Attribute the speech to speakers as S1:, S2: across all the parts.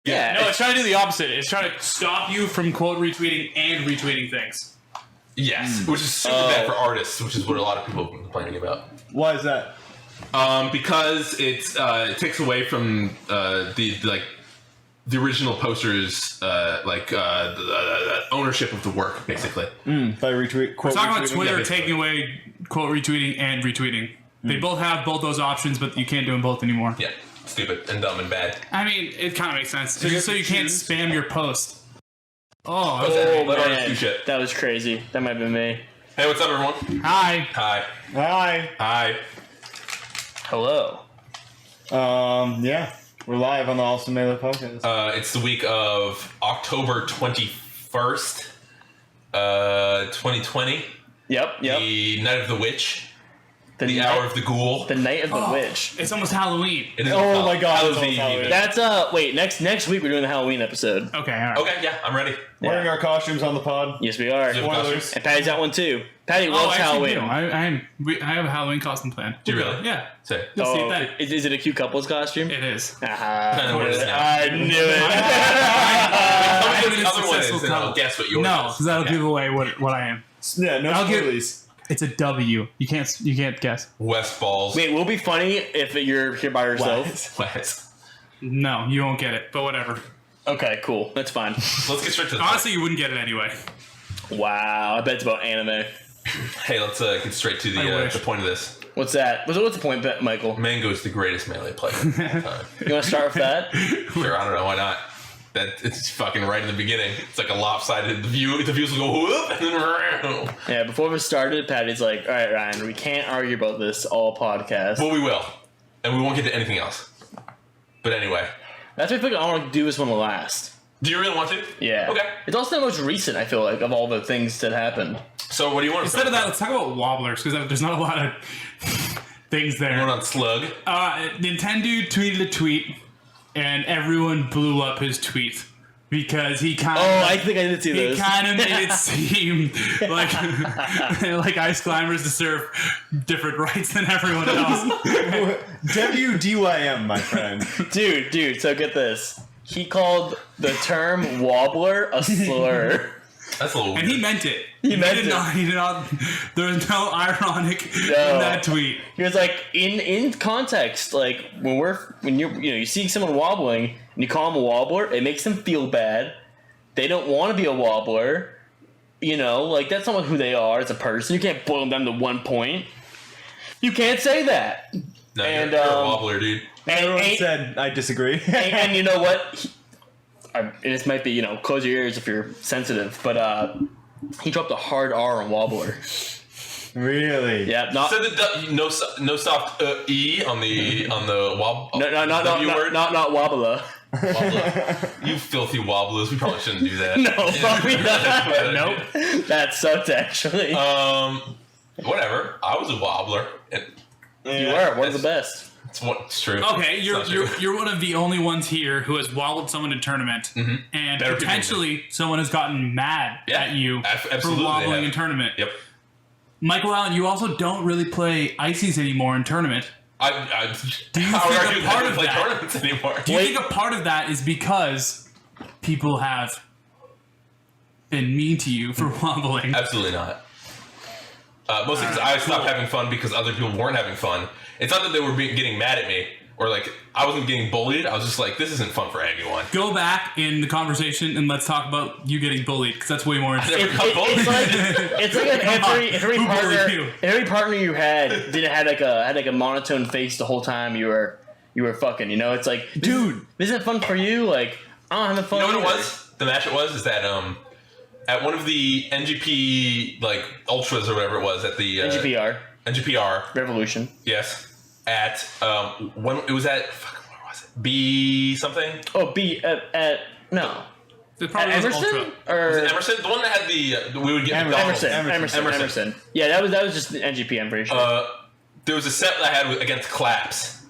S1: Yeah, no, it's trying to do the opposite. It's trying to stop you from quote retweeting and retweeting things.
S2: Yes, which is super bad for artists, which is what a lot of people have been complaining about.
S3: Why is that?
S2: Because it takes away from the original poster's the ownership of the work, basically.
S3: By retweet, quote,
S1: We're talking about
S3: retweeting?
S1: Twitter taking away quote retweeting and retweeting. They both have both those options, but you can't do them both anymore.
S2: Yeah, stupid and dumb and bad.
S1: I mean, it kind of makes sense. So you can't spam your post.
S2: Oh
S4: man, that was crazy. That might have been me.
S2: Hey, what's up, everyone?
S1: Hi.
S2: Hi.
S3: Hi.
S2: Hi.
S4: Hello.
S3: Yeah, we're live on the Allston Melee podcast.
S2: It's the week of October 21st, 2020.
S4: Yep.
S2: The Night of the Witch. The
S4: night,
S2: Hour of the Ghoul.
S4: The Night of the Witch.
S1: It's almost Halloween.
S2: It is
S3: oh my god, it's
S2: Halloween.
S3: Halloween.
S4: That's wait, next week we're doing the Halloween episode.
S1: Okay, all right.
S2: Okay, yeah, I'm ready.
S3: Wearing our costumes on the pod.
S4: Yes, we are.
S3: Spoilers.
S4: And Patty's got one too. Patty loves Halloween.
S1: I have a Halloween costume plan.
S2: Do you really?
S1: Yeah.
S2: Say.
S1: You'll see that.
S4: Is it a cute couple's costume?
S1: It is.
S2: I know what it is now.
S4: I knew it.
S2: Tell me what the other one is, and I'll guess what yours
S1: No,
S2: is.
S1: because that'll give away what I am.
S3: Yeah, no spoilers.
S1: It's a W. You can't guess.
S2: West Balls.
S4: Wait, will it be funny if you're here by yourself?
S2: West.
S1: No, you won't get it. But whatever.
S4: Okay, cool. That's fine.
S2: Let's get straight to the
S1: Honestly, you wouldn't get it anyway.
S4: Wow, I bet it's about anime.
S2: Hey, let's get straight to the point of this.
S4: What's that? What's the point, Michael?
S2: Mango is the greatest melee player of all time.
S4: You want to start with that?
S2: Sure, I don't know, why not? It's fucking right in the beginning. It's like a lopsided view. The views will go whoop and then
S4: Yeah, before we started, Patty's like, all right, Ryan, we can't argue about this all podcast.
S2: Well, we will. And we won't get to anything else. But anyway.
S4: That's why I feel like I want to do this one last.
S2: Do you really want to?
S4: Yeah.
S2: Okay.
S4: It's also the most recent, I feel like, of all the things that happened.
S2: So what do you want to
S1: Instead of that, let's talk about Wobblers, because there's not a lot of things there.
S2: Going on Slug.
S1: Nintendo tweeted a tweet, and everyone blew up his tweet. Because he kind of...
S4: Oh, I think I did see this.
S1: He kind of made it seem like ice climbers deserve different rights than everyone else.
S3: WDYM, my friend.
S4: Dude, so get this. He called the term wobbler a slur.
S2: That's a little weird.
S1: And he meant it.
S4: He meant it.
S1: He did not. There was no ironic in that tweet.
S4: He was like, in context, like when you see someone wobbling and you call them a wobbler, it makes them feel bad. They don't want to be a wobbler. You know, like that's not who they are as a person. You can't boil them down to one point. You can't say that.
S2: No, you're a wobbler, dude.
S3: Everyone said I disagree.
S4: and you know what? And this might be, close your ears if you're sensitive, but he dropped a hard R on wobbler.
S3: Really?
S4: Yeah.
S2: No soft E on the
S4: Not wobbler.
S2: Wobbler. You filthy wobblers. We probably shouldn't do that.
S4: No, probably not. Nope. That sucked, actually.
S2: Whatever. I was a wobbler.
S4: You were one of the best.
S2: It's true.
S1: Okay, you're one of the only ones here who has wobbled someone in tournament, and
S2: Better
S1: potentially someone has gotten mad at you for wobbling in tournament.
S2: Yep.
S1: Michael Allen, you also don't really play ices anymore in tournament.
S2: Do you
S1: think a part of that?
S2: Tournaments anymore?
S1: Do you think a part of that is because people have been mean to you for wobbling?
S2: Absolutely not. Mostly because I stopped having fun because other people weren't having fun. It's not that they were getting mad at me. or like I wasn't getting bullied. I was just like, this isn't fun for anyone.
S1: Go back in the conversation and let's talk about you getting bullied, because that's way more interesting.
S4: It's like every partner you had had like a monotone face the whole time you were fucking. You know, it's like, dude, this isn't fun for you. Like, I'm having fun.
S2: You know what it was? The match it was is that at one of the NGP like ultras or whatever it was at the NGPR
S4: Revolution.
S2: Yes. At when it was at where was it? B something?
S4: Oh, no.
S1: It probably was
S4: Emerson?
S1: Ultra.
S4: Or
S2: Was it Emerson? The one that had the we would get McDonald's.
S4: Emerson. Yeah, that was just NGP, I'm pretty sure.
S2: There was a set that I had against Claps,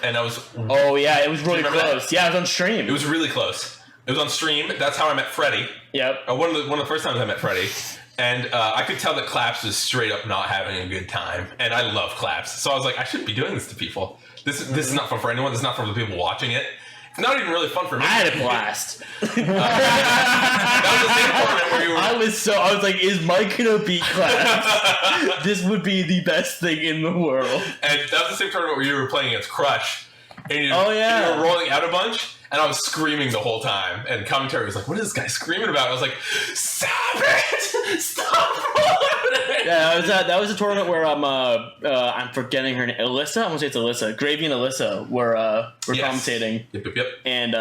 S2: and I was.
S4: Oh yeah, it was really close.
S2: That?
S4: Yeah, it was on stream.
S2: It was really close. It was on stream. That's how I met Freddie.
S4: Yep.
S2: One of the first times I met Freddie. And I could tell that Claps was straight up not having a good time. And I love Claps. So I was like, I shouldn't be doing this to people. This is not fun for anyone. This is not fun for the people watching it. It's not even really fun for me.
S4: I had a blast.
S2: That was the same tournament where you were...
S4: I was like, is Mike gonna beat Claps? This would be the best thing in the world.
S2: And that was the same tournament where you were playing against Crush. And you were rolling out a bunch. And I was screaming the whole time. And commentary was like, what is this guy screaming about? I was like, stop it! Stop rolling!
S4: Yeah, that was a tournament where I'm forgetting her name. Alyssa? I'm gonna say it's Alyssa. Gravy and Alyssa were commentating.
S2: Yep.
S4: And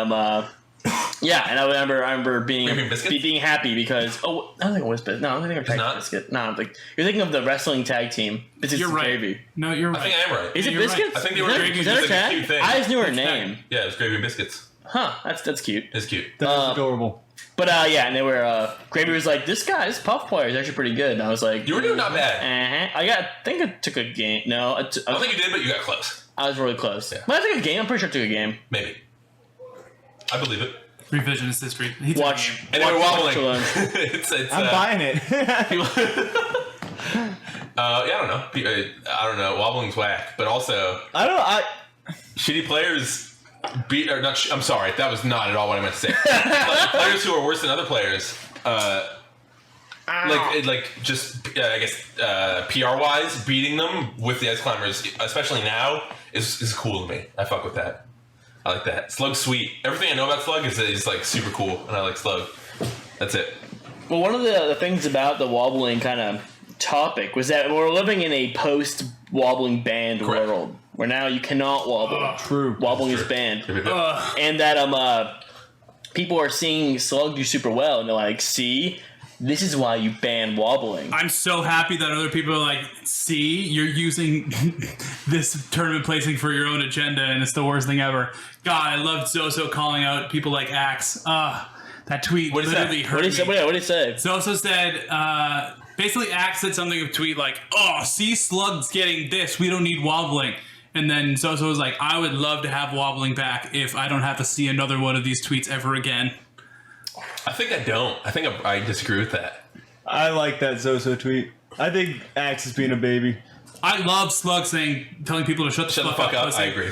S4: yeah, and I remember being happy because I don't think it was Biscuit. No, I don't think it was Biscuit. No, I'm like, you're thinking of the wrestling tag team.
S1: You're right.
S4: Gravy.
S1: No, you're right.
S2: I think I am right.
S4: Is it
S1: You're
S4: Biscuits?
S1: right.
S2: I think they were
S4: Is that her tag?
S2: cute thing.
S4: I just knew her name.
S2: Yeah, it was Gravy and Biscuits.
S4: Huh, that's cute.
S2: It's cute.
S3: That's adorable.
S4: But yeah, and they were Gravy was like, this guy's puff player is actually pretty good. And I was like,
S2: You were doing not bad.
S4: I think I took a game. No,
S2: I don't think you did, but you got close.
S4: I was really close.
S2: Yeah.
S4: But I took a game. I'm pretty sure I took a game.
S2: Maybe. I believe it.
S1: Revisionist history.
S4: Watch.
S2: Anyway, wobbling.
S3: I'm buying it.
S2: I don't know. Wobbling's whack, but also shitty players beat or not. I'm sorry, that was not at all what I meant to say. Like, players who are worse than other players, I guess PR wise, beating them with the Ice Climbers, especially now, is cool to me. I fuck with that. I like that. Slug's sweet. Everything I know about Slug is like super cool, and I like Slug. That's it.
S4: Well, one of the things about the wobbling kind of topic was that we're living in a post-wobbling banned world where now you cannot wobble.
S3: True.
S4: Wobbling is banned. And that people are seeing Slug do super well, and they're like, see, this is why you ban wobbling.
S1: I'm so happy that other people are like, see, you're using this tournament placing for your own agenda, and it's the worst thing ever. God, I loved Zoso calling out people like Axe. That tweet literally hurt me.
S4: What did he say?
S1: Zoso said, basically Axe said something of tweet like, oh, see, Slug's getting this. We don't need wobbling. And then Zoso was like, I would love to have wobbling back if I don't have to see another one of these tweets ever again.
S2: I think I don't. I think I disagree with that.
S3: I like that Zoso tweet. I think Axe is being a baby.
S1: I love Slug telling people to shut the fuck up.
S2: I agree.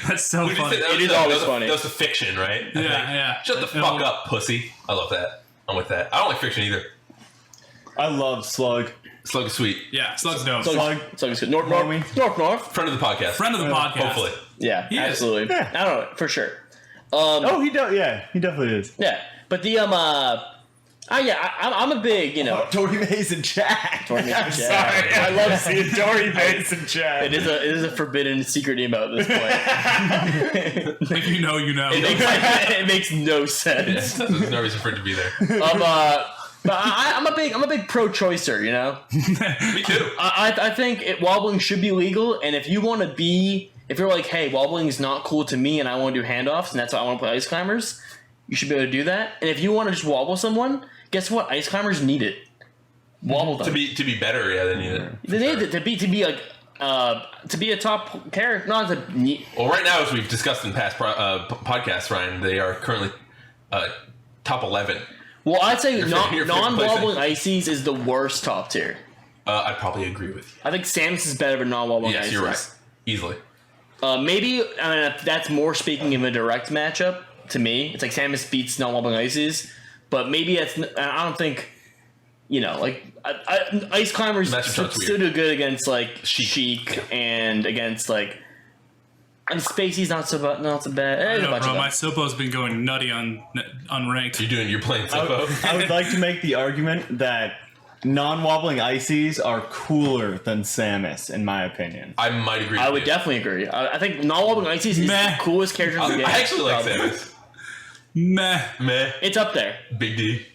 S1: That's so funny.
S4: It is always funny.
S2: That was the fiction, right?
S1: Yeah.
S2: Shut the fuck up, pussy. I love that. I'm with that. I don't like fiction either.
S3: I love Slug.
S2: Slug is sweet.
S1: Yeah, Slug's dope.
S4: Slug is good. North.
S2: Friend of the podcast.
S1: Friend of the podcast.
S2: Hopefully.
S4: Yeah,
S1: He is.
S4: absolutely.
S3: Yeah.
S4: I don't know, for sure.
S3: He definitely is.
S4: Yeah, but the I'm a big,
S3: Tori Mays and chat.
S4: Tori Mays and
S3: I'm
S4: chat.
S3: sorry. I love seeing Tori Mays and chat.
S4: It is a forbidden secret email at this point.
S1: If you know, you know.
S4: It makes no sense.
S2: There's no reason for it to be there.
S4: But I'm a big pro-choicer,
S2: Me too.
S4: I think wobbling should be legal, and if you're like, hey, wobbling is not cool to me, and I want to do handoffs, and that's why I want to play Ice Climbers, you should be able to do that. And if you want to just wobble someone, guess what? Ice Climbers need it. Wobble them
S2: to be better. Yeah, they need it.
S4: They need it to be a top character. Not to
S2: Well, right now, as we've discussed in past podcasts, Ryan, they are currently top 11.
S4: Well, I'd say
S2: Your
S4: non-wobbling ices is the worst top tier.
S2: I'd probably agree with you.
S4: I think Samus is better than non-wobbling ices.
S2: Yes, you're right. Easily.
S4: Maybe that's more speaking of a direct matchup to me. It's like Samus beats non-wobbling ices, but maybe I don't think Ice Climbers still do good against like Sheik and against like And Spacey's not so bad.
S1: I
S4: There's a
S1: know,
S4: bunch
S1: bro.
S4: of
S1: My
S4: them.
S1: Sopo's been going nutty on unranked.
S2: You're playing Zippo.
S3: I would like to make the argument that non-wobbling ices are cooler than Samus, in my opinion.
S2: I might agree.
S4: I
S2: with
S4: would
S2: you.
S4: definitely agree. I think non-wobbling Ices is
S1: Meh.
S4: the coolest character in the game.
S2: I actually like
S4: Probably.
S2: Samus.
S1: Meh.
S2: Meh.
S4: It's up there.
S2: Big D.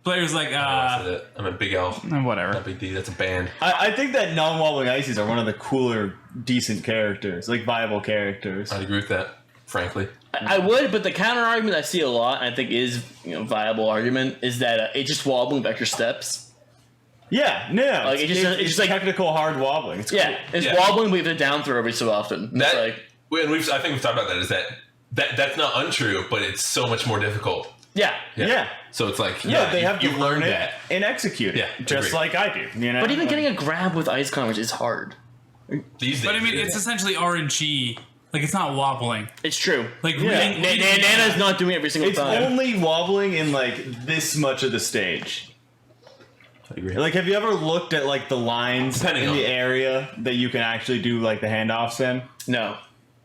S1: Players like
S2: That's it. I'm a Big L.
S1: whatever.
S2: Not Big D. That's a band.
S3: I think that non-wobbling ices are one of the cooler, decent characters, like viable characters.
S2: I'd agree with that. Frankly.
S4: I would, but the counter argument I see a lot, and I think is viable argument, is that it's just wobbling with extra steps.
S3: Yeah, no,
S4: Like, it's just like-
S3: technical hard wobbling. It's
S4: Yeah, it's
S2: Yeah.
S4: wobbling with a down throw every so often. It's
S2: That,
S4: like,
S2: I think we've talked about that. Is that's not untrue, but it's so much more difficult.
S4: yeah.
S3: Yeah.
S2: So it's like,
S3: Yeah, they have to
S2: you
S3: learn
S2: learned
S3: it
S2: that.
S3: and execute it,
S2: Yeah,
S3: just
S2: agreed.
S3: like I do. You know,
S4: But even getting a grab with ice climbers is hard.
S2: These days.
S1: But I mean, it's essentially RNG. Like, it's not wobbling.
S4: It's true.
S1: Like,
S3: Yeah.
S1: reading,
S4: Nana's not doing it every single
S3: it's
S4: time.
S3: only wobbling in like this much of the stage.
S2: I agree.
S3: Like, have you ever looked at like the lines
S2: Depending
S3: in
S2: on-
S3: the area that you can actually do like the handoffs in?
S4: No.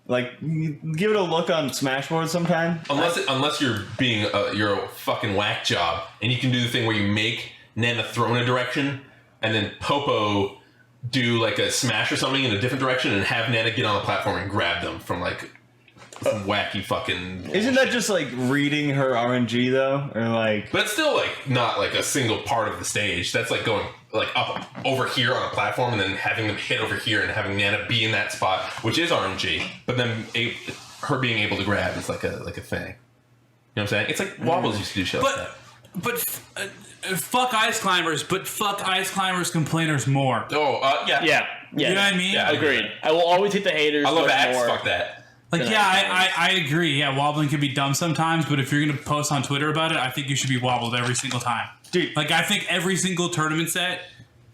S3: Like, give it a look on Smashboard sometime.
S2: Unless you're being you're a fucking whack job and you can do the thing where you make Nana throw in a direction and then Popo do like a smash or something in a different direction and have Nana get on the platform and grab them from like some wacky fucking.
S3: Isn't that just like reading her RNG though, or like?
S2: But it's still like not like a single part of the stage. That's like going like up over here on a platform and then having them hit over here and having Nana be in that spot, which is RNG. But then her being able to grab is like a thing. You know what I'm saying? It's like Wobbles used to do shit like that.
S1: But fuck ice climbers, but fuck ice climbers complainers more.
S2: Oh, yeah.
S4: Yeah. Yeah.
S1: You know what I mean?
S2: Yeah.
S4: Agreed. I will always hit the haters.
S2: I love
S4: much
S2: Axe.
S4: more.
S2: Fuck that.
S1: Like,
S4: Good
S1: yeah,
S4: night,
S1: I agree. Yeah, wobbling can be dumb sometimes, but if you're going to post on Twitter about it, I think you should be wobbled every single time.
S3: Dude.
S1: Like, I think every single tournament set,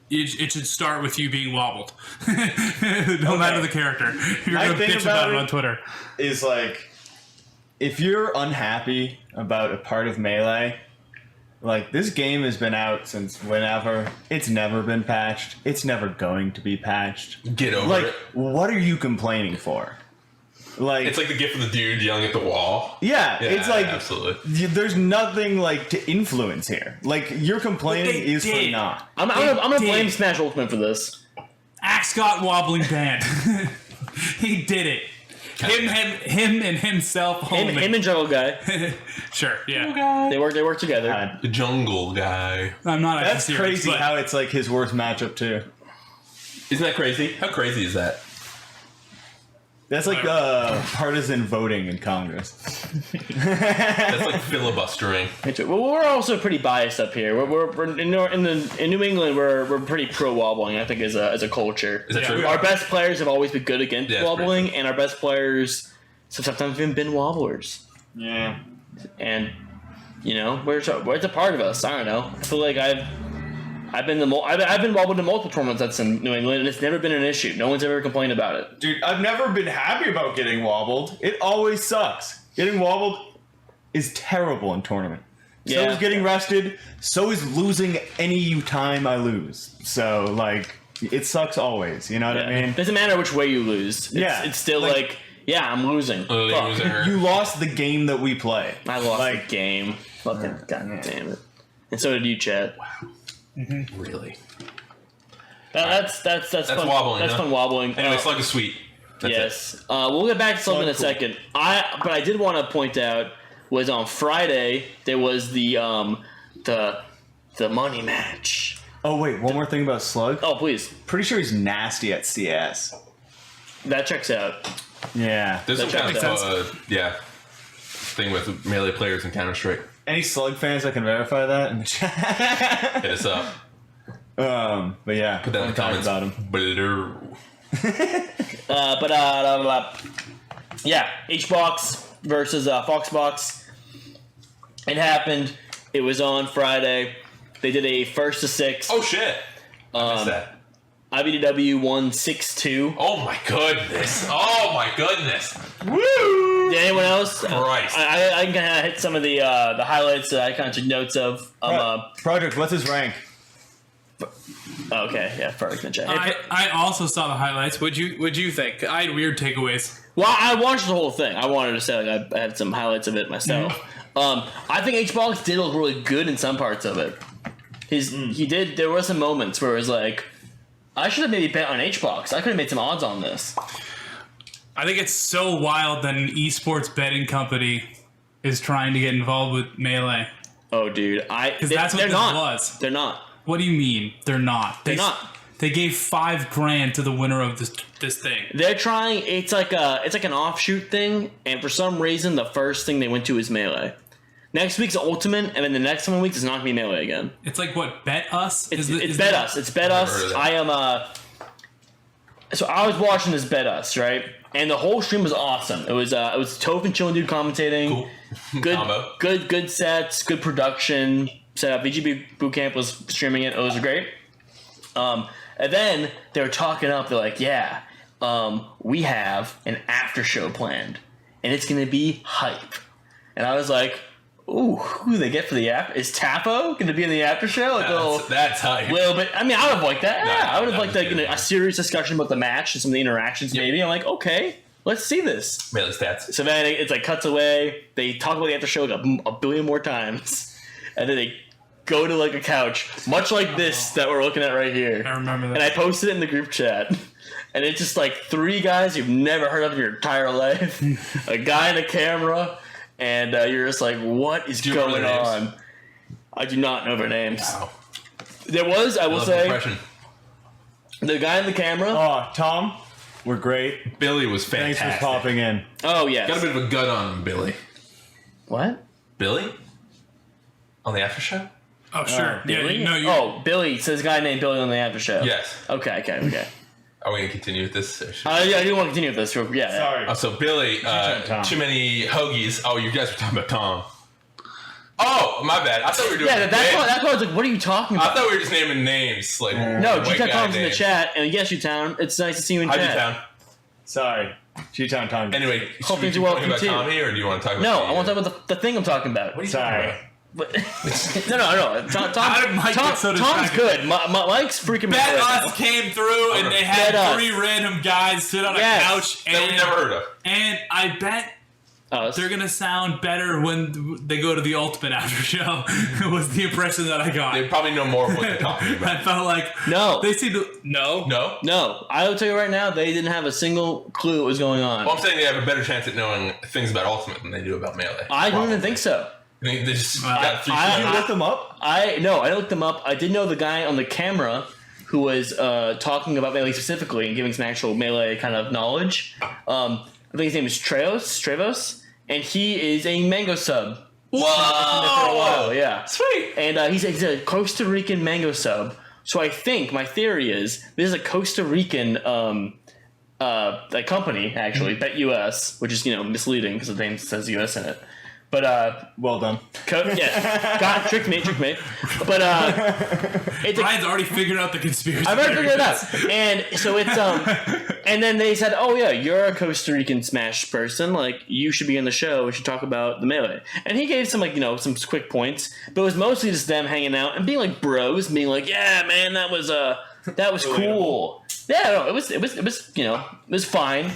S1: it should start with you being wobbled. No matter the character. If you're
S3: My
S1: going to
S3: thing
S1: bitch about
S3: about
S1: it
S3: it-
S1: on Twitter.
S3: Is like, if you're unhappy about a part of Melee, like, this game has been out since whenever. It's never been patched. It's never going to be patched.
S2: Get over
S3: Like,
S2: it.
S3: what are you complaining for? Like,
S2: It's like the gif of the dude yelling at the wall.
S3: yeah, it's like
S2: absolutely.
S3: there's nothing like to influence here. Like, your complaining
S1: They
S3: is for
S1: did.
S3: naught.
S4: I'm gonna
S1: did.
S4: blame Smash Ultimate for this.
S1: Axe got wobbling banned. He did it. Him and himself only.
S4: Him and Juggle Guy.
S1: Sure, yeah.
S4: They work together.
S3: God.
S2: The jungle guy.
S1: I'm not actually
S3: That's
S1: serious,
S3: crazy
S1: but
S3: how it's like his worst matchup too.
S2: Isn't that crazy? How crazy is that?
S3: That's like partisan voting in Congress.
S2: That's like filibustering.
S4: Well, we're also pretty biased up here. We're in New England. We're pretty pro wobbling. I think as a culture.
S2: Is that
S1: Yeah,
S2: true?
S1: we
S4: Our best players have always been good against
S2: Yeah, it's pretty
S4: wobbling, and our best players sometimes even been wobblers.
S3: Yeah.
S4: And where's a part of us? I don't know. I feel like I've been wobbled in multiple tournaments that's in New England, and it's never been an issue. No one's ever complained about it.
S3: Dude, I've never been happy about getting wobbled. It always sucks. Getting wobbled is terrible in tournament. So
S4: Yeah.
S3: is getting rested. So is losing any time I lose. So, like, it sucks always. You know what I mean?
S4: Doesn't matter which way you lose. It's still like, yeah, I'm losing. Fuck.
S2: Loser.
S3: You lost the game that we play.
S4: I lost
S3: Like,
S4: the game. Fucking god damn it. And so did you, Chad.
S2: Really?
S4: That's fun.
S2: wobbling,
S4: That's
S2: huh?
S4: fun wobbling.
S2: Anyway, Slug is sweet. That's it.
S4: Yes. We'll get back to something in a
S3: Cool.
S4: second. But I did want to point out was on Friday there was the money match.
S3: oh, wait, one more thing about Slug.
S4: Oh, please.
S3: Pretty sure he's nasty at CS.
S4: That checks out.
S3: Yeah.
S2: There's some
S4: That
S2: kind
S4: checks
S2: of thing with melee players in Counter Strike.
S3: Any Slug fans that can verify that in the chat?
S2: Hit us up.
S3: But yeah,
S2: Put that in the
S3: talk
S2: comments.
S3: about him.
S2: Blur.
S4: Yeah, Hbox versus Foxbox. It happened. It was on Friday. They did a 1st to 6.
S2: Oh shit! I missed that.
S4: IBDW won 6-2.
S2: Oh my goodness! Oh my goodness!
S3: Woo!
S4: Did anyone else?
S2: Christ.
S4: I can kind of hit some of the highlights that I kind of took notes of.
S3: Project, what's his rank?
S4: Okay, yeah, Ferg in the chat.
S1: I also saw the highlights. What'd you think? I had weird takeaways.
S4: Well, I watched the whole thing. I wanted to say like I had some highlights of it myself. I think Hbox did look really good in some parts of it. He did. There were some moments where it was like, I should have maybe bet on Hbox. I could have made some odds on this.
S1: I think it's so wild that an esports betting company is trying to get involved with Melee.
S4: Oh, dude,
S1: Because that's what this was.
S4: They're not.
S1: What do you mean they're not?
S4: They're not.
S1: They gave $5,000 to the winner of this thing.
S4: They're trying. It's like an offshoot thing, and for some reason, the first thing they went to is Melee. Next week's Ultimate, and then the next 1 week is not going to be Melee again.
S1: It's like what? Bet Us?
S4: It's Betus. It's Betus. I am So I was watching this Betus, right? And the whole stream was awesome. It was Toph and Chillin' Dude commentating.
S2: Cool.
S4: Good
S2: Combo.
S4: good sets, good production setup. VGB Bootcamp was streaming it. It was great. And then they were talking up. They're like, "Yeah, we have an after show planned, and it's gonna be hype." And I was like, "Ooh, who do they get for the app? Is Tapo gonna be in the after show?" Like
S2: That's hype.
S4: little bit. I mean, I would have liked that. Yeah, I would have liked
S2: that
S4: like
S2: was good.
S4: a serious discussion about the match and some of the interactions. Maybe I'm like, okay, let's see this.
S2: Melee stats.
S4: So then it's like cuts away. They talk about the after show a billion more times, and then they go to like a couch, much like this that we're looking at right here.
S1: I remember that.
S4: And I posted it in the group chat, and it's just like 3 guys you've never heard of in your entire life, a guy and a camera, and you're just like, what is
S2: Do you remember
S4: going
S2: their
S4: on?
S2: names?
S4: I do not know their names.
S2: Wow.
S4: There was, I will
S2: Love the
S4: say,
S2: impression.
S4: the guy in the camera.
S3: Oh, Tom, we're great.
S2: Billy was
S3: Thanks
S2: fantastic.
S3: for popping in.
S4: Oh yes.
S2: Got a bit of a gut on him, Billy.
S4: What?
S2: Billy? On the after show?
S1: Oh, sure. Yeah,
S4: Billy?
S1: no, you
S4: Billy. Says a guy named Billy on the after show.
S2: Yes.
S4: Okay.
S2: Are we going to continue with this?
S4: I do want to continue with this. Yeah.
S3: Sorry.
S2: So Billy,
S3: Tom.
S2: too many hoagies. Oh, you guys were talking about Tom. Oh, my bad. I thought we were doing
S4: Yeah, that's why I was like, what are you talking
S2: I
S4: about?
S2: thought we were just naming names. Like
S4: No,
S2: white
S4: G-Town
S2: guy
S4: Tom's in the
S2: names.
S4: chat, and yes, G-Town, it's nice to see you in
S2: Hi,
S4: chat.
S2: G-Town.
S3: Sorry. G-Town Tom.
S2: Anyway,
S4: Hope
S2: should we
S4: things
S2: keep
S4: are well
S2: talking about
S4: continued.
S2: Tommy, or do you want to talk about
S4: No,
S2: the,
S4: I want to talk about the thing I'm talking about.
S2: What are you
S3: Sorry.
S2: talking about?
S4: But, no.
S1: How did Mike get so
S4: Tom's
S1: distracted?
S4: good. Mike's freaking me out
S1: Bet
S4: right
S1: Us
S4: now.
S1: came through and they had
S4: Bet Us.
S1: 3 random guys sit on a
S4: Yes.
S1: couch
S2: That we've
S1: and
S2: never heard of.
S1: And I bet
S4: Us.
S1: they're gonna sound better when they go to the Ultimate after show. Was the impression that I got.
S2: They probably know more of what they're talking
S1: I
S2: about.
S1: felt like
S4: No.
S1: They seem to no.
S2: No?
S4: I will tell you right now, they didn't have a single clue what was going on.
S2: Well, I'm saying they have a better chance at knowing things about Ultimate than they do about Melee.
S4: I don't even think so.
S2: They just
S1: Well,
S2: got 3
S4: I-
S3: Did you look them up?
S4: I looked them up. I did know the guy on the camera who was talking about Melee specifically and giving some actual Melee kind of knowledge. I think his name is Trevos, and he is a Mango sub. For a while,
S2: Whoa!
S4: yeah.
S2: Sweet!
S4: And he's a Costa Rican Mango sub. So I think my theory is this is a Costa Rican a company actually, Bet US, which is misleading because the name says US in it. But
S3: Well done.
S4: God tricked me. But it's
S1: Brian's already figured out the conspiracy.
S4: I've already figured it
S1: theories.
S4: out. And so it's and then they said, "Oh yeah, you're a Costa Rican Smash person. Like you should be on the show. We should talk about the Melee." And he gave some some quick points, but it was mostly just them hanging out and being like bros, being like, "Yeah, man, that was cool." Yeah, no, it was fine.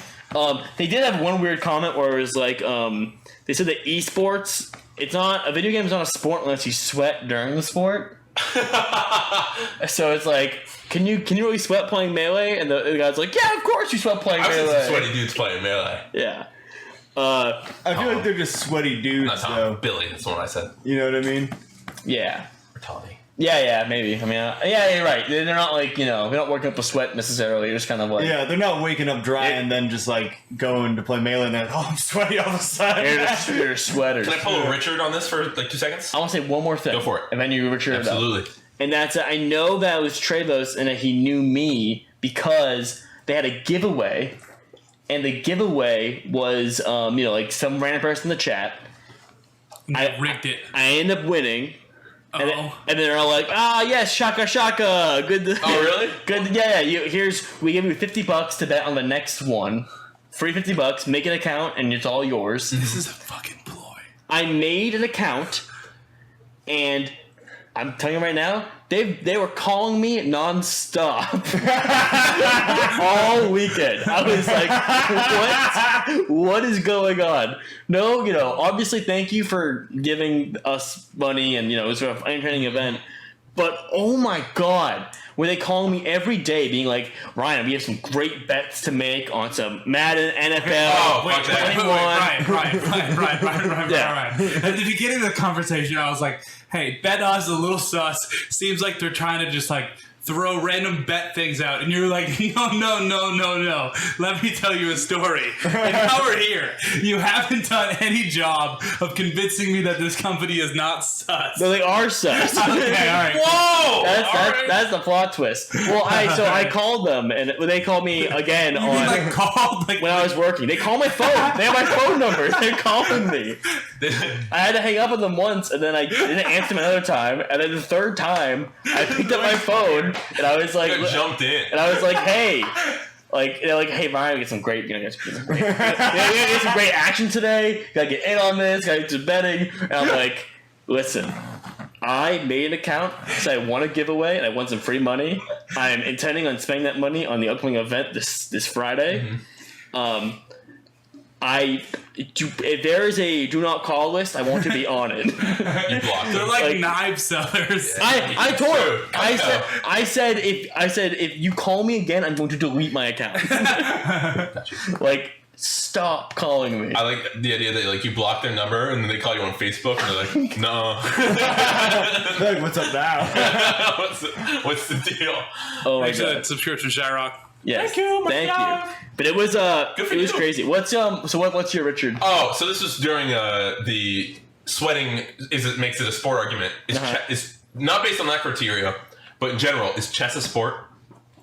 S4: They did have one weird comment where it was like, they said that esports, a video game is not a sport unless you sweat during the sport. So it's like, can you really sweat playing Melee? And the guy's like, yeah, of course you sweat playing
S2: I've seen
S4: Melee.
S2: some sweaty dudes playing Melee.
S4: Yeah.
S3: I feel like they're just sweaty
S2: Not
S3: dudes,
S2: Tom.
S3: though.
S2: Billy, that's the one I said.
S3: You know what I mean?
S4: Yeah.
S2: Or Tommy.
S4: Yeah, maybe. I mean, yeah, you're right. They're not like, they're not working up a sweat necessarily. They're just kind of like,
S3: Yeah, they're not waking up dry and then just like going to play Melee and they're like, oh, I'm sweaty all of a sudden.
S4: they're sweaters.
S2: Can I pull a Richard on this for like 2 seconds?
S4: I want to say one more thing.
S2: Go for it.
S4: And then you Richard it up.
S2: Absolutely.
S4: And that's, I know that it was Trevos and that he knew me because they had a giveaway. And the giveaway was, like some random person in the chat.
S1: I rigged it.
S4: I end up winning. And then,
S1: Oh.
S4: and then they're all like, yes, shaka shaka. Good.
S2: Oh, really?
S4: Good. Yeah. We give you $50 to bet on the next one. Free $50. Make an account, and it's all yours.
S1: This is a fucking ploy.
S4: I made an account, and I'm telling you right now, they were calling me nonstop all weekend. I was like, what is going on? No, obviously thank you for giving us money and, it was an entertaining event. But, oh my God, were they calling me every day being like, Ryan, we have some great bets to make on some Madden, NFL,
S2: Oh,
S1: Wait,
S2: fuck that.
S1: Ryan.
S4: Yeah.
S1: At the beginning of the conversation, I was like, hey, Betus is a little sus. Seems like they're trying to just like throw random bet things out. And you're like, no. Let me tell you a story. And now we're here. You haven't done any job of convincing me that this company is not sus.
S4: No, they are sus.
S1: Okay, all right.
S2: Whoa!
S4: That's the plot twist. Well, I called them, and they called me again
S1: You mean, like, called like
S4: when I was working. They called my phone. They have my phone number. They're calling me. I had to hang up with them once, and then I didn't answer them another time, and then the third time I picked up my phone, and I was like,
S2: jumped in.
S4: and I was like, hey. Like, they're like, hey, Ryan, we get some great, get some great action today. Gotta get in on this. Gotta do some betting. And I'm like, listen, I made an account because I want a giveaway and I want some free money. I'm intending on spending that money on the upcoming event this Friday.
S2: Mm-hmm.
S4: If there is a do not call list, I want to be on it.
S2: You blocked
S1: they're
S2: them.
S1: like,
S4: like-
S1: knife sellers.
S4: I told her.
S2: True.
S4: I said if you call me again, I'm going to delete my account. Like, stop calling me.
S2: I like the idea that like you block their number and then they call you on Facebook and they're like, no.
S3: They're like, what's up now?
S2: What's the deal?
S4: Oh my
S1: Thanks for
S4: god.
S1: the subscription, Shyrock.
S4: Yes.
S2: Thank you, my
S4: Thank
S2: God.
S4: you. But it was
S2: for
S4: it was
S2: you.
S4: crazy. What's your Richard?
S2: Oh, so this was during the sweating makes it a sport argument. Is not based on that criteria, but in general, is chess a sport?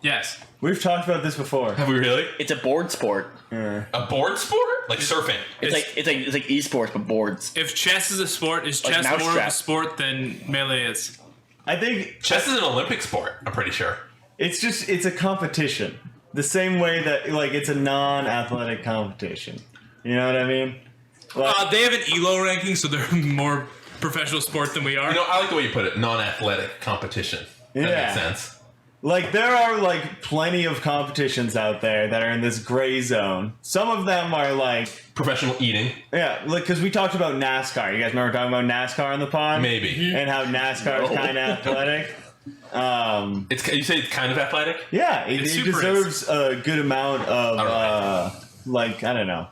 S1: Yes.
S3: We've talked about this before.
S2: Have we really?
S4: It's a board sport.
S2: A board sport? Like surfing?
S4: It's like esports but boards.
S1: If chess is a sport, is
S4: Like
S1: chess more of a
S4: mousetrap.
S1: sport than Melee is?
S3: I think
S2: Chess is an Olympic sport, I'm pretty sure.
S3: it's a competition. The same way that like it's a non-athletic competition. You know what I mean? Like,
S1: They have an ELO ranking, so they're more professional sport than we are.
S2: I like the way you put it, non-athletic competition. That
S3: Yeah.
S2: makes sense.
S3: Like there are like plenty of competitions out there that are in this gray zone. Some of them are like
S2: Professional eating,
S3: like because we talked about NASCAR. You guys remember talking about NASCAR on the pod?
S2: maybe.
S3: And how NASCAR is kind of athletic.
S2: You say it's kind of athletic?
S3: Yeah, it
S1: It's super
S3: deserves a good amount of
S2: Alright.
S3: like I don't know,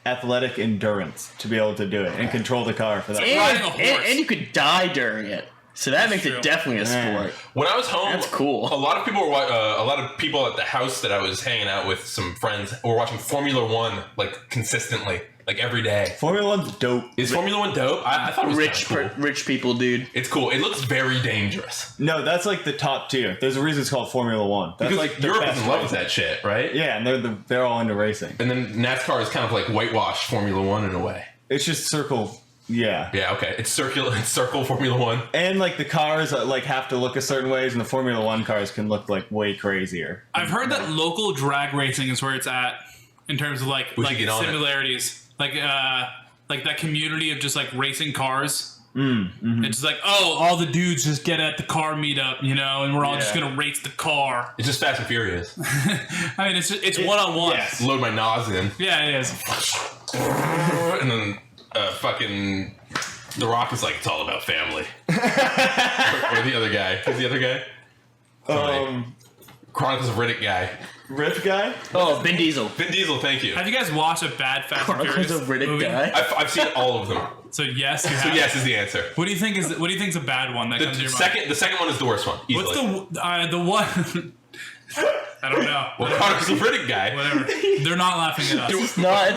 S3: athletic endurance to be able to do it and control the car for that.
S1: riding a horse.
S4: And you could die during it. So that makes
S1: true.
S4: it definitely a
S3: Yeah.
S4: sport.
S2: When I was home,
S4: That's cool.
S2: A lot of people at the house that I was hanging out with, some friends, were watching Formula One like consistently, like every day.
S3: Formula One's dope.
S2: Is Formula One dope? I thought it was
S4: Rich
S2: kinda cool.
S4: rich people, dude.
S2: It's cool. It looks very dangerous.
S3: No, that's like the top tier. There's a reason it's called Formula One. That's
S2: Because
S3: like the
S2: Europe
S3: best
S2: is in love with
S3: racing.
S2: that shit, right?
S3: Yeah, and they're all into racing.
S2: And then NASCAR is kind of like whitewashed Formula One in a way.
S3: It's just circle. Yeah.
S2: Yeah, okay. It's circular. It's circle Formula One.
S3: And like the cars like have to look a certain ways, and the Formula One cars can look like way crazier.
S1: I've heard that local drag racing is where it's at in terms of like
S2: We should get on it.
S1: similarities. Like that community of just like racing cars. It's just like, oh, all the dudes just get at the car meetup, and we're all just
S3: Yeah.
S1: gonna race the car.
S2: It's just Fast and Furious.
S1: I mean, it's one on one.
S3: yes.
S2: Load my NOS in,
S1: Yeah, it is.
S2: and then fucking The Rock is like, it's all about family. or the other guy. Who's the other guy? Chronicles of Riddick guy.
S3: Riff guy.
S4: Oh, Vin Diesel.
S2: Vin Diesel, thank you.
S1: Have you guys watched a bad Fast and
S4: Chronicles
S1: Furious
S4: of Riddick
S1: movie?
S4: guy.
S2: I've seen all of them.
S1: So yes, you
S2: So
S1: have.
S2: yes is the answer.
S1: What do you think is a bad one that comes to your mind?
S2: The second one is the worst one. Easily.
S1: What's the one? I don't know.
S2: Well, Chronicles of Riddick guy.
S1: Whatever. They're not laughing at us.
S4: It's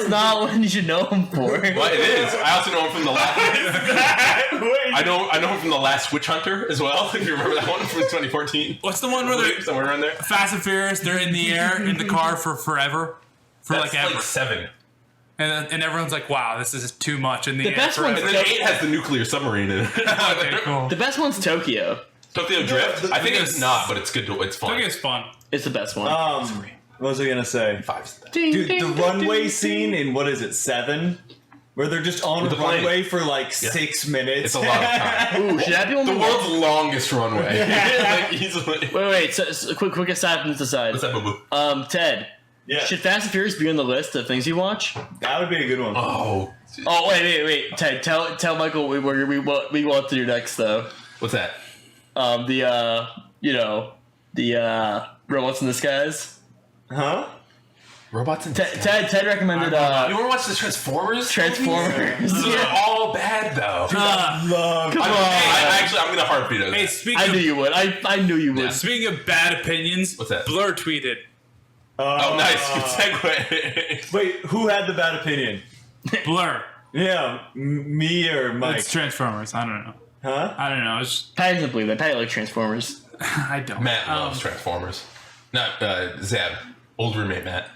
S4: not what you should know him for.
S2: Well, it is. I also know him from the last. I know him from the last Witch Hunter as well. If you remember that one from 2014.
S1: What's the one where they're
S2: Somewhere around there.
S1: Fast and Furious? They're in the air in the car for forever, for
S2: That's
S1: like ever,
S2: like 7.
S1: and everyone's like, "Wow, this is too much in the, air."
S4: best
S1: forever.
S4: one's
S2: And then 8 has the nuclear submarine in it.
S1: Okay, cool.
S4: The best one's Tokyo.
S2: Tokyo Drift. I think
S1: Yes.
S2: it's not, but it's good. It's fun.
S1: Tokyo's fun.
S4: It's the best one.
S3: What was I gonna say?
S2: 5's
S3: Dude, the runway scene in what is it, 7? where they're just on a
S2: the plane.
S3: runway for like 6 minutes.
S2: It's a lot of time.
S4: Ooh, should that be on
S2: The world's longest runway. Like, easily.
S4: Wait. So quick aside from this aside.
S2: What's that, boo-boo?
S4: Ted.
S3: Yeah,
S4: Should Fast and Furious be on the list of things you watch?
S3: that would be a good one.
S2: Oh.
S4: Oh wait. Ted, tell Michael we want to do next though.
S2: What's that?
S4: The Robots in Disguise.
S3: Huh?
S2: Robots and
S4: Ted recommended
S2: You want to watch the Transformers?
S4: Transformers.
S2: Those are all bad though.
S3: Love.
S4: Come on.
S2: I'm gonna heartbeat it.
S1: Hey, speaking
S4: I
S1: of
S4: knew you would. I knew you would.
S2: Yeah.
S1: speaking of bad opinions,
S2: What's that?
S1: Blur tweeted.
S2: Oh, nice. Good segue.
S3: Wait, who had the bad opinion?
S1: Blur.
S3: Yeah, me or Mike?
S1: It's Transformers. I don't know.
S3: Huh?
S1: I don't know. It's
S4: Patty doesn't believe that. Patty likes Transformers.
S1: I don't.
S2: Matt loves Transformers. Not Zeb. Old roommate Matt.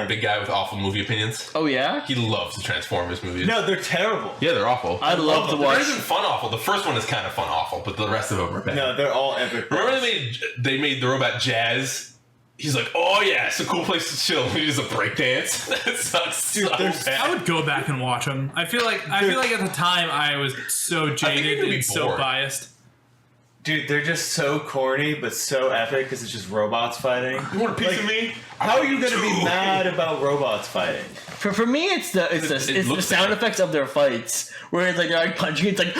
S2: Big guy with awful movie opinions.
S4: Oh yeah.
S2: He loves the Transformers movies.
S3: No, they're terrible.
S2: Yeah, they're awful.
S4: I'd love to
S2: They're
S4: watch.
S2: not even fun awful. The first one is kind of fun awful, but the rest of them are bad.
S3: No, they're all epic.
S2: Remember they made the robot Jazz? He's like, oh yeah, it's a cool place to chill. He does a breakdance. That sucks
S3: Dude,
S2: so
S3: there's-
S2: bad.
S1: I would go back and watch them. I feel like at the time I was so
S2: you'd
S1: jaded
S2: be
S1: and so
S2: bored.
S1: biased.
S3: Dude, they're just so corny, but so epic because it's just robots fighting.
S2: You want a piece of me?
S3: How are you gonna be mad about robots fighting?
S4: For me, it's the
S2: looks
S4: sound effects of their fights where it's like they're like punching. It's like.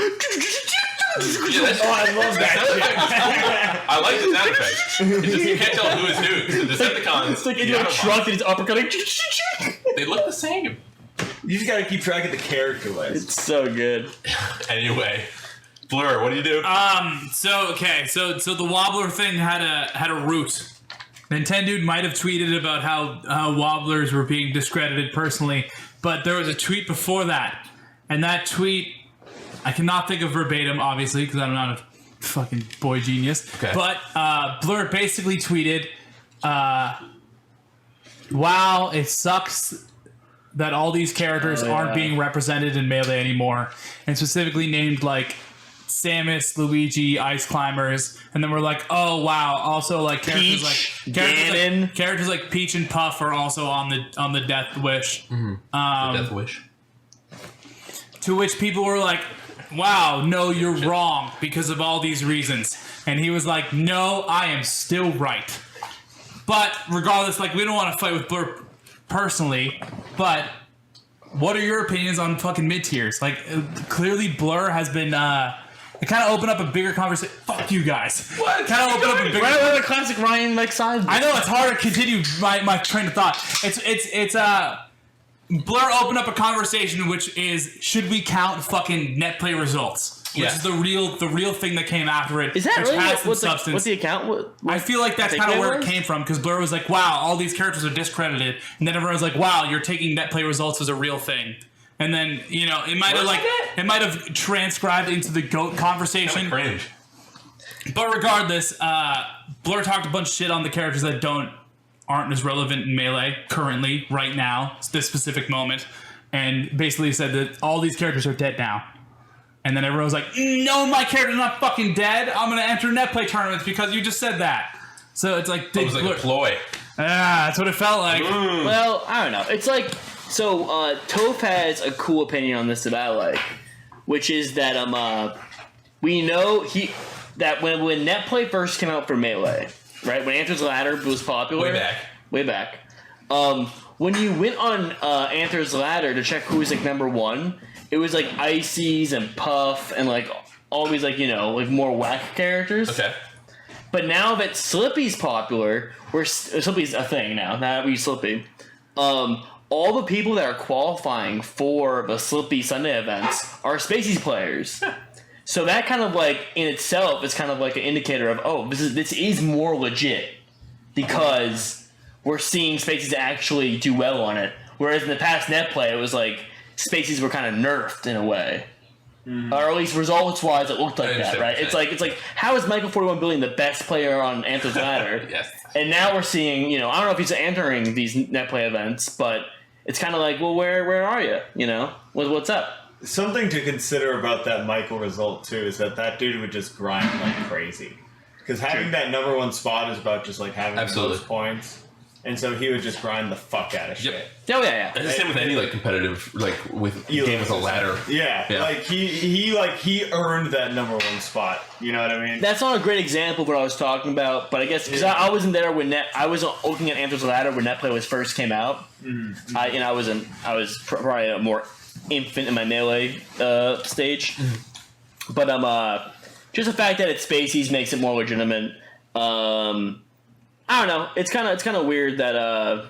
S2: Yeah, that's,
S3: I love that.
S2: I like the sound effects. It's just you can't tell who is who. 'Cause the Decepticons,
S4: It's like
S2: the
S4: into a
S2: Autobots,
S4: truck and he's uppercutting.
S2: they look the same.
S3: You just gotta keep track of the character list.
S4: It's so good.
S2: Anyway, Blur, what do you do?
S1: So the Wobbler thing had a root. Nintendo might have tweeted about how Wobblers were being discredited personally, but there was a tweet before that, and that tweet I cannot think of verbatim, obviously, because I'm not a fucking boy genius.
S2: Okay.
S1: But Blur basically tweeted, "Wow, it sucks that all these characters aren't being represented in Melee anymore," and specifically named like Samus, Luigi, Ice Climbers, and then we're like, "Oh wow!" Also, like
S4: Peach, Ganon.
S1: characters like Peach and Puff are also on the Death Wish.
S2: Death Wish.
S1: To which people were like, "Wow, no, you're wrong because of all these reasons." And he was like, "No, I am still right." But regardless, like, we don't want to fight with Blur personally, but what are your opinions on fucking mid tiers? Like, clearly Blur has been it kind of opened up a bigger conversation. Fuck you guys.
S2: What?
S1: Kind of opened up a bigger.
S4: Right with the classic Ryan like side.
S1: I know it's hard to continue my train of thought. It's Blur opened up a conversation, which is, should we count fucking net play results? Which
S2: Yeah.
S1: is the real thing that came after it.
S4: Is that
S1: which
S4: really
S1: has some
S4: what's
S1: substance.
S4: the account? What
S1: I feel like that's
S4: I
S1: kind of
S4: think
S1: where
S4: it
S1: it
S4: was.
S1: came from, because Blur was like, "Wow, all these characters are discredited," and then everyone's like, "Wow, you're taking net play results as a real thing." And then it might have
S2: Where's that?
S1: transcribed into the GOAT conversation.
S2: Cringe.
S1: But regardless, Blur talked a bunch of shit on the characters that aren't as relevant in Melee currently, right now, this specific moment, and basically said that all these characters are dead now. And then everyone was like, "No, my character's not fucking dead. I'm gonna enter net play tournaments because you just said that." So it's like,
S2: It was like a ploy.
S1: that's what it felt like.
S4: Well, I don't know. It's like so. Toph has a cool opinion on this that I like, which is that we know that when net play first came out for Melee, right? When Anther's Ladder was popular, way back. When you went on Anther's Ladder to check who was like number one, it was like Ices and Puff and like all these like more whack characters.
S2: Okay.
S4: But now that Slippi's popular, Slippi's a thing now. Now that we use Slippi, all the people that are qualifying for the Slippi Sunday events are Spacies players. So that kind of like in itself is kind of like an indicator of this is more legit because we're seeing Spacies actually do well on it. Whereas in the past net play, it was like Spacies were kind of nerfed in a way. Or at least results-wise, it looked like that, right? It's like how is Michael 41 Billion the best player on Anther's Ladder?
S2: Yes.
S4: And now we're seeing, I don't know if he's entering these net play events, but it's kind of like, well, where are you? What's up?
S3: Something to consider about that Michael result too is that dude would just grind like crazy. Because having that number one spot is about just like having the
S2: Absolutely.
S3: most points. and so he would just grind the fuck out of shit.
S2: Yep.
S4: Oh yeah.
S2: It's the same with any like competitive like with game with a ladder.
S3: Yeah, like he earned that number 1 spot. You know what I mean?
S4: That's not a great example of what I was talking about, but I guess because I wasn't there when I was looking at Anthra's Ladder when Net Play was first came out.
S3: Mm-hmm.
S4: I was probably a more infant in my Melee stage, but just the fact that it's Spaceys makes it more legitimate. I don't know. It's kind of weird that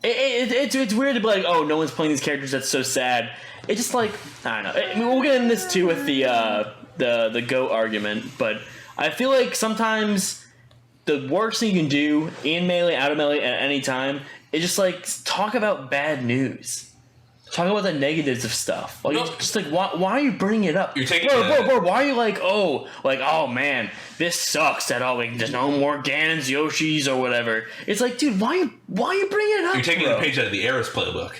S4: it's weird to be like, oh, no one's playing these characters. That's so sad. It's just like, I don't know. I mean, we'll get into this too with the GOAT argument, but I feel like sometimes the worst thing you can do in Melee, out of Melee, at any time is just like talk about bad news. Talk about the negatives of stuff. Like, just like, why are you bringing it up?
S2: You're taking
S4: bro, why are you like, oh man, this sucks that there's no more Ganons, Yoshis, or whatever. It's like, dude, why are you bringing it up?
S2: You're taking the page out of the Eris playbook.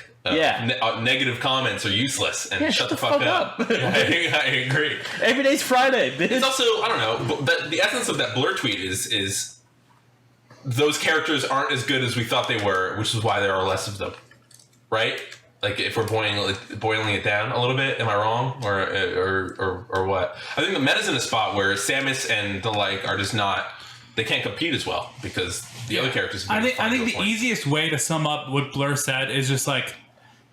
S2: Negative comments are useless, and shut the fuck up. I agree.
S4: Every day's Friday, bitch.
S2: It's also, I don't know, but the essence of that Blur tweet is those characters aren't as good as we thought they were, which is why there are less of them, right? Like, if we're boiling it down a little bit, am I wrong, or what? I think the meta's in a spot where Samus and the like are just not. They can't compete as well because the other characters.
S1: I think the easiest way to sum up what Blur said is just like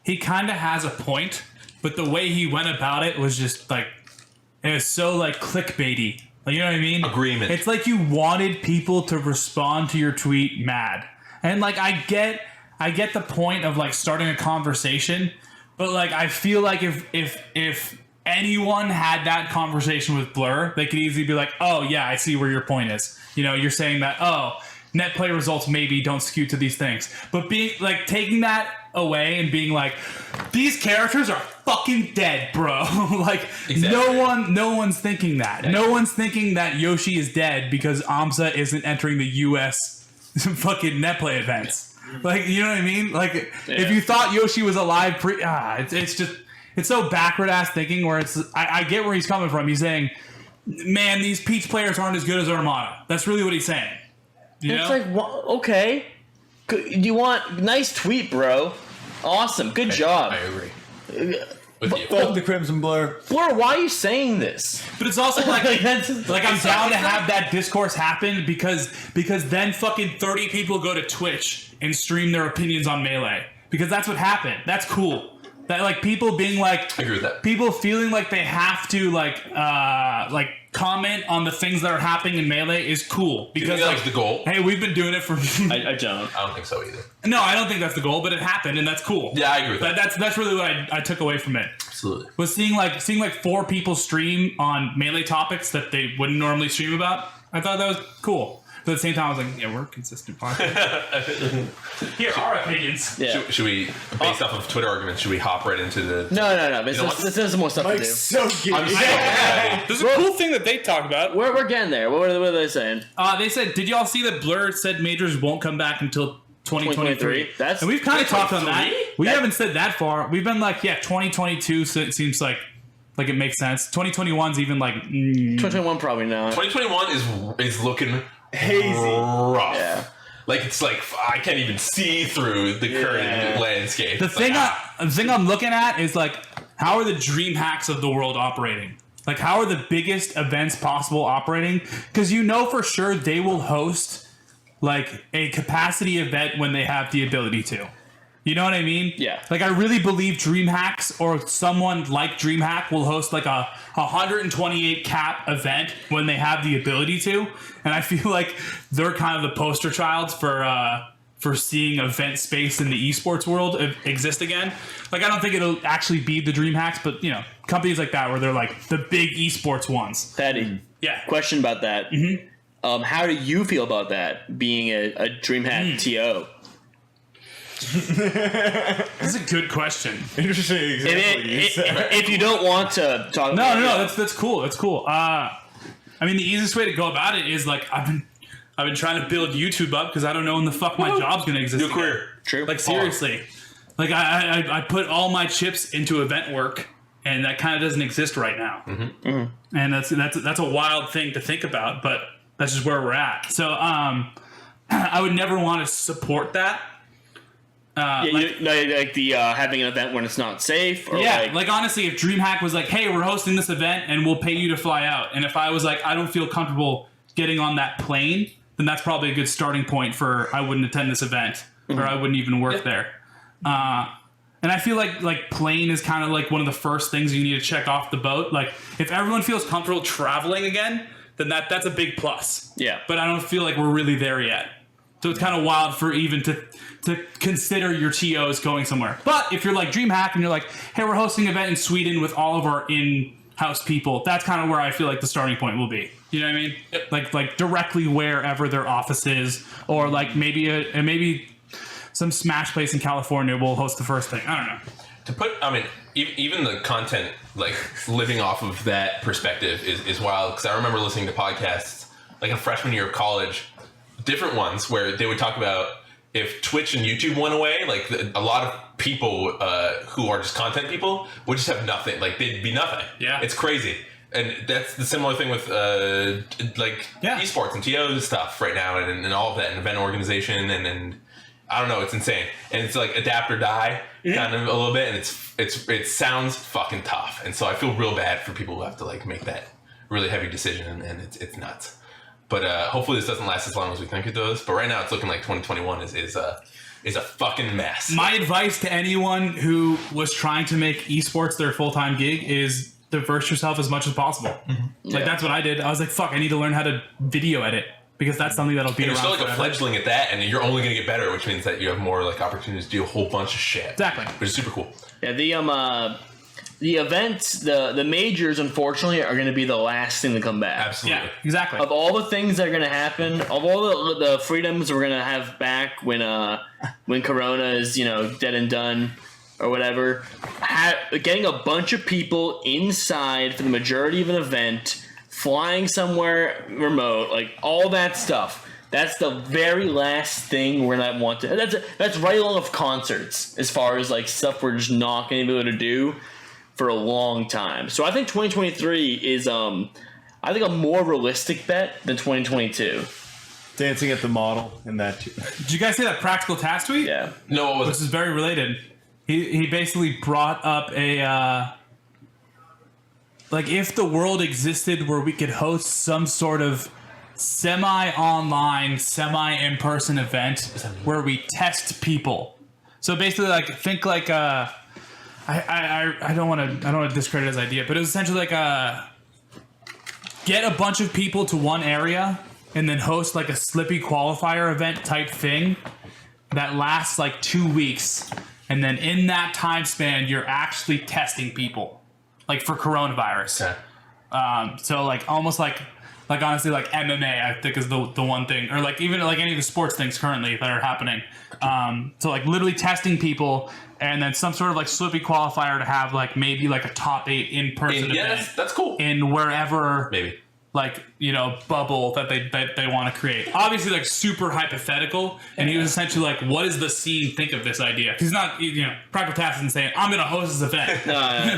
S1: he kind of has a point, but the way he went about it was just like it was so like clickbaity. Like, you know what I mean?
S2: Agreement.
S1: It's like you wanted people to respond to your tweet mad, and like I get the point of like starting a conversation, but like I feel like if anyone had that conversation with Blur, they could easily be like, oh yeah, I see where your point is. You know, you're saying that, oh, net play results maybe don't skew to these things. But being like taking that away and being like, these characters are fucking dead, bro. Like exactly. No one's thinking that. Yeah. No one's thinking that Yoshi is dead because Amsa isn't entering the US fucking net play events. Like, you know what I mean? Like, if you thought Yoshi was alive it's so backward ass thinking where it's, I get where he's coming from. He's saying, man, these Peach players aren't as good as Armada. That's really what he's saying. You know?
S4: Like, okay. You want, nice tweet, bro. Awesome. Good job.
S2: I agree.
S3: Fuck the Crimson Blur.
S4: Blur, why are you saying this?
S1: But it's also like, like I'm down to have that discourse happen because then fucking 30 people go to Twitch and stream their opinions on Melee. Because that's what happened. That's cool. That like people being like,
S2: I agree with that.
S1: People feeling like they have to like comment on the things that are happening in Melee is cool because
S2: that was the goal.
S1: Hey, we've been doing it for.
S4: I don't
S2: think so either.
S1: No, I don't think that's the goal, but it happened and that's cool.
S2: Yeah, I agree with that.
S1: That's really what I took away from it.
S2: Absolutely.
S1: Was seeing like 4 people stream on Melee topics that they wouldn't normally stream about. I thought that was cool. But at the same time, I was like, yeah, we're a consistent podcast. Here are opinions.
S2: Yeah. Should we, based off of Twitter arguments, should we hop right into the...
S4: No. There's more stuff
S3: Mike's
S4: to do.
S3: So good.
S1: There's a cool thing that they talked about.
S4: We're getting there. What are they saying?
S1: They said, did y'all see that Blur said majors won't come back until 2023? And we've kind of talked on that. We haven't said that far. We've been like, yeah, 2022 so it seems like it makes sense. 2021's even like...
S4: 2021 probably not.
S2: 2021 is looking...
S3: hazy.
S2: Rough.
S4: Yeah.
S2: Like, it's like, I can't even see through the current landscape.
S1: The thing I'm looking at is like, how are the dream hacks of the world operating? Like, how are the biggest events possible operating? Because you know for sure they will host like a capacity event when they have the ability to. You know what I mean?
S4: Yeah.
S1: Like, I really believe DreamHacks or someone like DreamHack will host like a 128 cap event when they have the ability to. And I feel like they're kind of the poster childs for seeing event space in the esports world exist again. Like, I don't think it'll actually be the DreamHacks, but, you know, companies like that where they're like the big esports ones.
S4: Patty.
S1: Yeah.
S4: Question about that. Mm-hmm. How do you feel about that being a DreamHack TO?
S1: That's a good question.
S3: Interesting example.
S4: If you don't want to talk about it.
S1: No, that's cool. That's cool. I mean, the easiest way to go about it is like I've been trying to build YouTube up because I don't know when the fuck my job's gonna exist.
S2: New career.
S4: True.
S1: Like, seriously. Like I put all my chips into event work, and that kind of doesn't exist right now. Mm-hmm. Mm-hmm. And that's a wild thing to think about, but that's just where we're at. So I would never want to support that.
S4: Like the having an event when it's not safe. Or
S1: like honestly, if DreamHack was like, "Hey, we're hosting this event and we'll pay you to fly out," and if I was like, "I don't feel comfortable getting on that plane," then that's probably a good starting point for I wouldn't attend this event or I wouldn't even work there. And I feel like plane is kind of like one of the first things you need to check off the boat. Like if everyone feels comfortable traveling again, then that's a big plus.
S4: Yeah.
S1: But I don't feel like we're really there yet. So it's kind of wild for even to consider your TOs going somewhere. But if you're like DreamHack and you're like, hey, we're hosting an event in Sweden with all of our in-house people, that's kind of where I feel like the starting point will be. You know what I mean? Yep. Like directly wherever their office is, or like maybe some Smash place in California will host the first thing. I don't know.
S2: Even the content, like living off of that perspective is wild. Because I remember listening to podcasts like in freshman year of college, different ones where they would talk about if Twitch and YouTube went away, like a lot of people who are just content people would just have nothing. Like they'd be nothing.
S1: Yeah.
S2: It's crazy. And that's the similar thing with esports and TO stuff right now and all of that and event organization and I don't know, it's insane. And it's like adapt or die kind of a little bit, and it sounds fucking tough. And so I feel real bad for people who have to like make that really heavy decision, and it's nuts. But hopefully this doesn't last as long as we think it does. But right now it's looking like 2021 is a fucking mess.
S1: My advice to anyone who was trying to make esports their full-time gig is diverse yourself as much as possible. Mm-hmm. Like that's what I did. I was like, fuck, I need to learn how to video edit. Because that's something that'll be around.
S2: You're still like
S1: forever.
S2: A fledgling at that, and you're only going to get better, which means that you have more like opportunities to do a whole bunch of shit.
S1: Exactly,
S2: which is super cool.
S4: Yeah, the events, the majors, unfortunately, are going to be the last thing to come back.
S2: Absolutely,
S1: yeah, exactly.
S4: Of all the things that are going to happen, of all the freedoms we're going to have back when Corona is dead and done or whatever, getting a bunch of people inside for the majority of an event. Flying somewhere remote, like all that stuff. That's the very last thing we're not want to. That's right along with concerts as far as like stuff we're just not going to be able to do for a long time. So I think 2023 is I think a more realistic bet than 2022.
S3: Dancing at the model in that too.
S1: Did you guys see that Practical Task tweet?
S4: Yeah.
S2: No,
S1: which is very related. He basically brought up a. Like, if the world existed where we could host some sort of semi-online, semi-in-person event where we test people. So basically, like, think like I don't want to discredit his idea, but it was essentially like get a bunch of people to one area and then host like a Slippi qualifier event type thing that lasts like 2 weeks, and then in that time span, you're actually testing people. Like for coronavirus.
S2: Okay.
S1: So like almost like honestly like MMA I think is the one thing, or like even like any of the sports things currently that are happening. So like literally testing people, and then some sort of like Slippi qualifier to have like maybe like a top 8 in-person event.
S2: Yeah, that's cool.
S1: In wherever
S2: maybe
S1: like bubble that they want to create. Obviously like super hypothetical, and he was essentially like, what does the scene think of this idea? He's not Practical Task isn't saying I'm gonna host this event.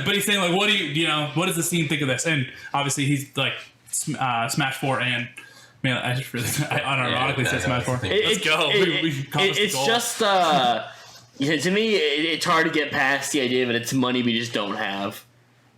S1: But he's saying like, what do you what does the scene think of this? And obviously he's like Smash 4 and man, I just really unironically said Smash 4. Let's go.
S4: It's just to me it's hard to get past the idea that it's money we just don't have.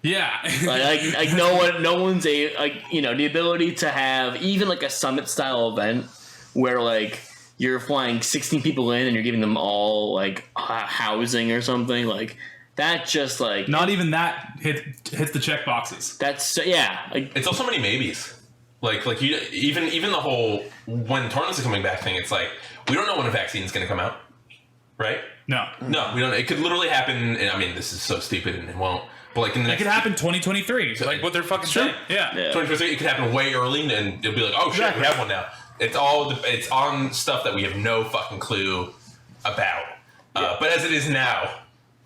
S1: Yeah.
S4: like no one's the ability to have even like a summit style event where like you're flying 16 people in and you're giving them all like housing or something like that. Just like
S1: not even that hits the check boxes.
S4: That's
S2: it's also many maybes. Like you even the whole when tournaments are coming back thing. It's like we don't know when a vaccine is going to come out, right?
S1: No,
S2: we don't. It could literally happen. And I mean, this is so stupid and it won't. But like in the
S1: it could happen 2023. Like what they're fucking saying. Yeah.
S2: 2023. It could happen way early, and it'll be like, oh shit, we have one now. It's on stuff that we have no fucking clue about. But as it is now,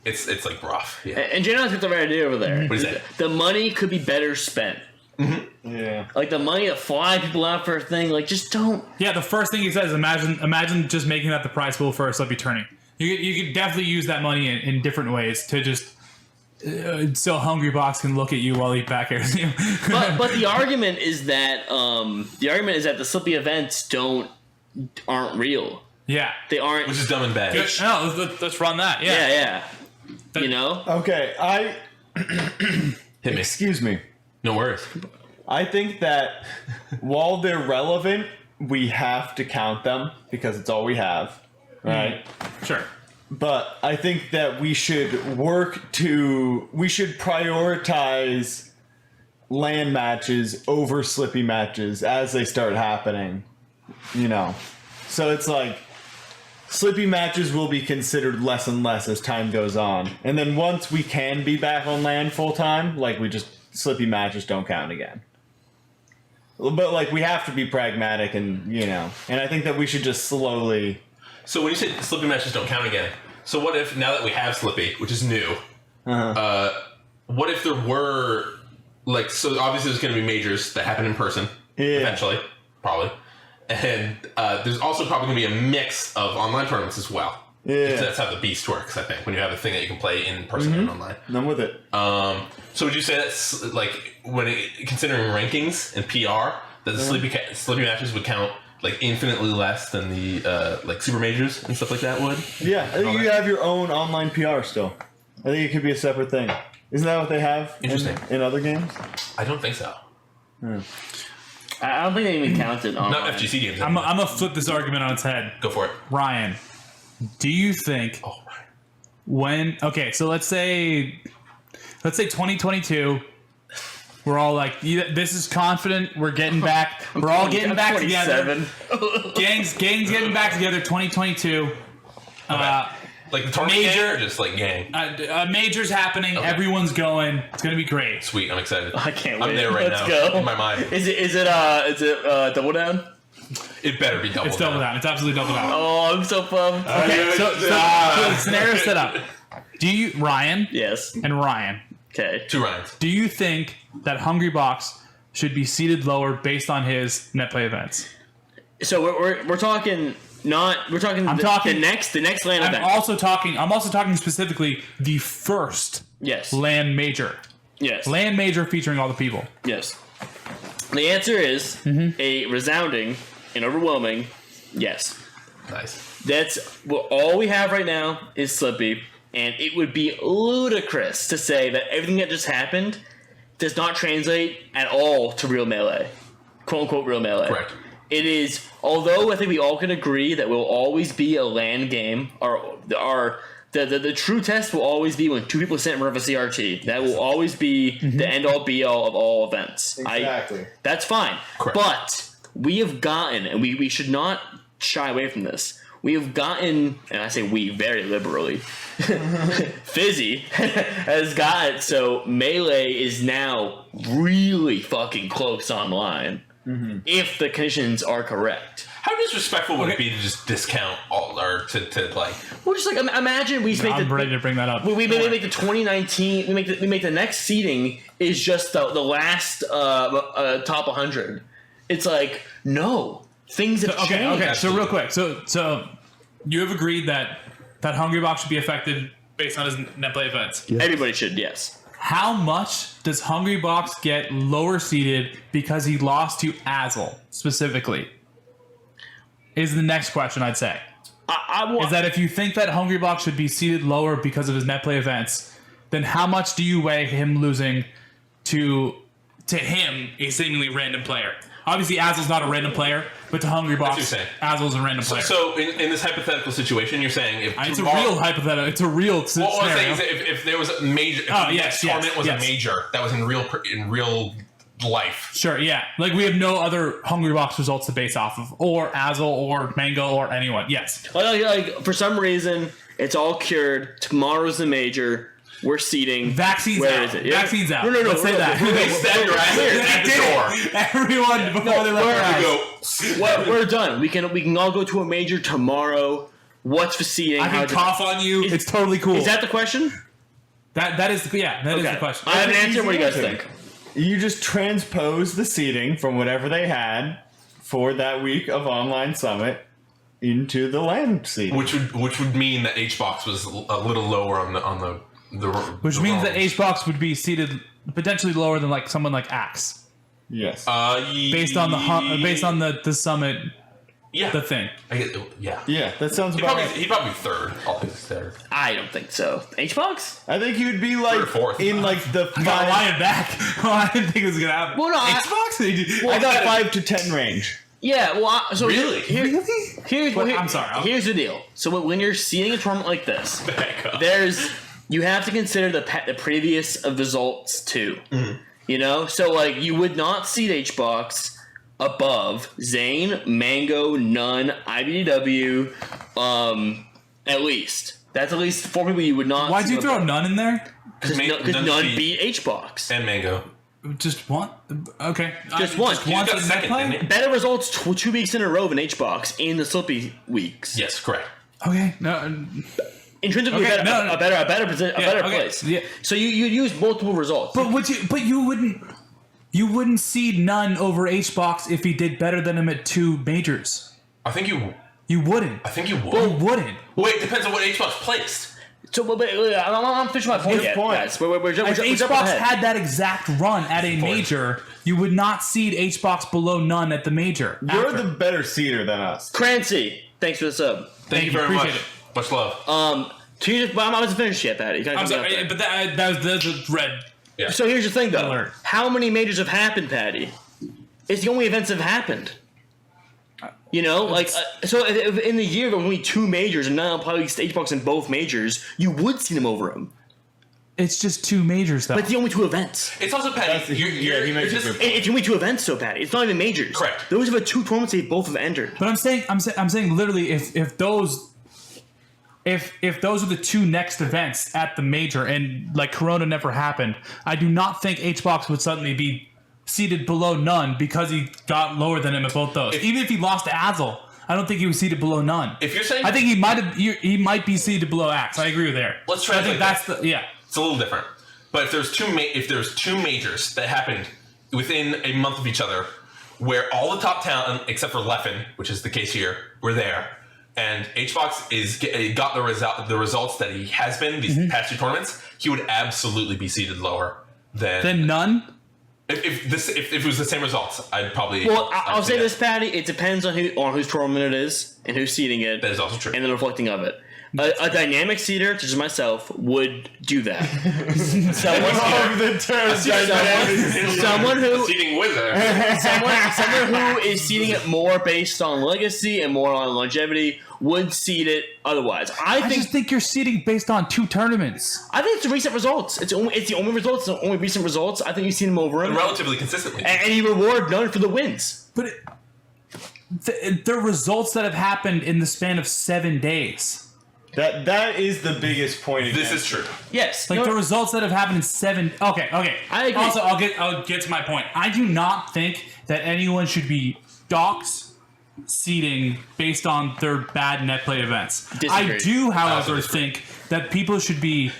S2: it's like rough. Yeah.
S4: And Jano's got the right idea over there.
S2: What is that?
S4: The money could be better spent.
S2: Mm-hmm.
S3: Yeah.
S4: Like the money to fly people out for a thing. Like just don't.
S1: Yeah. The first thing he says, imagine just making that the prize pool for a Slippi tourney. You could definitely use that money in different ways to just. So Hungrybox can look at you while he back airs you.
S4: but the argument is that the Slippi events don't aren't real.
S1: Yeah.
S4: They aren't.
S2: Which is dumb and bad.
S1: Good. No, let's run that. Yeah.
S4: Yeah. You know?
S3: Okay,
S2: Hit me.
S3: excuse me.
S2: No worries.
S3: I think that while they're relevant, we have to count them because it's all we have, right?
S1: Sure.
S3: But I think that we should prioritize LAN matches over Slippi matches as they start happening, you know. So it's like Slippi matches will be considered less and less as time goes on. And then once we can be back on LAN full time, like Slippi matches don't count again. But like we have to be pragmatic and, you know, and I think that we should just slowly.
S2: So when you say Slippi matches don't count again, so what if now that we have Slippi, which is new, what if there were like, so obviously there's going to be majors that happen in person eventually, probably, and there's also probably going to be a mix of online tournaments as well.
S3: Yeah,
S2: that's how the beast works. I think when you have a thing that you can play in person and online.
S3: I'm with it.
S2: So would you say that's like considering rankings and PR that the Slippi matches would count like infinitely less than the like super majors and stuff like that would?
S3: Yeah, I think you have your own online PR still. I think it could be a separate thing. Isn't that what they have in other games?
S2: I don't think so.
S4: I don't think they even counted on
S2: Not FGC games.
S1: I'm gonna flip this argument on its head.
S2: Go for it.
S1: Ryan, do you think so let's say 2022, we're all like, this is confident, we're getting back, we're all getting back together. Gangs getting back together 2022.
S2: Like the tournament major, or just like gang?
S1: Major's happening, everyone's going, it's gonna be great.
S2: Sweet, I'm excited.
S4: I can't wait.
S2: I'm there right
S4: Let's
S2: now.
S4: go.
S2: In my mind.
S4: Is it Double Down?
S2: It better be double
S1: It's double down. It's absolutely double down.
S4: Oh, I'm so pumped.
S1: Okay, so the scenario set up. Do you, Ryan?
S4: Yes.
S1: And Ryan.
S4: Okay.
S2: 2 Ryans.
S1: Do you think that Hungrybox should be seated lower based on his net play events?
S4: So we're talking the next LAN event.
S1: I'm also talking specifically the first LAN major.
S4: Yes.
S1: LAN major featuring all the people.
S4: Yes. The answer is a resounding and overwhelming yes.
S2: Nice.
S4: That's all we have right now is Slippi, and it would be ludicrous to say that everything that just happened does not translate at all to real Melee. Quote unquote real Melee.
S2: Correct.
S4: It is, although I think we all can agree that will always be a LAN game, the true test will always be when 2 people sit in front of a CRT. That will always be the end-all be-all of all events.
S3: Exactly.
S4: That's fine.
S2: Correct.
S4: But we have gotten, and we should not shy away from this, we have gotten, and I say we very liberally, Fizzy has got it so Melee is now really fucking close online. If the conditions are correct.
S2: How disrespectful would it be to just discount all, or to like?
S4: Well, just like imagine we make
S1: I'm ready to bring that up.
S4: We make the 2019. We make the next seeding is just the last top 100. It's like no things have changed.
S1: Okay. So real quick, so you have agreed that Hungrybox should be affected based on his net play events.
S3: Yes.
S4: Everybody should, yes.
S1: How much does Hungrybox get lower seeded because he lost to Azel specifically? Is the next question I'd say. Is that if you think that Hungrybox should be seeded lower because of his net play events, then how much do you weigh him losing to him, a seemingly random player? Obviously, Azel's not a random player, but to Hungrybox, Azel's a random player.
S2: So in this hypothetical situation, you're saying if
S1: it's a real hypothetical. It's a real scenario.
S2: What I'm saying is if there was a major, tournament was a major that was in real life.
S1: Sure, yeah. Like we have no other Hungrybox results to base off of, or Azel, or Mango, or anyone. Yes.
S4: Like for some reason, it's all cured. Tomorrow's the major. We're seeding.
S1: Vaccines
S4: Where
S1: out.
S4: is it? Yeah.
S1: Vaccines out.
S4: No.
S1: Let's say that.
S2: They stabbed your ass at the door.
S1: Everyone before they left their house.
S4: We're done. We can all go to a major tomorrow. What's the seeding?
S1: I can cough on you. It's totally cool.
S4: Is that the question?
S1: That is the question.
S4: I have an answer. What do you guys think?
S3: You just transpose the seating from whatever they had for that week of online summit into the LAN seating,
S2: which would mean that Hbox was a little lower on the
S1: which means that Hbox would be seated potentially lower than like someone like Axe.
S3: Yes.
S1: Based on the summit. the thing.
S3: Yeah, that sounds about right.
S2: He'd probably be third. I'll think third.
S4: I don't think so. Hbox?
S3: I think you'd be like
S2: Third or fourth.
S3: in like the
S1: I got
S3: 5.
S1: Lion back. Oh, I didn't think it was gonna happen.
S4: Well, no,
S1: Xbox.
S3: I got 5 to 10 range.
S4: Yeah, well, so
S2: Really?
S1: I'm sorry.
S4: Here's the deal. So when you're seeing a tournament like this,
S2: Back up.
S4: you have to consider the previous results too. Mm-hmm. You know, so like you would not seed Hbox above Zane, Mango, None, IBDW, at least. That's at least 4 people you would not.
S1: Why'd you throw None in there?
S4: Because None beat Hbox.
S2: And Mango.
S1: Just one? Okay.
S4: Just one.
S2: He got second, didn't he?
S4: Better results 2 weeks in a row than Hbox in the Slippi weeks.
S2: Yes, correct.
S1: Okay. No.
S4: Intrinsically
S1: Okay,
S4: a better
S1: okay,
S4: place.
S1: yeah.
S4: So you use multiple results.
S1: But you wouldn't seed None over Hbox if he did better than him at 2 majors.
S2: I think you
S1: wouldn't.
S2: would.
S1: You wouldn't.
S2: Wait, it depends on what Hbox placed.
S4: So, but I'm finishing my point yet, guys. We're
S1: If
S4: jumping
S1: Hbox
S4: ahead.
S1: had that exact run at a major, you would not seed Hbox below None at the major.
S3: You're the better seeder than us.
S4: Crancy, thanks for the sub.
S2: Thank you very
S1: appreciate
S2: much.
S1: it.
S2: Much love.
S4: I'm not finished yet, Patty.
S1: I'm sorry, but that was red.
S2: Yeah.
S4: So here's the thing, though.
S1: Alert.
S4: How many majors have happened, Patty? It's the only events that have happened. You know, like, so if in the year there were only 2 majors, and now probably Hbox in both majors, you would see them over him.
S1: It's just 2 majors, though.
S4: But it's the only 2 events.
S2: It's also Patty.
S3: He makes a good point.
S4: It's only 2 events, though, Patty. It's not even majors.
S2: Correct.
S4: Those are the 2 tournaments they both have entered.
S1: But I'm saying literally if those are the 2 next events at the major and like Corona never happened, I do not think Hbox would suddenly be seated below None because he got lower than him at both those. Even if he lost to Azel, I don't think he was seated below None.
S2: If you're saying,
S1: I think he might be seated below Axe. I agree with there.
S2: Let's try.
S1: I think that's the
S2: It's a little different. But if there's 2 majors that happened within a month of each other, where all the top talent except for Leffen, which is the case here, were there, and Hbox got the results that he has been these past 2 tournaments, he would absolutely be seated lower than
S1: None.
S2: If it was the same results, I'd probably.
S4: Well, I'll say this, Patty. It depends on whose tournament it is and who's seeding it.
S2: That is also true.
S4: And the reflecting of it. A dynamic seeder, such as myself, would do that. Someone who
S2: seeding wizard.
S4: someone who is seeding it more based on legacy and more on longevity would seed it otherwise. I
S1: just think you're seeding based on 2 tournaments.
S4: think it's the recent results. It's the only results. The only recent results. I think you see them over him
S2: Relatively consistently.
S4: and you reward None for the wins.
S1: But they're results that have happened in the span of 7 days.
S3: That is the biggest point.
S2: This is true.
S4: Yes,
S1: Like the results that have happened in 7. Okay.
S4: I agree.
S1: Also, I'll get to my point. I do not think that anyone should be docked seeding based on their bad net play events.
S4: Disagree.
S1: I do, however, think that people should be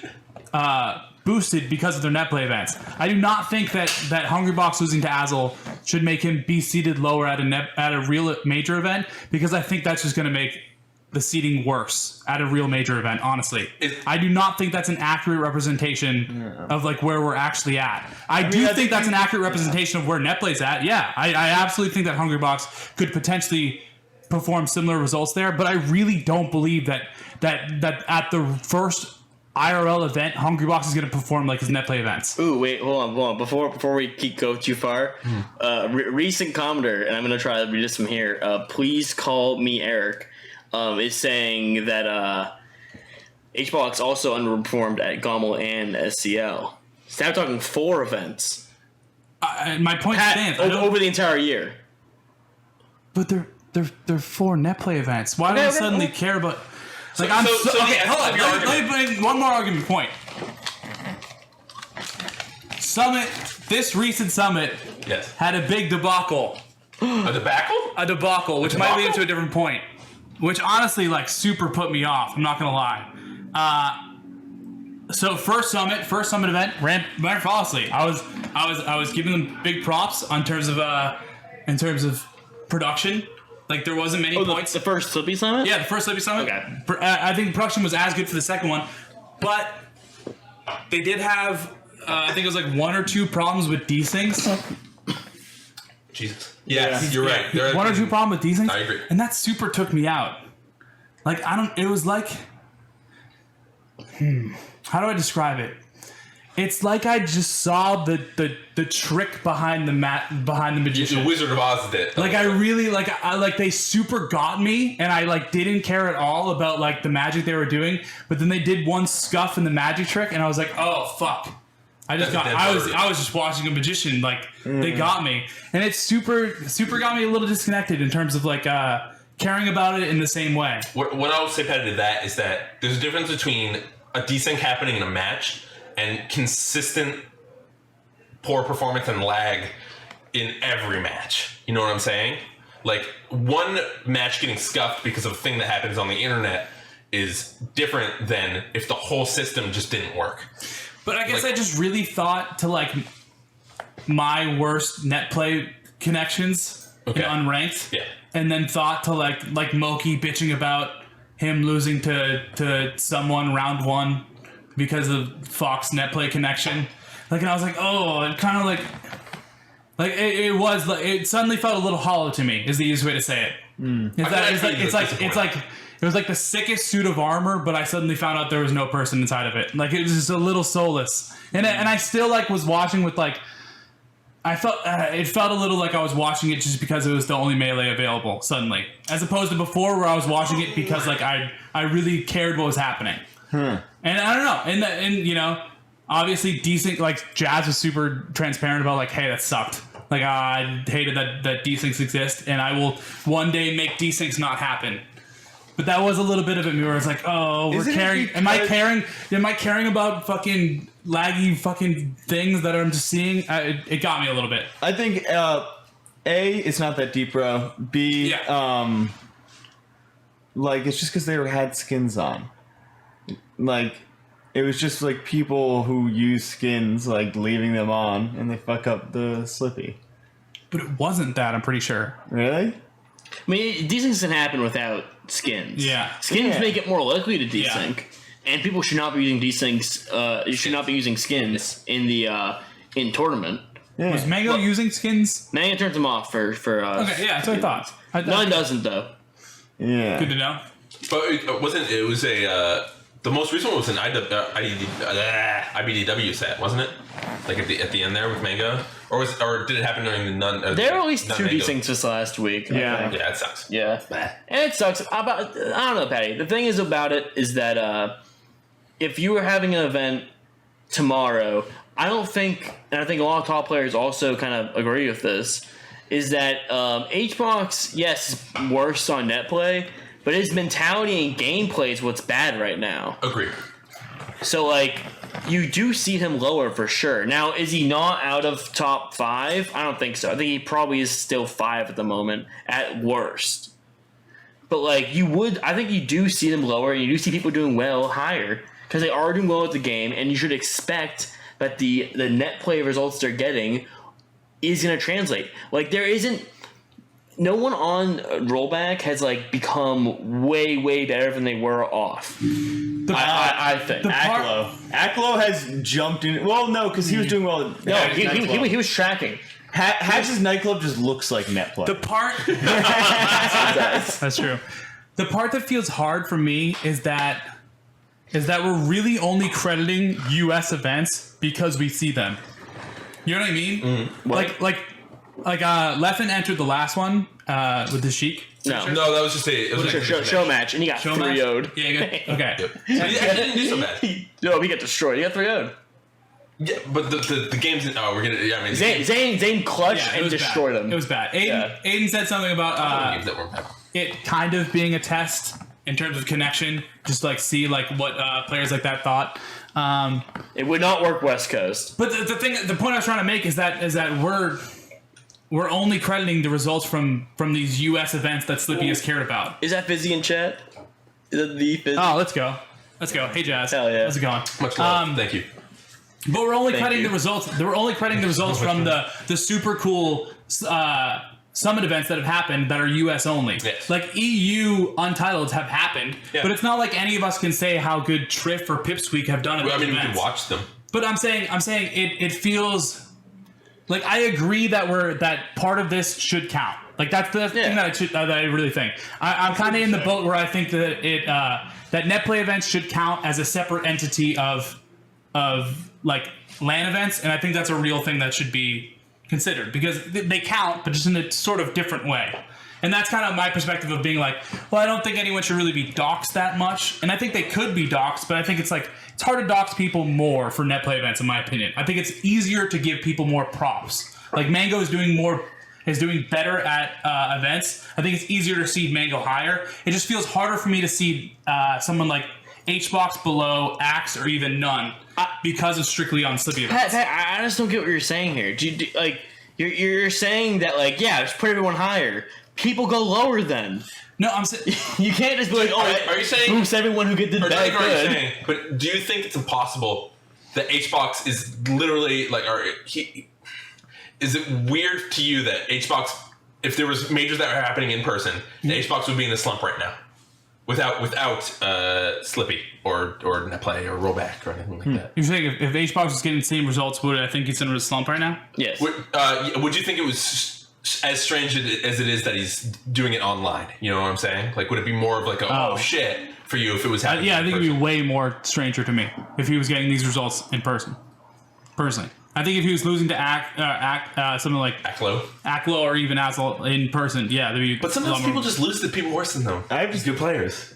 S1: boosted because of their net play events. I do not think that Hungrybox losing to Azel should make him be seeded lower at a real major event, because I think that's just going to make the seeding worse at a real major event. Honestly, I do not think that's an accurate representation of like where we're actually at. I do think that's an accurate representation of where Netplay's at. Yeah, I absolutely think that Hungrybox could potentially perform similar results there, but I really don't believe that at the first IRL event, Hungrybox is going to perform like his Netplay events.
S4: Ooh, wait, hold on. Before we go too far, recent commenter, and I'm going to try to read this from here. Please call me Eric. Is saying that Hbox also underperformed at Gommel and SCL. So now we're talking 4 events.
S1: My point stands.
S4: Over the entire year.
S1: But they're 4 Netplay events. Why do I suddenly care about? Like
S2: okay,
S1: hold on. Let me bring one more argument point. Summit. This recent Summit had a big debacle.
S2: A debacle?
S1: A debacle, which might lead to a different point. Which honestly, like, super put me off. I'm not gonna lie. So first summit event ran flawlessly. I was giving them big props in terms of production. Like there wasn't many points.
S4: The first Slippi Summit?
S1: Yeah, the first Slippi Summit.
S4: Okay.
S1: I think production was as good for the second one, but they did have I think it was like 1 or 2 problems with desyncs.
S2: Jesus. Yes, you're right. There are
S1: One or two problem with these things.
S2: I agree.
S1: And that super took me out. Like, it was like, how do I describe it? It's like I just saw the trick behind the magician.
S2: The Wizard of Oz did.
S1: Like I really like they super got me, and I like didn't care at all about like the magic they were doing. But then they did one scuff in the magic trick, and I was like, oh fuck! I was just watching a magician. Like they got me, and it super got me a little disconnected in terms of like caring about it in the same way.
S2: What I would say, Patty, to that is that there's a difference between a desync happening in a match and consistent poor performance and lag in every match. You know what I'm saying? Like, one match getting scuffed because of a thing that happens on the internet is different than if the whole system just didn't work.
S1: But I guess I just really thought to like my worst net play connections in unranked.
S2: Yeah.
S1: And then thought to like Moki bitching about him losing to someone round one because of Fox net play connection. Like, and I was like, oh, it kind of like it suddenly felt a little hollow to me. Is the easiest way to say it. It was like the sickest suit of armor, but I suddenly found out there was no person inside of it. Like, it was just a little soulless, and I still like was watching with like. I felt it felt a little like I was watching it just because it was the only melee available suddenly, as opposed to before where I was watching it because like I really cared what was happening. And I don't know, and you know, obviously desync, like Jazz was super transparent about like, hey, that sucked. Like I hated that desyncs exist, and I will one day make desyncs not happen. But that was a little bit of it where it's like, oh, we're caring. Am I caring about fucking laggy fucking things that I'm just seeing? It got me a little bit.
S3: I think A, it's not that deep, bro. B, like it's just because they had skins on. Like it was just like people who use skins, like leaving them on, and they fuck up the Slippi.
S1: But it wasn't that. I'm pretty sure.
S3: Really?
S4: I mean, desyncs can happen without skins.
S1: Yeah.
S4: Skins make it more likely to desync, and people should not be using desyncs. You should not be using skins in the in tournament.
S3: Yeah.
S1: Was Mango using skins?
S4: Mango turns them off for
S1: Okay, yeah, that's what I thought.
S4: None doesn't though.
S3: Yeah.
S1: Good to know.
S2: But it wasn't. It was a. The most recent one was an IBDW set, wasn't it? Like at the end there with Mango, or did it happen during the none?
S4: There were at least two desyncs this last week.
S1: Yeah.
S2: Yeah, it sucks.
S4: Yeah, and it sucks. I don't know, Patty. The thing is about it is that if you were having an event tomorrow, I don't think, and I think a lot of top players also kind of agree with this, is that Hbox, yes, is worse on net play, but his mentality and gameplay is what's bad right now.
S2: Agreed.
S4: So, like, you do see him lower for sure. Now, is he not out of top 5? I don't think so. I think he probably is still 5 at the moment, at worst. But, like, I think you do see them lower, and you do see people doing well higher, because they are doing well at the game, and you should expect that the net play results they're getting is going to translate. Like, there isn't... No one on rollback has like become way better than they were off. I think
S3: Aklo has jumped in. Well, no, because he was doing well.
S4: No, he was tracking.
S3: Hatch's nightclub just looks like net play.
S1: The part that's true. The part that feels hard for me is that we're really only crediting US events because we see them. You know what I mean?
S2: Mm-hmm.
S1: Like Leffen entered the last one with the Sheik.
S4: No,
S2: that was just a
S4: show match, and he got 3-0'd.
S1: Yeah, good. Okay.
S2: Yep. He didn't do so bad.
S4: No, he got destroyed. He got 3-0'd.
S2: Yeah, but the game's we're gonna. Yeah, I mean,
S4: Zane clutched and destroyed him.
S1: It was bad. Aiden said something about
S2: games that weren't bad.
S1: It kind of being a test in terms of connection. Just like see like what players like that thought.
S4: It would not work West Coast.
S1: But the point I was trying to make is that we're only crediting the results from these U.S. events that Slippi has cared about.
S4: Is that Fizzy in chat? Is that the Fizzy?
S1: Oh, let's go. Hey, Jazz.
S4: Hell yeah.
S1: How's it going?
S2: Much love. Thank you.
S1: But we're only crediting the results. We're only crediting the results from the super cool summit events that have happened that are U.S. only.
S2: Yes.
S1: Like EU Untitleds have happened, but it's not like any of us can say how good Triff or Pipsqueak have done at those events.
S2: We can watch them.
S1: But I'm saying it feels like I agree that part of this should count. Like that's the thing that I really think. I'm kind of in the boat where I think that that net play events should count as a separate entity of like LAN events, and I think that's a real thing that should be considered because they count, but just in a sort of different way. And that's kind of my perspective of being like, well, I don't think anyone should really be doxxed that much, and I think they could be doxxed, but I think it's hard to dox people more for net play events, in my opinion. I think it's easier to give people more props. Like Mango is doing better at events. I think it's easier to seed Mango higher. It just feels harder for me to seed someone like Hbox below Axe or even none because of strictly on Slippi events.
S4: Pat, I just don't get what you're saying here. You're saying that just put everyone higher. People go lower then.
S1: No, I'm saying
S4: you can't just be like,
S2: are you saying
S4: boost everyone who get this bad good?
S2: Saying, but do you think it's impossible that Hbox is literally is it weird to you that Hbox, if there was majors that were happening in person, the Hbox would be in a slump right now, without Slippi or Netplay or rollback or anything like that?
S1: You're saying if Hbox was getting the same results, would I think he's in a slump right now?
S4: Yes.
S2: Would you think it was as strange as it is that he's doing it online? You know what I'm saying? Like, would it be more of like oh shit for you if it was happening?
S1: I think it'd be way more stranger to me if he was getting these results in person. Personally, I think if he was losing to something like Aklo or even Azel in person, there'd be.
S2: But sometimes people just lose to people worse than them.
S3: I have just
S2: good players.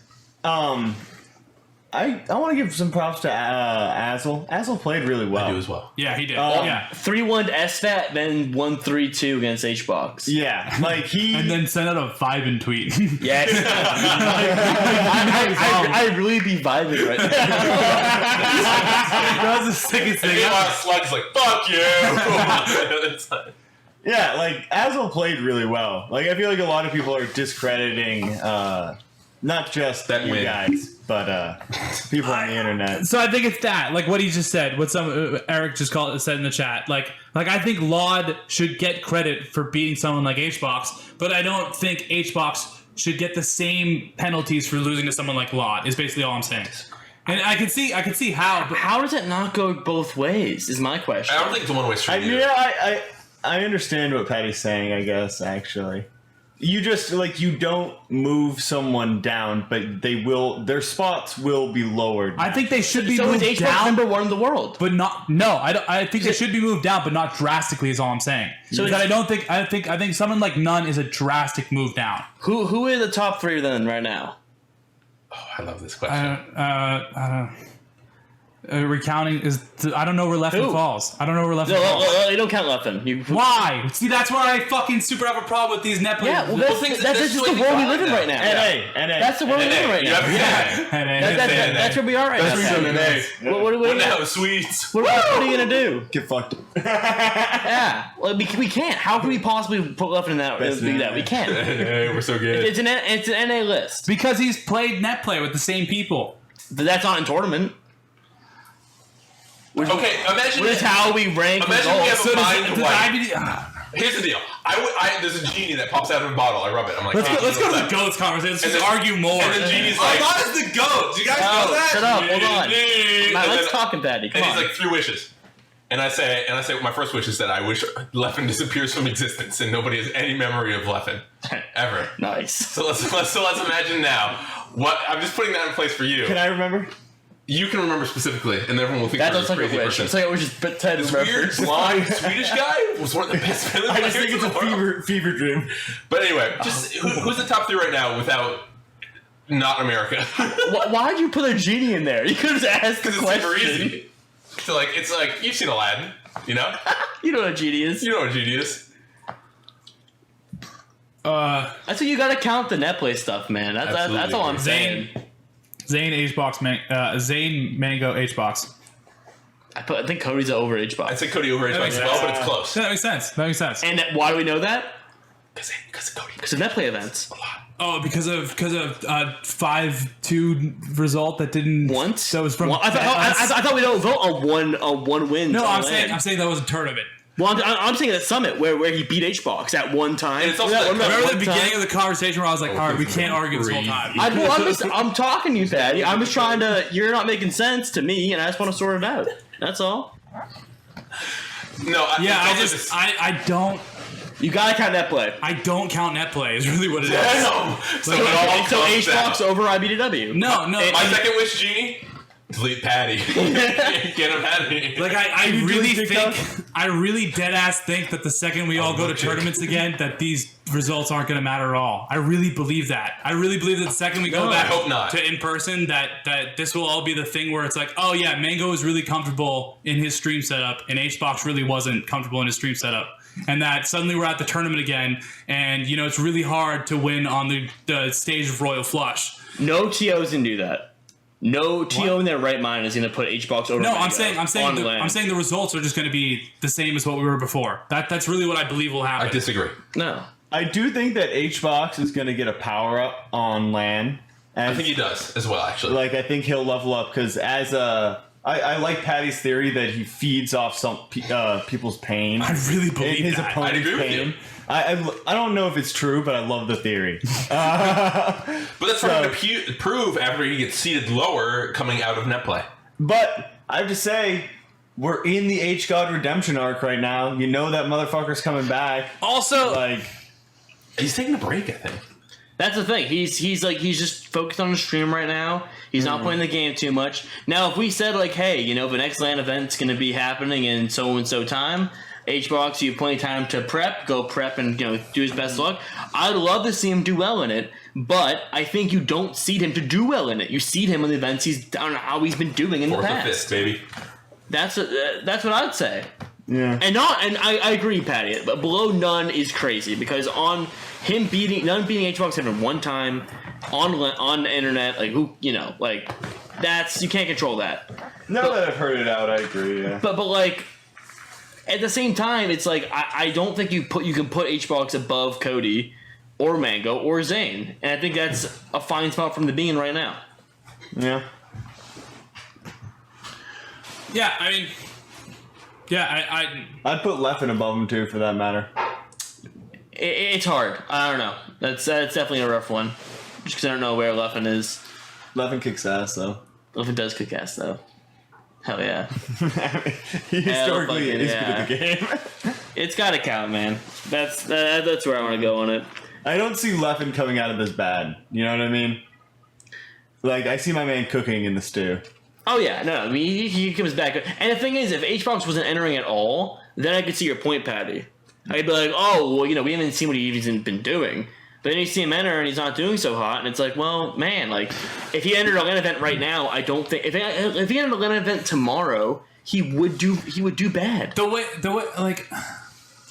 S3: I want to give some props to Azel. Azel played really well.
S2: I do as well.
S1: Yeah, he did.
S4: 3-1 to SFAT, then 1-3-2 against Hbox.
S3: Yeah, like he
S1: and then sent out a vibing tweet.
S4: Yes. I'd really be vibing right now.
S1: That was the sickest thing.
S2: Slug's like, fuck you.
S3: Yeah, like Azel played really well. Like I feel like a lot of people are discrediting not just
S2: that
S3: you guys, but people on the internet.
S1: So I think it's that, like what he just said, what Eric just said in the chat. Like I think Laud should get credit for beating someone like Hbox, but I don't think Hbox should get the same penalties for losing to someone like Laud. Is basically all I'm saying. And I can see how. But
S4: how does it not go both ways? Is my question.
S2: I don't think it's a one-way street.
S3: I understand what Patty's saying. I guess actually. You just you don't move someone down, but their spots will be lowered.
S1: I think they should be
S4: so
S1: moved down.
S4: number 1 in the world,
S1: but not. No, I think they should be moved down, but not drastically. Is all I'm saying. So I think someone like Nunn is a drastic move down.
S4: Who are the top 3 then right now?
S2: Oh, I love this question.
S1: Recounting is. I don't know where Leffen falls. I don't know where Leffen falls.
S4: You don't count Leffen.
S1: Why? See, that's where I fucking super have a problem with these net players.
S4: Yeah, well, that's just the world we live in right now.
S3: NA.
S4: That's the world we live in right now. That's where we are right now. What
S2: now, sweets?
S4: What are you gonna do?
S3: Get fucked.
S4: Yeah, well, we can't. How can we possibly put Leffen in that? We can't.
S2: We're so good.
S4: It's an NA list
S1: because he's played net play with the same people.
S4: That's not in tournament.
S2: Imagine
S4: this is how we rank.
S2: Imagine we have
S1: so
S2: a mind wipe.
S1: IBD,
S2: Here's the deal. There's a genie that pops out of a bottle. I rub it. I'm like,
S1: let's go to the GOATs conversation. Let's just argue more.
S2: And the genie's like,
S1: I thought it's the GOATs. You guys know that?
S4: Shut up. Hold on. Now, let's talk about it.
S2: And he's like 3 wishes. And I say, my first wish is that I wish Leffen disappears from existence and nobody has any memory of Leffen ever.
S4: Nice.
S2: So let's imagine now. I'm just putting that in place for you.
S3: Can I remember?
S2: You can remember specifically, and everyone will think
S4: that
S2: you're a
S4: looks like
S2: crazy
S4: a wish.
S2: person.
S4: It's like it was just pretend
S2: This weird, blind Swedish guy was one of the best villain
S3: I
S2: players
S3: just think it's
S2: in the world.
S3: fever dream.
S2: But anyway, just who's the top 3 right now without not America?
S4: Why'd you put a genie in there? You could have asked the question.
S2: It's super easy. So it's like you've seen Aladdin, you know?
S4: You know what a genie is.
S2: You know what a genie is.
S4: That's what you gotta count the net play stuff, man. That's all I'm saying.
S1: Zane Mango Hbox.
S4: I think Cody's over Hbox.
S2: I'd say Cody over Hbox as well, but it's close.
S1: That makes sense.
S4: And why do we know that?
S2: Because of Cody.
S4: Because of net play events.
S1: Oh, because of 5-2 result that didn't
S4: once.
S1: That was from.
S4: I thought we don't vote on one win.
S1: No, I'm saying that was a tournament.
S4: Well, I'm saying at Summit where he beat Hbox at one time.
S2: And it's also
S1: remember the beginning of the conversation where I was like, all right, we can't argue this whole time.
S4: I'm talking to you, Patty. I'm just trying to. You're not making sense to me, and I just want to sort it out. That's all.
S2: No,
S1: I don't.
S4: You gotta count net play.
S1: I don't count net play. Is really what it is.
S2: Damn. So it all
S4: So
S2: comes
S4: Hbox
S2: down.
S4: over IBW.
S1: No.
S2: My second wish, Genie, delete Patty. Get him out of here.
S1: Like I really dead ass think that the second we all go to tournaments again, that these results aren't going to matter at all. I really believe that. I really believe that the second we go back
S2: I hope not.
S1: to in person, that this will all be the thing where it's like, oh yeah, Mango was really comfortable in his stream setup, and Hbox really wasn't comfortable in his stream setup. And that suddenly we're at the tournament again, and it's really hard to win on the stage of Royal Flush.
S4: No TOs can do that. No TO in their right mind is going to put Hbox over.
S1: No,
S4: Mango
S1: I'm saying the results are just going to be the same as what we were before. That's really what I believe will happen.
S2: I disagree.
S4: No.
S3: I do think that Hbox is going to get a power up on LAN.
S2: I think he does as well, actually.
S3: Like, I think he'll level up because I like Patty's theory that he feeds off some people's pain.
S1: I really believe
S3: his
S1: that.
S3: opponent's
S2: I'd agree with
S3: pain.
S2: you.
S3: I don't know if it's true, but I love the theory.
S2: But that's for him to prove after he gets seated lower coming out of net play.
S3: But I have to say, we're in the H-God redemption arc right now. You know that motherfucker's coming back.
S1: Also,
S3: Like,
S2: He's taking a break, I think.
S4: That's the thing. He's just focused on the stream right now. He's not playing the game too much. Now, if we said like, hey, the next LAN event's going to be happening in so and so time, Hbox, you have plenty of time to go prep and do his best luck. I'd love to see him do well in it, but I think you don't seed him to do well in it. You seed him in the events I don't know how he's been doing in the
S2: Fourth
S4: past.
S2: or fifth, baby.
S4: That's what I'd say.
S3: yeah.
S4: And I agree, Patty. But below none is crazy because on him beating Hbox even one time on the internet, like that's you can't control that.
S3: Now that I've heard it out, I agree. Yeah.
S4: But like at the same time, it's like I don't think you can put Hbox above Cody or Mango or Zane, and I think that's a fine spot from the being right now.
S3: Yeah.
S1: yeah, I mean, yeah,
S3: I'd put Leffen above him too, for that matter.
S4: It's hard. I don't know. That's definitely a rough one. Just because I don't know where Leffen is.
S3: Leffen kicks ass though.
S4: Leffen does kick ass though. Hell yeah.
S3: He historically
S4: fucking
S3: is
S4: yeah.
S3: good at the game.
S4: It's gotta count, man. That's where I want to go on it.
S3: I don't see Leffen coming out of this bad. You know what I mean? Like, I see my man cooking in the stew.
S4: Oh yeah, no. I mean, he comes back. And the thing is, if Hbox wasn't entering at all, then I could see your point, Patty. I'd be like, oh, well, we haven't seen what he's been doing. But then you see him enter and he's not doing so hot, and it's like, well, man, like if he entered a LAN event right now, I don't think if he entered a LAN event tomorrow, he would do bad.
S1: the way like.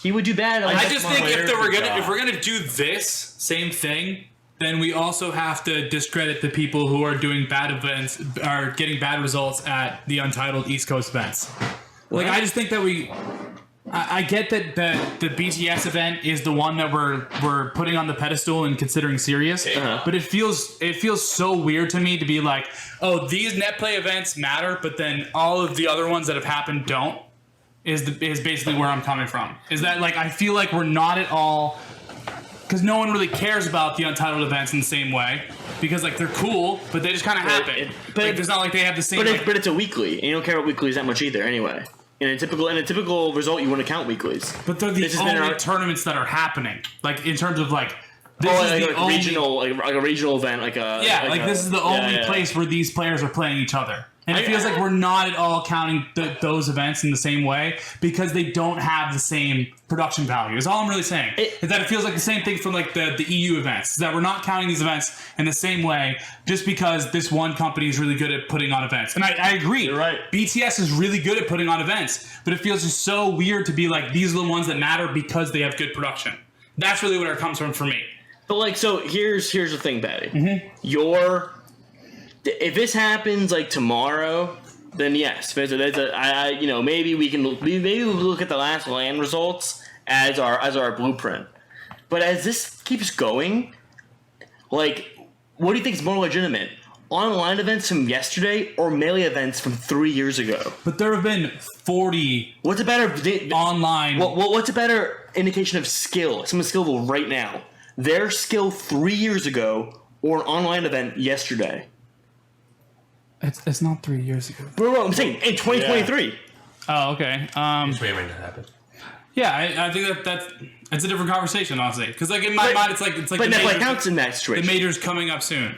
S4: He would do bad.
S1: I just think if we're gonna do this same thing, then we also have to discredit the people who are doing bad events, are getting bad results at the Untitled East Coast events. Like, I just think that I get that the BTS event is the one that we're putting on the pedestal and considering serious, but it feels so weird to me to be like, oh, these net play events matter, but then all of the other ones that have happened don't. Is basically where I'm coming from. Is that like I feel like we're not at all, because no one really cares about the Untitled events in the same way, because like they're cool, but they just kind of happen. But it's not like they have the same.
S4: But it's a weekly, and you don't care about weeklies that much either, anyway. In a typical result, you want to count weeklies.
S1: But they're the only tournaments that are happening. Like in terms of like. This is
S4: like
S1: the only,
S4: regional, like a regional event,
S1: this is the only place where these players are playing each other. And it feels like we're not at all counting those events in the same way because they don't have the same production value. Is all I'm really saying. Is that it feels like the same thing from like the EU events. Is that we're not counting these events in the same way just because this one company is really good at putting on events. And I agree.
S3: You're right.
S1: BTS is really good at putting on events, but it feels just so weird to be like these are the ones that matter because they have good production. That's really where it comes from for me.
S4: But like, so here's the thing, Patty.
S1: Mm-hmm.
S4: If this happens like tomorrow, then yes, maybe we can look at the last LAN results as our blueprint. But as this keeps going, like, what do you think is more legitimate? Online events from yesterday or melee events from 3 years ago?
S1: But there have been 40
S4: What's a better
S1: online.
S4: What's a better indication of skill? Someone's skillful right now. Their skill 3 years ago or an online event yesterday.
S1: It's not 3 years ago.
S4: Bro, I'm saying in 2023.
S1: Oh, okay.
S2: Which may or may not happen.
S1: Yeah, I think that's a different conversation, honestly. Because like in my mind, it's like
S4: But
S1: the
S4: Netflix
S1: majors,
S4: counts in that
S1: the
S4: situation.
S1: majors coming up soon.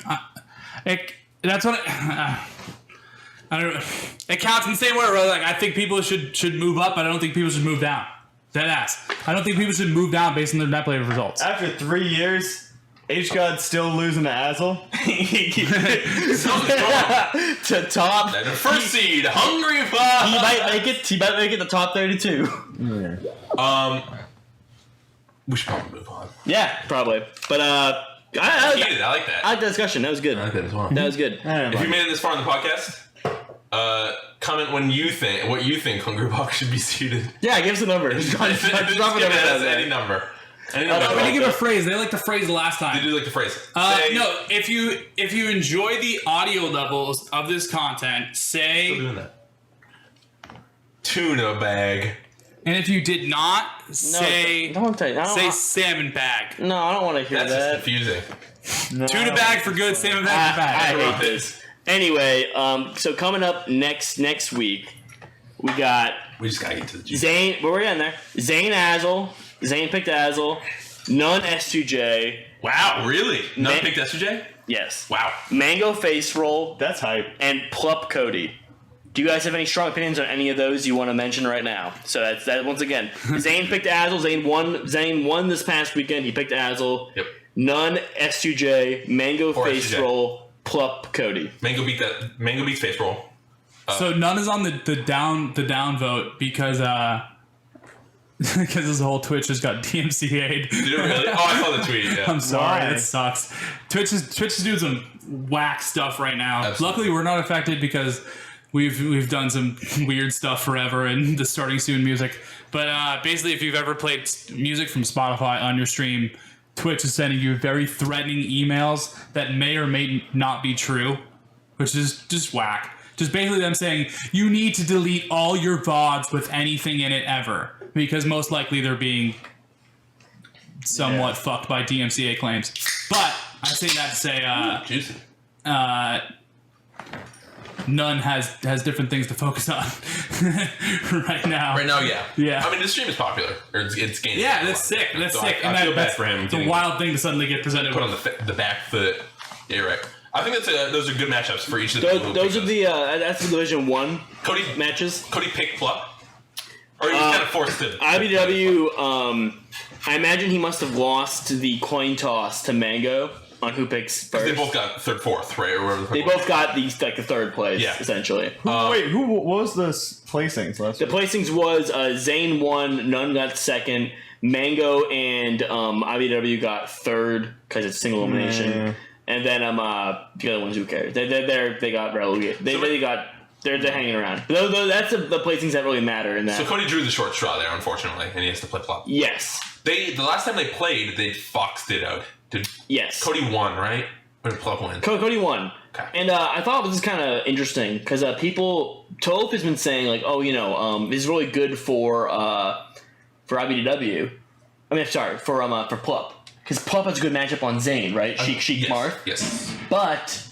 S1: That's what I don't know. It counts in the same way. Where like I think people should move up, but I don't think people should move down. Dead ass. I don't think people should move down based on their net play results.
S3: After 3 years, H-God's still losing to Azel.
S4: To top.
S2: The first seed, Hungry Fox.
S4: He might make it the top 32.
S2: We should probably move on.
S4: Yeah, probably. But
S2: I like that.
S4: I like the discussion. That was good.
S2: I like that as well.
S4: That was good.
S2: If you made it this far in the podcast, comment what you think Hungry Fox should be seated.
S4: Yeah, give us a number.
S2: Just give us any number. Any
S1: We
S2: number.
S1: didn't give a phrase. They like the phrase last time.
S2: They do like the phrase.
S1: No, if you enjoy the audio levels of this content,
S2: Still
S1: say,
S2: doing that. Tuna bag.
S1: and if you did not, say salmon bag.
S4: No, I don't want to hear
S2: That's just
S4: that.
S2: confusing.
S1: Tuna bag for good, salmon bag for
S4: I
S1: bad.
S4: hate this. Anyway, so coming up next week, we got
S2: We just gotta get to the juice.
S4: Zane. Where we're getting there. Zane Azel. Zane picked Azel. None S2J.
S2: Wow, really? None picked SJ?
S4: Yes.
S2: Wow.
S4: Mango face roll
S3: That's hype.
S4: and Plup Cody. Do you guys have any strong opinions on any of those you want to mention right now? So that's that. Once again, Zane picked Azel. Zane won this past weekend. He picked Azel.
S2: Yep.
S4: None S2J. Mango
S2: Or
S4: face
S2: S2J.
S4: roll. Plup Cody.
S2: Mango beats face roll.
S1: So none is on the down vote because this whole Twitch just got DMCA'd.
S2: Did it really? Oh, I saw the tweet. Yeah.
S1: I'm sorry,
S3: Why?
S1: that sucks. Twitch is doing some whack stuff right now.
S2: Absolutely.
S1: Luckily, we're not affected because we've done some weird stuff forever and the starting soon music. But basically, if you've ever played music from Spotify on your stream, Twitch is sending you very threatening emails that may or may not be true, which is just whack. Just basically them saying you need to delete all your VODs with anything in it ever, because most likely they're being somewhat fucked by DMCA claims. But I say that to say
S2: Juicy.
S1: None has different things to focus on right now.
S2: Right now, yeah.
S1: Yeah.
S2: I mean, the stream is popular. Or it's gaining.
S1: Yeah,
S2: a
S1: that's
S2: lot.
S1: sick. That's
S2: So
S1: sick.
S2: I feel bad
S1: that's
S2: for him.
S1: It's a
S2: getting
S1: wild thing to suddenly get presented
S2: put on
S1: with.
S2: the back foot. Yeah, you're right. I think those are good matchups for each of the
S4: Those are the that's the Division 1
S2: Cody
S4: matches.
S2: Cody picked Plup. Or he's kind of forced to.
S4: IBW, I imagine he must have lost the coin toss to Mango on who picks first.
S2: They both got third, fourth, right? Or whatever.
S4: They both got the third place,
S2: Yeah.
S4: essentially.
S3: Who what was the placings last
S4: The
S3: week?
S4: placings was Zane won, None got second, Mango and IBW got third because it's single elimination,
S3: Yeah.
S4: and then the other ones, who cares? They got relegated. They're hanging around. That's the placings that really matter in that.
S2: So Cody drew the short straw there, unfortunately, and he has to play Plup.
S4: Yes.
S2: The last time they played, they foxed it out.
S4: Yes.
S2: Cody won, right? Or did Plup win?
S4: Cody won.
S2: Okay.
S4: And I thought this is kind of interesting because Toph has been saying like, this is really good for IBDW. I mean, sorry, for Plup. Because Plup has a good matchup on Zane, right? Sheik
S2: yes,
S4: Marth.
S2: Yes.
S4: But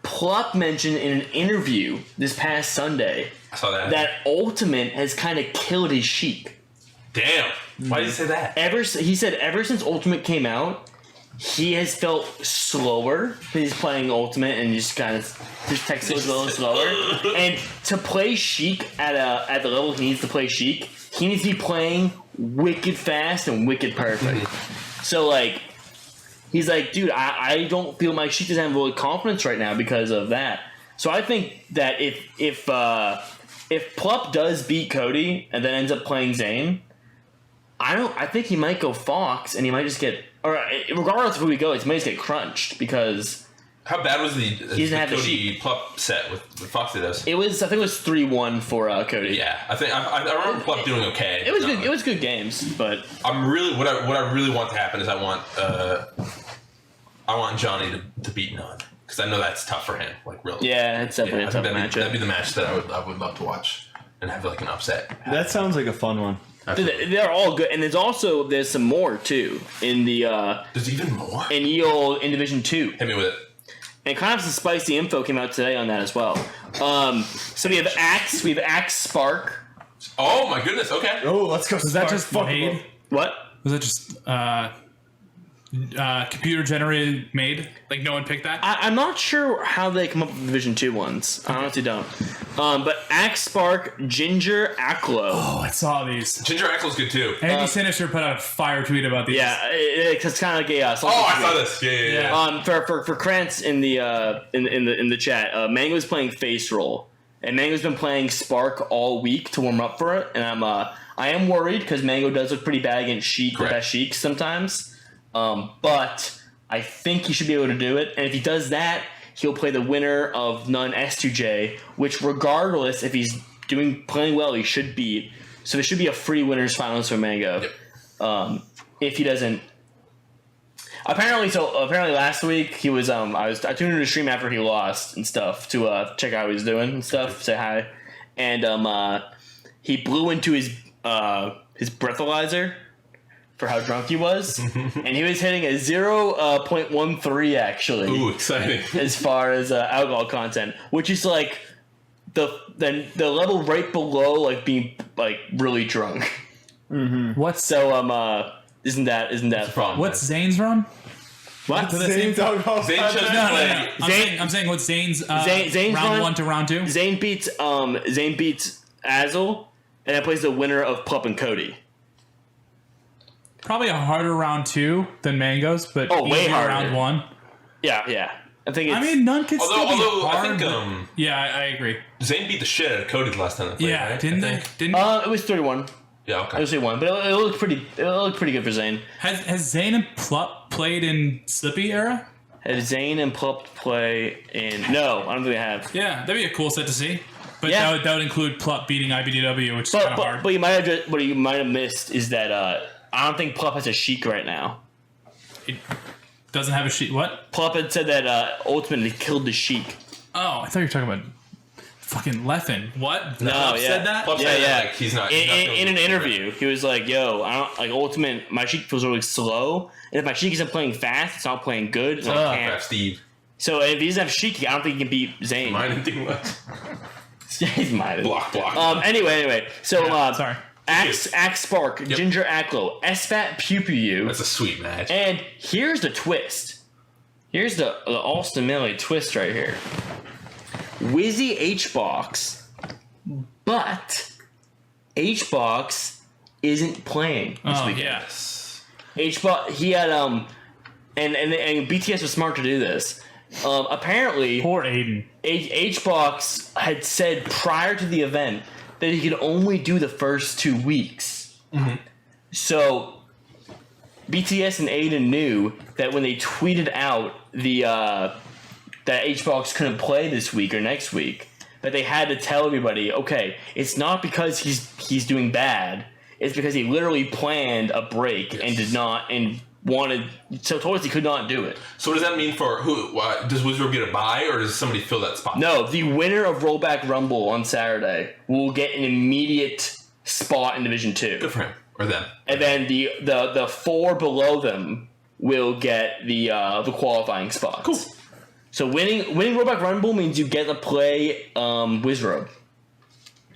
S4: Plup mentioned in an interview this past Sunday
S2: I saw that.
S4: that Ultimate has kind of killed his Sheik.
S2: Damn. Why did you say that?
S4: He said ever since Ultimate came out, he has felt slower. He's playing Ultimate and just kind of his text goes a little slower. And to play Sheik at the level he needs to play Sheik, he needs to be playing wicked fast and wicked perfect. So like, he's like, dude, I don't feel my Sheik doesn't have really confidence right now because of that. So I think that if Plup does beat Cody and then ends up playing Zane, I think he might go Fox and he might just get, or regardless of who he goes, he might just get crunched because
S2: How bad was the
S4: doesn't have the
S2: Cody Plup set with Fox did us?
S4: I think it was 3-1 for Cody.
S2: Yeah, I think I remember Plup doing okay.
S4: It was good. It was good games, but
S2: I'm really what I really want to happen is I want Johnny to beat Nunn because I know that's tough for him. Like really.
S4: yeah, it's definitely
S2: I
S4: a
S2: think
S4: tough
S2: that'd be
S4: matchup.
S2: the match that I would love to watch and have like an upset.
S3: That sounds like a fun one.
S4: They're all good, and there's some more too in the
S2: There's even more.
S4: in in Division 2.
S2: Hit me with it.
S4: And kind of some spicy info came out today on that as well. So we have Axe Spark
S2: Oh my goodness. Okay.
S3: Oh, let's go.
S1: Was that just made?
S4: What?
S1: Was it just computer generated made? Like no one picked that?
S4: I'm not sure how they come up with the Division 2 ones. I honestly don't. But Axe Spark, Ginger, Aklo.
S1: Oh, I saw these.
S2: Ginger Axel's good too.
S1: Andy Sinister put out a fire tweet about these.
S4: Yeah, it's kind of like a.
S2: Oh, I saw this. Yeah.
S4: For Krantz in the chat, Mango's playing Face Roll, and Mango's been playing Spark all week to warm up for it, and I am worried because Mango does look pretty bad against Sheik, the best Sheiks sometimes. But I think he should be able to do it, and if he does that, he'll play the winner of Nun S2J, which regardless if he's playing well, he should beat. So there should be a free winners finals for Mango.
S2: Yep.
S4: If he doesn't. Apparently last week he was I tuned into the stream after he lost and stuff to check out how he was doing and stuff, say hi, and he blew into his breathalyzer for how drunk he was, and he was hitting a 0.13 actually.
S2: Ooh, exciting!
S4: As far as alcohol content, which is like the level right below like being like really drunk.
S1: Mm-hmm.
S4: Isn't that a problem?
S1: What's Zane's run?
S4: What?
S3: Zane's alcohol.
S2: Zane chose to play.
S1: I'm saying what's Zane's
S4: Zane's
S1: round
S4: run,
S1: 1 to round 2?
S4: Zane beats Azel, and then plays the winner of Pup and Cody.
S1: Probably a harder round 2 than Mango's, but
S4: way
S1: easier
S4: harder.
S1: round 1.
S4: Yeah. I think it's,
S1: I mean, none could still be
S2: Although
S1: hard.
S2: I think
S1: but- yeah, I agree.
S2: Zane beat the shit out of Cody the last time they played.
S1: Yeah,
S2: right?
S1: didn't
S2: I
S1: they?
S2: think.
S1: Didn't
S4: it was 3-1.
S2: Yeah.
S4: It
S2: Okay.
S4: was 3-1, but it looked pretty. It looked pretty good for Zane.
S1: Has Zane and Plup played in Slippi era?
S4: Had Zane and Pup play in? No, I don't think they have.
S1: Yeah, that'd be a cool set to see. But
S4: Yeah.
S1: that would include Plup beating IBDW, which is kind of hard.
S4: But you might have missed is that I don't think Pup has a Sheik right now.
S1: It doesn't have a sheet. What?
S4: Pup had said that ultimately killed the Sheik.
S1: Oh, I thought you were talking about fucking Leffen. What?
S4: No,
S1: Plup
S4: yeah.
S1: said that?
S2: Plup
S4: Yeah,
S2: said
S4: yeah.
S2: Like, he's not.
S4: In an interview, he was like, "Yo, I don't like ultimate. My Sheik feels really slow, and if my Sheik isn't playing fast, it's not playing good. So I can't.
S2: Steve.
S4: So if he doesn't have Sheik, I don't think he can beat Zane.
S2: Mine didn't do much.
S4: He's mine.
S2: Block.
S4: Anyway. So
S1: Sorry.
S4: Axe Spark, Ginger Aklo, SFAT Pew.
S2: That's a sweet match.
S4: And here's the twist. Here's the Allston Melee twist right here. Wizzy Hbox, but Hbox isn't playing this
S1: Oh,
S4: weekend.
S1: yes.
S4: Hbox, he had and BTS was smart to do this. Apparently,
S1: Poor Aiden.
S4: Hbox had said prior to the event that he could only do the first 2 weeks.
S2: Mm-hmm.
S4: So BTS and Aiden knew that when they tweeted out that Hbox couldn't play this week or next week, that they had to tell everybody, okay, it's not because he's doing bad, it's because he literally planned a break and did not and wanted, so told us he could not do it.
S2: So what does that mean for who? Does Wizard get a bye, or does somebody fill that spot?
S4: No, the winner of Rollback Rumble on Saturday will get an immediate spot in Division 2.
S2: Good for him or them.
S4: And then the 4 below them will get the qualifying spots.
S2: Cool.
S4: So winning Rollback Rumble means you get to play Wizrobe.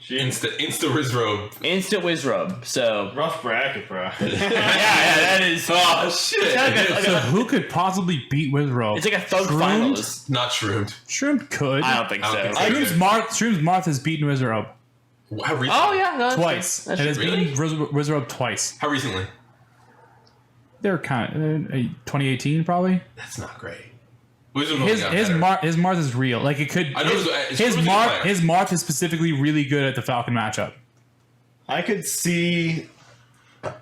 S2: Insta Wizrobe.
S4: Instant Wizrobe. So
S3: Rough bracket, bro.
S4: yeah, that is.
S2: Oh shit!
S4: It's like
S1: So who could possibly beat Wizrobe?
S4: it's like a thug
S1: Shroomed?
S4: finalist.
S2: Not shroomed.
S1: Shroom could.
S4: I don't think
S2: I don't
S4: so.
S2: think so.
S1: Shroom's Marth has beaten Wizrobe
S2: How recently?
S4: Oh yeah, no, that's
S1: twice.
S4: true.
S1: It
S4: That's
S1: has
S4: true.
S1: beaten Wizrobe twice.
S2: How recently?
S1: They're kind of 2018 probably.
S2: That's not great. Wizard
S1: His Marth is real. Like it could.
S2: I know
S1: His
S2: Shroom's a good player.
S1: Marth is specifically really good at the Falcon matchup.
S3: I could see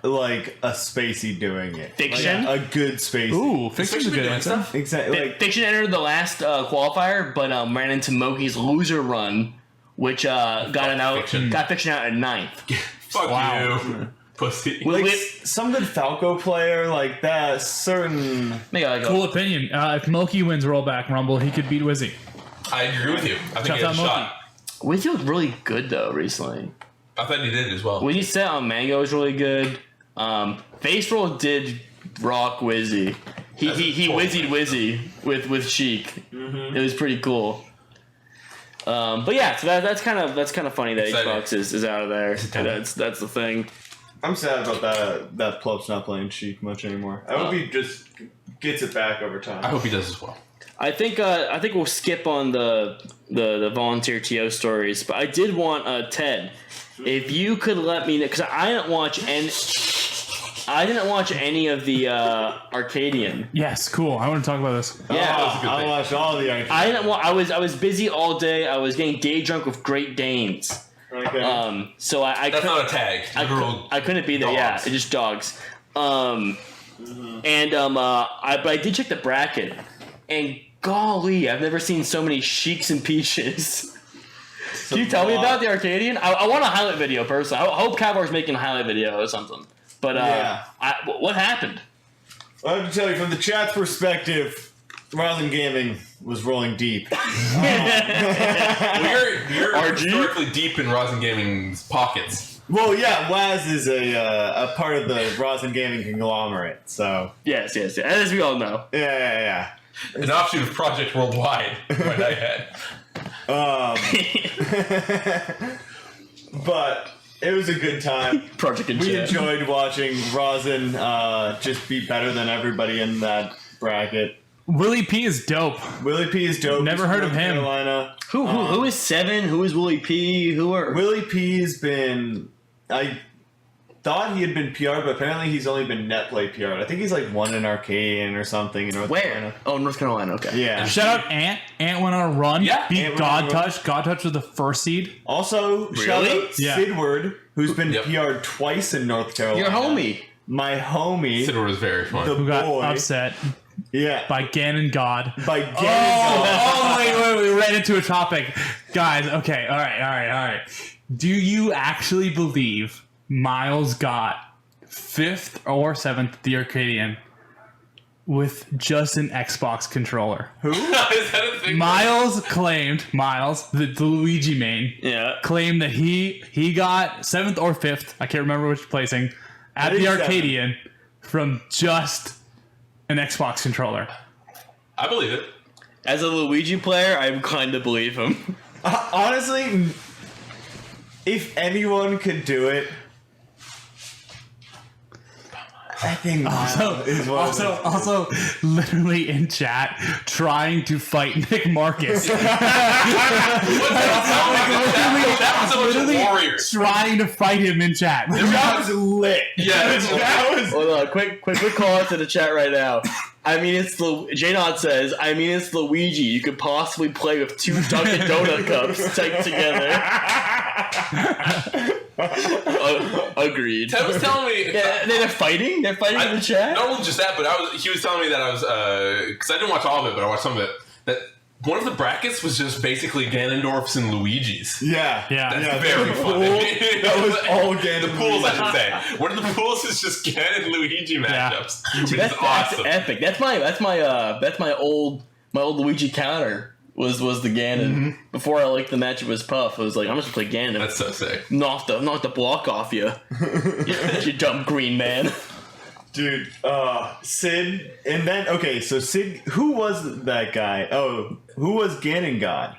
S3: like a Spacey doing it.
S4: Fiction?
S3: Like, a good Spacey.
S1: Ooh, Fiction's a
S2: been
S1: good
S2: doing
S1: answer.
S2: stuff.
S3: Exactly. Like,
S4: Fiction entered the last qualifier, but ran into Moki's loser run, which got
S2: Fiction.
S4: Fiction out at 9th.
S2: Fuck
S1: Wow.
S2: you, pussy.
S3: like some good Falco player like that. Certain.
S4: Maybe I go.
S1: Cool opinion. If Moki wins Rollback Rumble, he could beat Wizzy.
S2: I agree with you. I think
S1: Shout
S2: he
S1: out
S2: has a
S1: Moki.
S2: shot.
S4: Wizzy looked really good though recently.
S2: I thought he did as well.
S4: Wizzy set on Mango was really good. Face Roll did rock Wizzy. He
S2: That's a
S4: Wizzied Wizzy with Sheik. It was pretty cool. But yeah, so that's kind of funny that
S2: Exciting.
S4: Hbox is out of there. That's the thing.
S3: I'm sad about that Plop's not playing Sheik much anymore. I hope he just gets it back over time.
S2: I hope he does as well.
S4: I think we'll skip on the volunteer TO stories, but I did want Ted, if you could let me know, because I didn't watch any of the Arcadian.
S1: Yes, cool. I want to talk about this.
S4: Yeah,
S2: that was a good
S3: I
S2: thing.
S3: watched all the Arcade.
S4: I was busy all day. I was getting day drunk with Great Danes.
S3: Okay.
S4: So I
S2: That's
S4: couldn't,
S2: not a tag.
S4: I couldn't be there. Yeah,
S2: Dogs.
S4: it's just dogs. But I did check the bracket, and golly, I've never seen so many Sheiks and Peaches. Can you tell me about the Arcadian? I want a highlight video personally. I hope Cavar's making a highlight video or something. But
S3: Yeah.
S4: what happened?
S3: I have to tell you, from the chat's perspective, Rasen Gaming was rolling deep.
S2: Well, you're
S4: RG?
S2: historically deep in Rasen Gaming's pockets.
S3: Well, yeah, Waz is a part of the Rasen Gaming conglomerate, so
S4: Yes, as we all know.
S3: yeah.
S2: An offshoot of Project Worldwide, might I add.
S3: But it was a good time.
S4: Project in
S3: We
S4: chat.
S3: enjoyed watching Rasen just be better than everybody in that bracket.
S1: Willie P is dope.
S3: Willie P is dope.
S1: Never
S3: He's
S1: heard
S3: from
S1: of him.
S3: Carolina.
S4: Who is Seven? Who is Willie P? Who are
S3: Willie P's been. I thought he had been PR'd, but apparently he's only been net play PR'd. I think he's like won an Arcadian or something in North
S4: where?
S3: Carolina.
S4: Oh, North Carolina. Okay.
S3: Yeah.
S1: Shout out Ant. Ant went on a run.
S2: Yeah.
S1: Beat
S3: Ant went on a
S1: God
S3: run.
S1: Touch. God Touch was the first seed.
S3: Also, shout
S4: Really?
S3: out
S1: Yeah.
S3: Sidward, who's been
S2: Yep.
S3: PR'd twice in North Carolina.
S4: Your homie.
S3: My homie.
S2: Sidor was very fun.
S3: The
S1: Who got
S3: boy.
S1: upset
S3: Yeah.
S1: by Ganon God.
S3: By getting
S1: Wait, we ran into a topic. Guys, okay, all right. Do you actually believe Miles got 5th or 7th at the Arcadian with just an Xbox controller?
S3: Who?
S2: Is that a thing?
S1: Miles, the Luigi main,
S4: Yeah.
S1: claimed that he got 7th or 5th, I can't remember which placing, at
S3: I
S1: the
S3: think
S1: Arcadian from just an Xbox controller.
S2: I believe it.
S4: As a Luigi player, I kind of believe him.
S3: Honestly, if anyone could do it, I think Miles is one of those.
S1: Also, literally in chat, trying to fight Nick Marcus.
S2: That was a bunch of
S1: Literally
S2: warriors.
S1: trying to fight him in chat.
S3: That was lit.
S2: Yeah,
S3: That was.
S4: Hold on, quick call out to the chat right now. J-Nod says, it's Luigi. You could possibly play with 2 Dunkin' Donut cups taped together. Agreed.
S2: Ted was telling me.
S4: Yeah, they're fighting? They're fighting in the chat?
S2: Not only just that, but he was telling me that I was because I didn't watch all of it, but I watched some of it. That one of the brackets was just basically Ganondorf's and Luigi's.
S3: Yeah.
S1: Yeah.
S2: That's very fun.
S3: That was all Ganon.
S2: The pools, I should say. One of the pools is just Ganon and Luigi matchups, which is
S4: That's
S2: awesome.
S4: epic. That's my old Luigi counter was the Ganon. Before I liked the matchup with Puff, I was like, I'm just gonna play Ganon.
S2: That's so sick.
S4: Knock the block off you. You dumb green man.
S3: Dude, Sid, and then, okay, so Sid, who was that guy? Oh, who was Ganon God?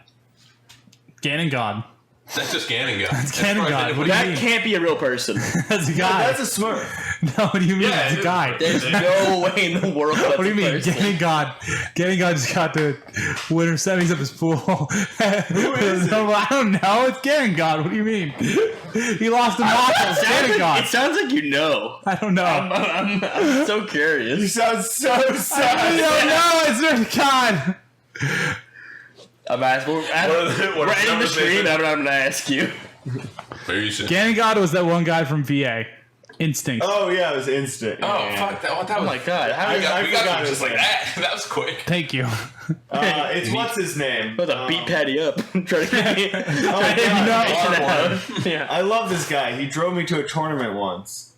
S1: Ganon God.
S2: That's just Ganon guy. That's
S1: Ganon
S2: probably-
S1: God. What do you
S4: That
S1: mean?
S4: can't be a real person.
S1: That's a guy.
S3: That's a Smurf.
S1: No, what do you mean?
S2: Yeah,
S1: That's
S2: it
S1: a
S2: is.
S1: guy.
S4: There's no way in the world that's
S1: What do you
S4: a
S1: mean?
S4: person.
S1: Ganon God just got the winner semis of his pool. Who
S3: is it?
S1: I don't know. It's Ganon God. What do you mean? He lost to Marcus. Ganon
S4: It
S1: God.
S4: sounds like you know.
S1: I don't know.
S4: I'm so
S3: You
S4: curious.
S3: sound so
S1: I
S3: sad.
S1: don't know. It's their God.
S4: I'm asking.
S2: What are the
S4: We're ending the
S2: numbers they
S4: stream.
S2: said?
S4: I'm gonna ask you.
S2: Maybe you should.
S1: Ganon God was that one guy from VA. Instinct.
S3: Oh, yeah, it was instant.
S2: Oh
S3: Yeah.
S2: fuck! That
S4: Oh
S2: was.
S4: my god. How
S3: I
S2: We got
S3: forgot
S2: him
S3: it
S2: just
S3: was
S2: like that. That was quick.
S1: Thank you.
S3: It's what's his name?
S4: about to beat Patty up? Trying to get me.
S3: Oh,
S4: trying to get me
S3: God,
S4: information
S3: R1.
S4: out. Yeah.
S3: I love this guy. He drove me to a tournament once.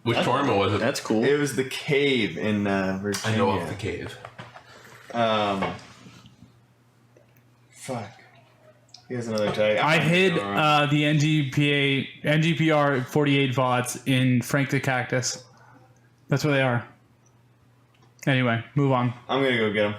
S2: Which tournament was it?
S4: That's cool.
S3: It was the Cave in Virginia.
S2: I know of the cave.
S3: Fuck. He has another tag.
S1: I hid the NGPR 48 VODs in Frank the Cactus. That's where they are. Anyway, move on.
S3: I'm gonna go get him.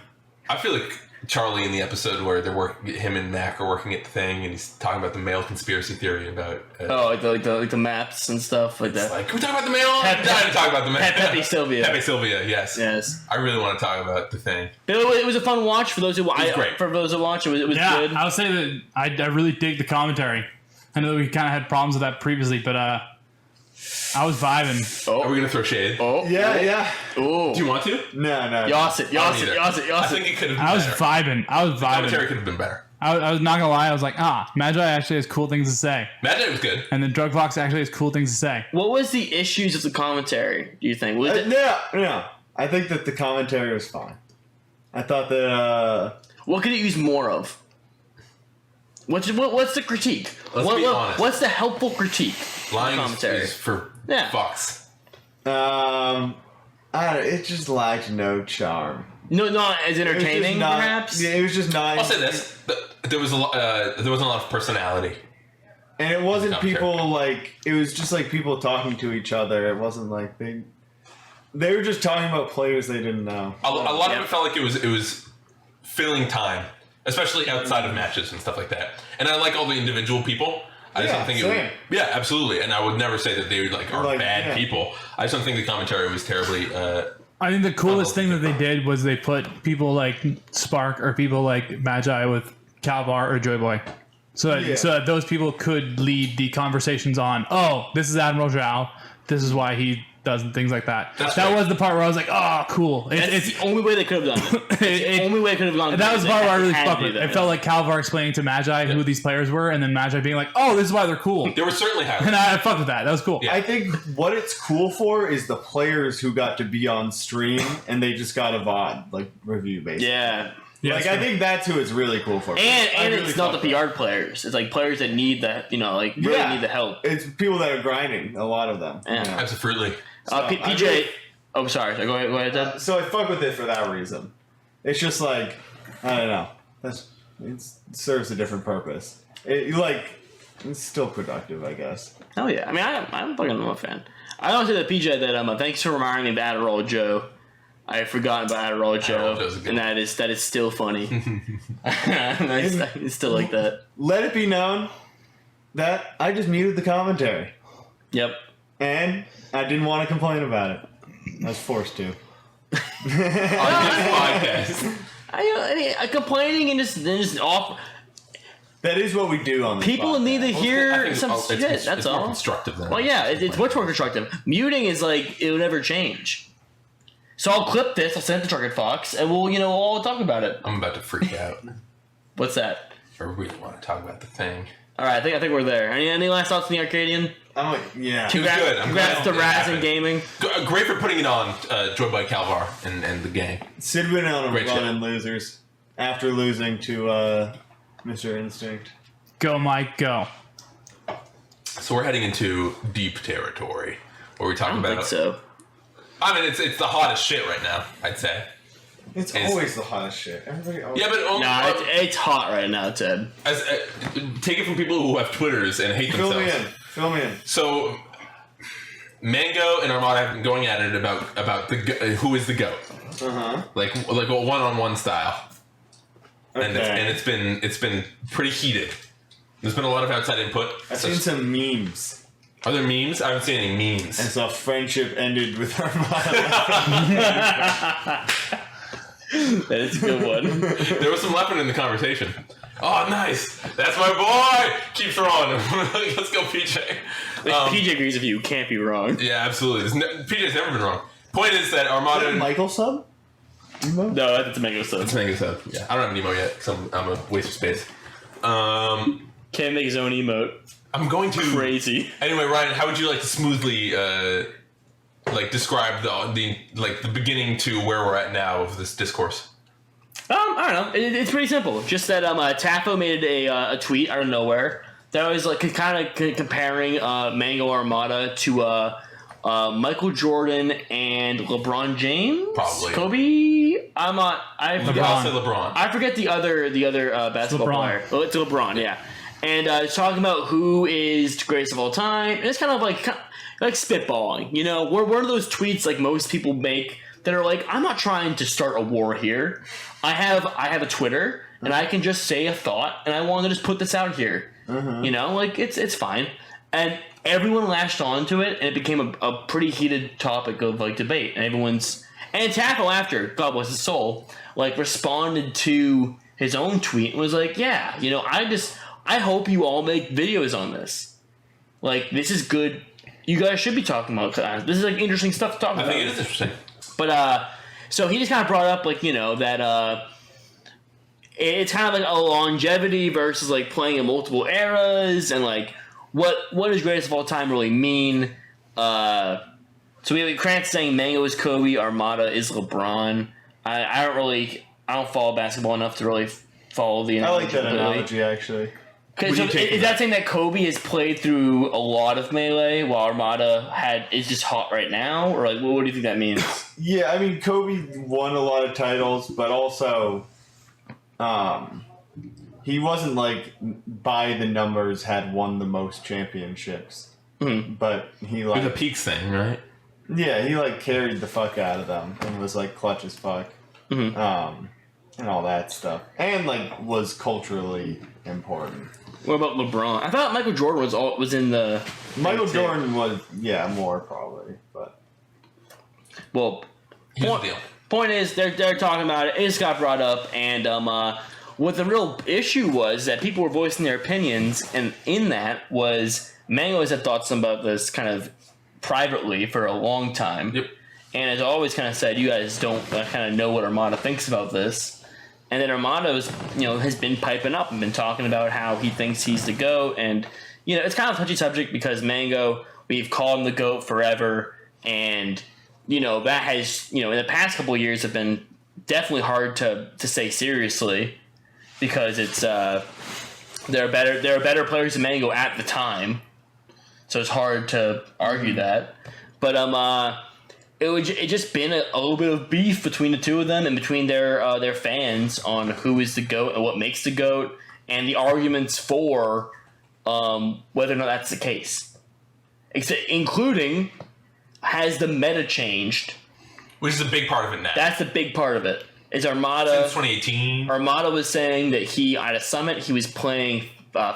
S2: I feel like Charlie in the episode where him and Mac are working at the thing, and he's talking about the male conspiracy theory about.
S4: Like the maps and stuff like that.
S2: Like, can we talk about the mail? I'm dying to talk about the mail.
S4: Pepe Sylvia.
S2: Pepe Sylvia, yes.
S4: Yes.
S2: I really want to talk about the thing.
S4: But it was a fun watch for those who watch.
S2: Great.
S4: For those who watch, it was
S1: Yeah,
S4: good.
S1: I would say that I really dig the commentary. I know that we kind of had problems with that previously, but I was vibing.
S2: Are we gonna throw shade?
S4: Oh.
S3: Yeah.
S4: Oh.
S2: Do you want to?
S3: No.
S4: Yoss it.
S2: I think it could have been
S1: I was
S2: better.
S1: vibing.
S2: Commentary could have been better.
S1: I was not gonna lie. I was like, Magi actually has cool things to say,
S2: Magi was good.
S1: and then Drug Fox actually has cool things to say.
S4: What was the issues of the commentary? Do you think? Was it,
S3: No. I think that the commentary was fine. I thought that.
S4: what could it use more of? What's the critique?
S2: Let's be honest.
S4: What's the helpful critique?
S2: Lying
S4: commentary.
S2: is for
S4: Yeah.
S2: fucks.
S3: It just lacked no charm.
S4: No, not as
S3: It was just
S4: entertaining,
S3: not-
S4: perhaps.
S3: Yeah, it was just not.
S2: I'll say this: there wasn't a lot of personality.
S3: And it wasn't
S2: Commentary.
S3: people like. It was just like people talking to each other. It wasn't like they were just talking about players they didn't know.
S2: A lot
S4: Yeah.
S2: of it felt like it was filling time, especially outside of matches and stuff like that. And I like all the individual people. I just
S3: Yeah,
S2: don't think
S3: same.
S2: it would. Yeah, absolutely. And I would never say that they are
S3: Like,
S2: bad
S3: yeah.
S2: people. I just don't think the commentary was terribly.
S1: I think the coolest thing that they did was they put people like Spark or people like Magi with Calvar or Joy Boy. So that those people could lead the conversations on, this is Admiral Zhao. This is why he does things like that.
S2: That's
S1: that
S2: right.
S1: was the part where I was like, cool.
S4: That's the only way they could have done it. The only way it could have gone.
S1: That was the part where I really
S4: Had to
S1: fucked
S4: do
S1: with.
S4: that.
S1: It felt like Calvar explaining to Magi who these players were, and then Magi being like, this is why they're cool.
S2: There were certainly highlights.
S1: And I fucked with that. That was cool.
S2: Yeah.
S3: I think what it's cool for is the players who got to be on stream and they just got a VOD like review basically.
S4: Yeah.
S1: Yeah,
S3: Like
S1: it's
S3: I
S1: cool.
S3: think that's who it's really cool for. I
S4: And
S3: really
S4: it's not the
S3: fuck with it.
S4: PR players. It's like players that need that, really
S3: Yeah.
S4: need the help.
S3: It's people that are grinding. A lot of them.
S4: Yeah.
S2: Absolutely.
S4: PJ.
S3: really-
S4: Oh, sorry. Go ahead, Ted.
S3: So I fuck with it for that reason. It's just like I don't know. It serves a different purpose. It's still productive, I guess.
S4: Hell yeah. I mean, I'm fucking a fan. I also say to PJ that thanks for reminding me of Adderall Joe. I had forgotten about Adderall Joe,
S2: Joe's a good
S4: and that is still funny. I still like that.
S3: Let it be known that I just muted the commentary,
S4: Yep.
S3: and I didn't want to complain about it. I was forced to.
S2: On this podcast.
S4: I complaining and just off.
S3: That is what we do on this
S4: People
S3: podcast.
S4: need to
S2: I
S4: hear
S2: think
S4: some shit. That's
S2: it's more
S4: all.
S2: constructive than
S4: Well, yeah, it's much more constructive. Muting is like it'll never change. So I'll clip this. I'll send it to Target Fox, and we'll all talk about it.
S2: I'm about to freak out.
S4: What's that?
S2: I really want to talk about the thing.
S4: All right, I think we're there. Any last thoughts on the Arcadian?
S3: I'm like, yeah.
S2: It was good. I'm
S4: Congrats
S2: glad
S4: to
S2: it
S4: Rasen
S2: happened.
S4: Gaming.
S2: Great for putting it on Joy by Calvar and the gang.
S3: Sid went on a
S2: Great
S3: run
S2: shit.
S3: in losers after losing to Mr. Instinct.
S1: Go, Mike, go.
S2: So we're heading into deep territory where we talk
S4: I don't
S2: about.
S4: think so.
S2: I mean, it's the hottest shit right now. I'd say.
S3: It's always the hottest shit. Everybody always.
S2: Yeah, but
S4: Nah, it's hot right now, Ted.
S2: take it from people who have Twitters and hate
S3: Fill
S2: themselves.
S3: me in. Fill me in.
S2: So, Mango and Armada have been going at it about who is the GOAT, like a one-on-one style, and it's been pretty heated. There's been a lot of outside input.
S3: I've seen some memes.
S2: Are there memes? I haven't seen any memes.
S3: And so friendship ended with Armada.
S4: That is a good one.
S2: There was some leopard in the conversation. Oh, nice! That's my boy! Keep throwing him. Let's go, PJ.
S4: PJ agrees with you. Can't be wrong.
S2: Yeah, absolutely. PJ's never been wrong. Point is that Armada and
S3: Michael sub? Emo?
S4: No, that's a Mango Stuff.
S2: Mango said, yeah. I don't have an emo yet, because I'm a waste of space.
S4: Can't make his own emote.
S2: I'm going to
S4: Crazy.
S2: Anyway, Ryan, how would you like to smoothly describe the beginning to where we're at now of this discourse?
S4: I don't know. It's pretty simple. Just that Tafo made a tweet out of nowhere that was like kind of comparing Mango Armada to Michael Jordan and LeBron James.
S2: Probably.
S4: Kobe. I'm not. I forget.
S2: I'll say LeBron.
S4: I forget the other basketball
S1: LeBron.
S4: player. Oh, it's LeBron. Yeah. And it's talking about who is the greatest of all time. And it's kind of like spitballing. You know, we're one of those tweets like most people make that are like, I'm not trying to start a war here. I have a Twitter, and I can just say a thought, and I want to just put this out here. You know, like, it's fine. And everyone latched onto it, and it became a pretty heated topic of, like, debate. And and Tackle after, God bless his soul, like, responded to his own tweet and was like, yeah, you know, I hope you all make videos on this. Like, this is good. You guys should be talking about this. Is, like, interesting stuff to talk about.
S2: I think it is interesting.
S4: But, so he just kind of brought up, like, you know, that, it's kind of like a longevity versus, like, playing in multiple eras, and, like, what does greatest of all time really mean? So we have Krantz saying Mango is Kobe, Armada is LeBron. I don't follow basketball enough to really follow the analogy.
S3: I like that analogy, actually.
S4: So is that saying that Kobe has played through a lot of Melee while Armada is just hot right now? Or, like, what do you think that means?
S3: Yeah, I mean, Kobe won a lot of titles, but also he wasn't, like, by the numbers had won the most championships. But he, like...
S2: It was a peaks thing, right?
S3: Yeah, he, like, carried the fuck out of them and was, like, clutch as fuck. And all that stuff. And, like, was culturally important.
S4: What about LeBron? I thought Michael Jordan was in the...
S3: Michael Jordan was, more probably, but...
S4: Well,
S2: Here's the deal.
S4: Point is, they're talking about it. It just got brought up, and what the real issue was that people were voicing their opinions, and in that was Mango has had thoughts about this kind of privately for a long time.
S2: Yep.
S4: And has always kind of said, you guys don't kind of know what Armada thinks about this. And then Armada's, you know, has been piping up and been talking about how he thinks he's the GOAT. And, you know, it's kind of a touchy subject because Mango, we've called him the GOAT forever. And, you know, that has, you know, in the past couple of years have been definitely hard to say seriously because it's, there are better players than Mango at the time. So it's hard to argue that. But, it just been a little bit of beef between the two of them and between their fans on who is the GOAT and what makes the GOAT and the arguments for whether or not that's the case. Including, has the meta changed?
S2: Which is a big part of it now.
S4: That's the big part of it. Is Armada...
S2: Since 2018.
S4: Armada was saying that at a summit, he was playing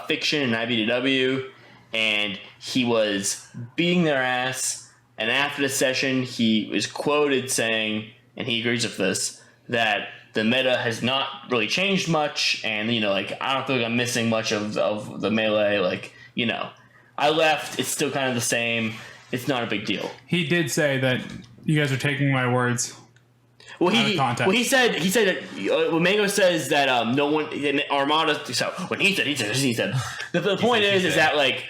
S4: Fiction and IBDW, and he was beating their ass. And after the session, he was quoted saying, and he agrees with this, that the meta has not really changed much, and, you know, like, I don't feel like I'm missing much of the Melee, like, you know, I left, it's still kind of the same, it's not a big deal.
S1: He did say that you guys are taking my words
S4: out
S1: of context.
S4: Well, he said that when Mango says that no one, Armada, so when he said, the point is that, like,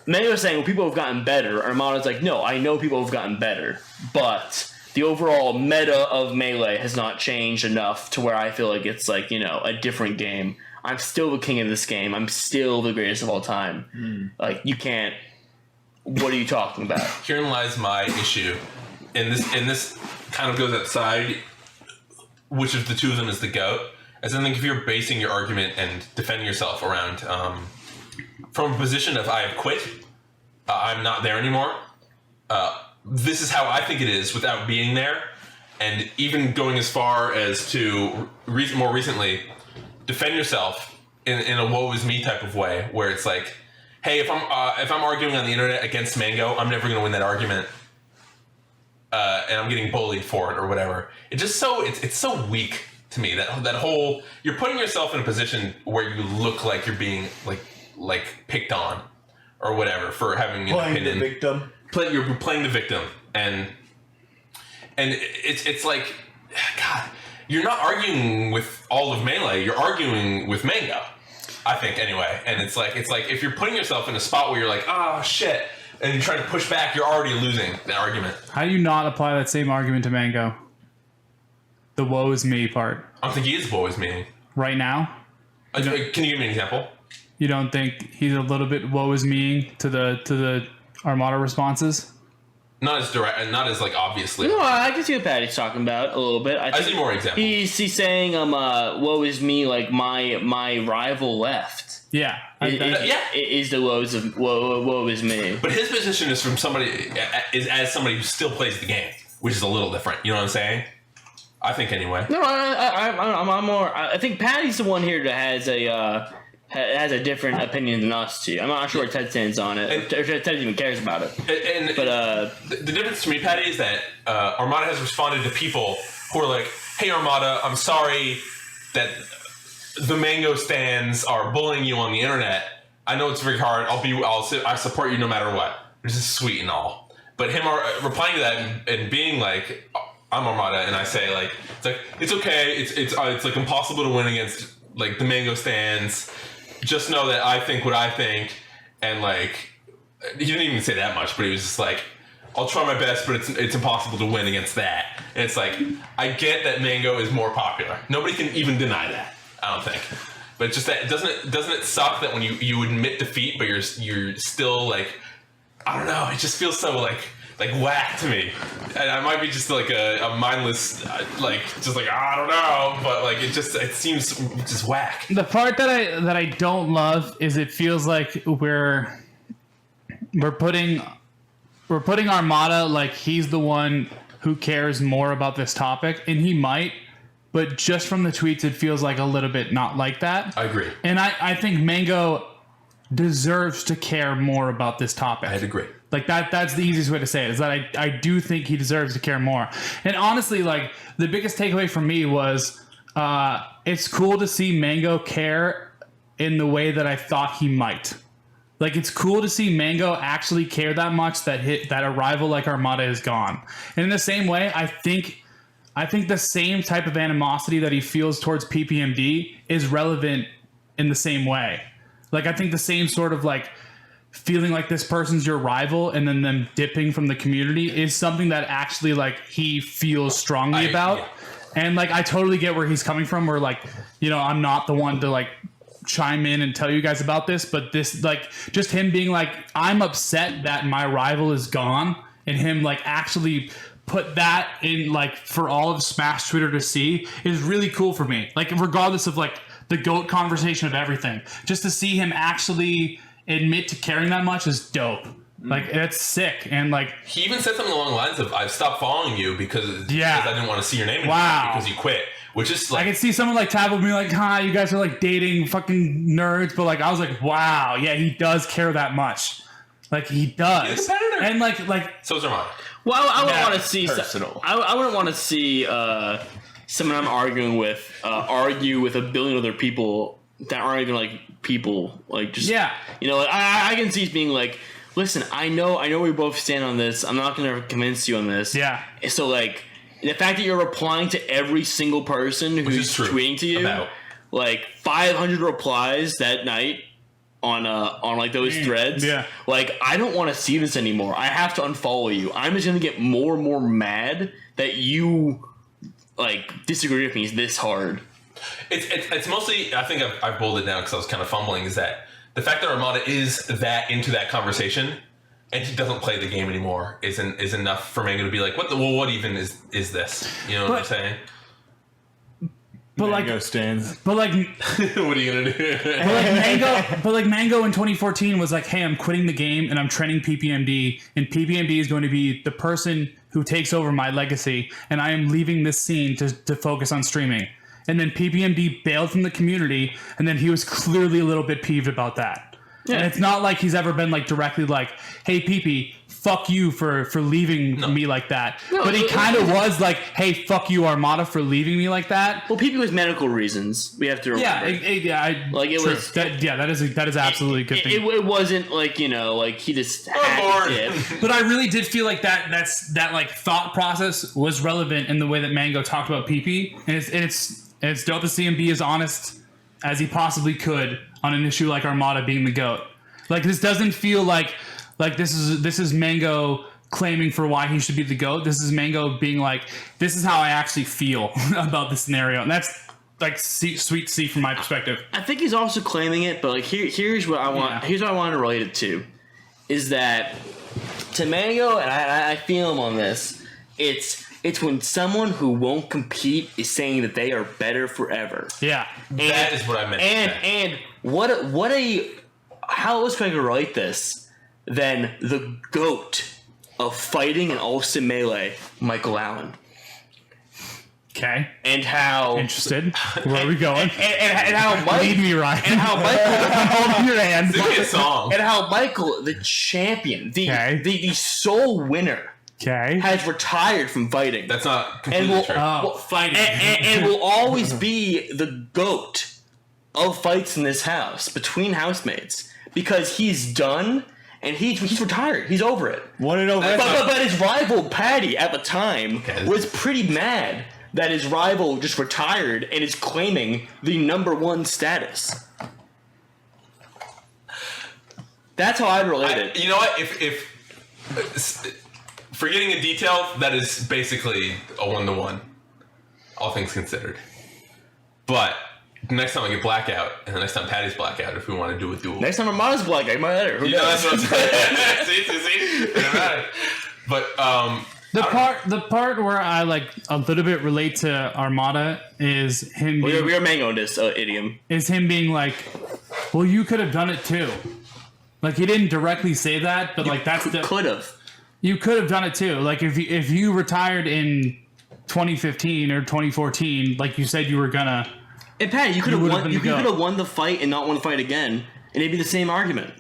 S4: Mango's saying, well, people have gotten better. Armada's like, no, I know people have gotten better, but the overall meta of Melee has not changed enough to where I feel like it's, like, you know, a different game. I'm still the king of this game. I'm still the greatest of all time. Like, you can't... What are you talking about?
S2: Herein lies my issue. And this kind of goes outside which of the two of them is the GOAT. As I think if you're basing your argument and defending yourself around... from a position of I have quit, I'm not there anymore. This is how I think it is without being there, and even going as far as to more recently defend yourself in a woe is me type of way, where it's like, hey, if I'm arguing on the internet against Mango, I'm never going to win that argument, and I'm getting bullied for it or whatever. It's just it's so weak to me that whole you're putting yourself in a position where you look like you're being like picked on or whatever for having an opinion.
S3: Playing the victim.
S2: You're playing the victim, and it's like, God, you're not arguing with all of Melee. You're arguing with Mango, I think, anyway. And it's like if you're putting yourself in a spot where you're like, oh shit, and you're trying to push back, you're already losing that argument.
S1: How do you not apply that same argument to Mango? The woe is me part.
S2: I don't think he is woe is me
S1: right now.
S2: Can you give me an example?
S1: You don't think he's a little bit woe is me to the Armada responses?
S2: Not as direct, and not as like obviously.
S4: No, I can see what Patty's talking about a little bit.
S2: I see more examples.
S4: He's saying, woe is me, like my rival left.
S1: Yeah.
S4: Is the woes of woe is me.
S2: But his position is from somebody as somebody who still plays the game, which is a little different. You know what I'm saying? I think anyway.
S4: No, I'm more. I think Patty's the one here that has a different opinion than us two. I'm not sure where Ted stands on it, or Ted even cares about it. But
S2: the difference to me, Patty, is that Armada has responded to people who are like, "Hey, Armada, I'm sorry that the Mango stands are bullying you on the internet. I know it's very hard. I support you no matter what." This is sweet and all, but him replying to that and being like, "I'm Armada," and I say like, "It's okay. It's like impossible to win against like the Mango stands. Just know that I think what I think," and like he didn't even say that much, but he was just like, "I'll try my best, but it's impossible to win against that." And it's like, I get that Mango is more popular. Nobody can even deny that. I don't think. But just that doesn't it suck that when you admit defeat, but you're still like, I don't know. It just feels so like whack to me. And I might be just like a mindless I don't know, but like it seems just whack.
S1: The part that I don't love is it feels like we're putting Armada like he's the one who cares more about this topic, and he might, but just from the tweets it feels like a little bit not like that.
S2: I agree.
S1: And I think Mango deserves to care more about this topic.
S2: I'd agree.
S1: Like that's the easiest way to say it, is that I do think he deserves to care more. And honestly, like the biggest takeaway for me was it's cool to see Mango care in the way that I thought he might. Like it's cool to see Mango actually care that much that a rival like Armada is gone. And in the same way, I think the same type of animosity that he feels towards PPMD is relevant in the same way. Like I think the same sort of like feeling like this person's your rival and then them dipping from the community is something that actually like he feels strongly about. Yeah. And like I totally get where he's coming from, where like, you know, I'm not the one to like chime in and tell you guys about this, but this like just him being like, I'm upset that my rival is gone, and him like actually put that in like for all of Smash Twitter to see is really cool for me. Like regardless of like the GOAT conversation of everything, just to see him actually admit to caring that much is dope. Like that's sick. And like
S2: he even said something along the lines of, "I've stopped following you because I didn't want to see your name anymore because you quit." Which is like, I
S1: could see someone like Tabble being like, "Hi, you guys are like dating fucking nerds," but like I was like, wow, yeah, he does care that much. Like he does.
S2: He's a competitor.
S1: And like
S2: so is Armada.
S4: Well, I wouldn't want to see I wouldn't want to see someone I'm arguing with argue with a billion other people that aren't even like people. Like just you know, like, I can see being like, listen, I know we both stand on this. I'm not gonna convince you on this. Yeah. So like the fact that you're replying to every single person who's tweeting to you, like 500 replies that night on like those threads. Yeah. Like I don't want to see this anymore. I have to unfollow you. I'm just gonna get more and more mad that you like disagree with me this hard.
S2: It's mostly, I think I've bolded it down because I was kind of fumbling, is that the fact that Armada is that into that conversation and he doesn't play the game anymore is enough for Mango to be like, what even is this? You know what I'm saying?
S1: But
S3: Mango
S1: like
S3: stands.
S1: But like
S2: what are you gonna do?
S1: But like Mango in 2014 was like, hey, I'm quitting the game and I'm training PPMD, and PPMD is going to be the person who takes over my legacy, and I am leaving this scene to focus on streaming. And then PPMD bailed from the community, and then he was clearly a little bit peeved about that. Yeah. And it's not like he's ever been like directly like, hey, PP, fuck you for leaving me like that. No, but he kind of was like, hey, fuck you, Armada, for leaving me like that.
S4: Well, PP was medical reasons. We have to remember.
S1: That is absolutely a good thing.
S4: It wasn't like, you know, like he just had to dip.
S1: But I really did feel like that like thought process was relevant in the way that Mango talked about PP, and it's dope to see him be as honest as he possibly could on an issue like Armada being the GOAT. Like this doesn't feel like this is Mango claiming for why he should be the GOAT. This is Mango being like, this is how I actually feel about the scenario, and that's like sweet to see from my perspective.
S4: I think he's also claiming it, but like here's what I want. Yeah. Here's what I want to relate it to, is that to Mango, and I feel him on this. It's when someone who won't compete is saying that they are better forever.
S1: Yeah,
S2: that is what I meant.
S4: And how else can I relate this than the GOAT of fighting in Allston Melee, Michael Allen.
S1: Okay.
S4: And how
S1: Interested? Where are we going?
S4: and how Mike
S1: Lead me, Ryan.
S4: and how Michael
S1: Hold your hand.
S2: Sing me a song.
S4: and how Michael, the champion, the sole winner,
S1: Okay.
S4: has retired from fighting.
S2: That's not completely
S4: And we'll-
S2: true.
S1: Oh, fighting.
S4: and will always be the GOAT of fights in this house between housemates because he's done and he's retired. He's over it.
S3: Won it over.
S4: But his rival Patty at the time
S2: Okay.
S4: was pretty mad that his rival just retired and is claiming the #1 status. That's how I'd relate it.
S2: You know what? If forgetting a detail, that is basically a 1-to-1, all things considered. But the next time I get blackout, and the next time Patty's blackout, if we want to do a duel,
S4: Next time Armada's black, I might let her. Who
S2: you know,
S4: knows?
S2: that's what I'm saying. see, doesn't matter. But
S1: The part where I like a little bit relate to Armada is him
S4: We
S1: being,
S4: are mangoing this idiom.
S1: is him being like, well, you could have done it too. Like he didn't directly say that, but like that's the
S4: Could have.
S1: you could have done it too. Like if you retired in 2015 or 2014, like you said you were gonna.
S4: And Patty, you could have
S1: would've
S4: won.
S1: been
S4: You
S1: the
S4: could
S1: goat.
S4: have won the fight and not won the fight again, and it'd be the same argument.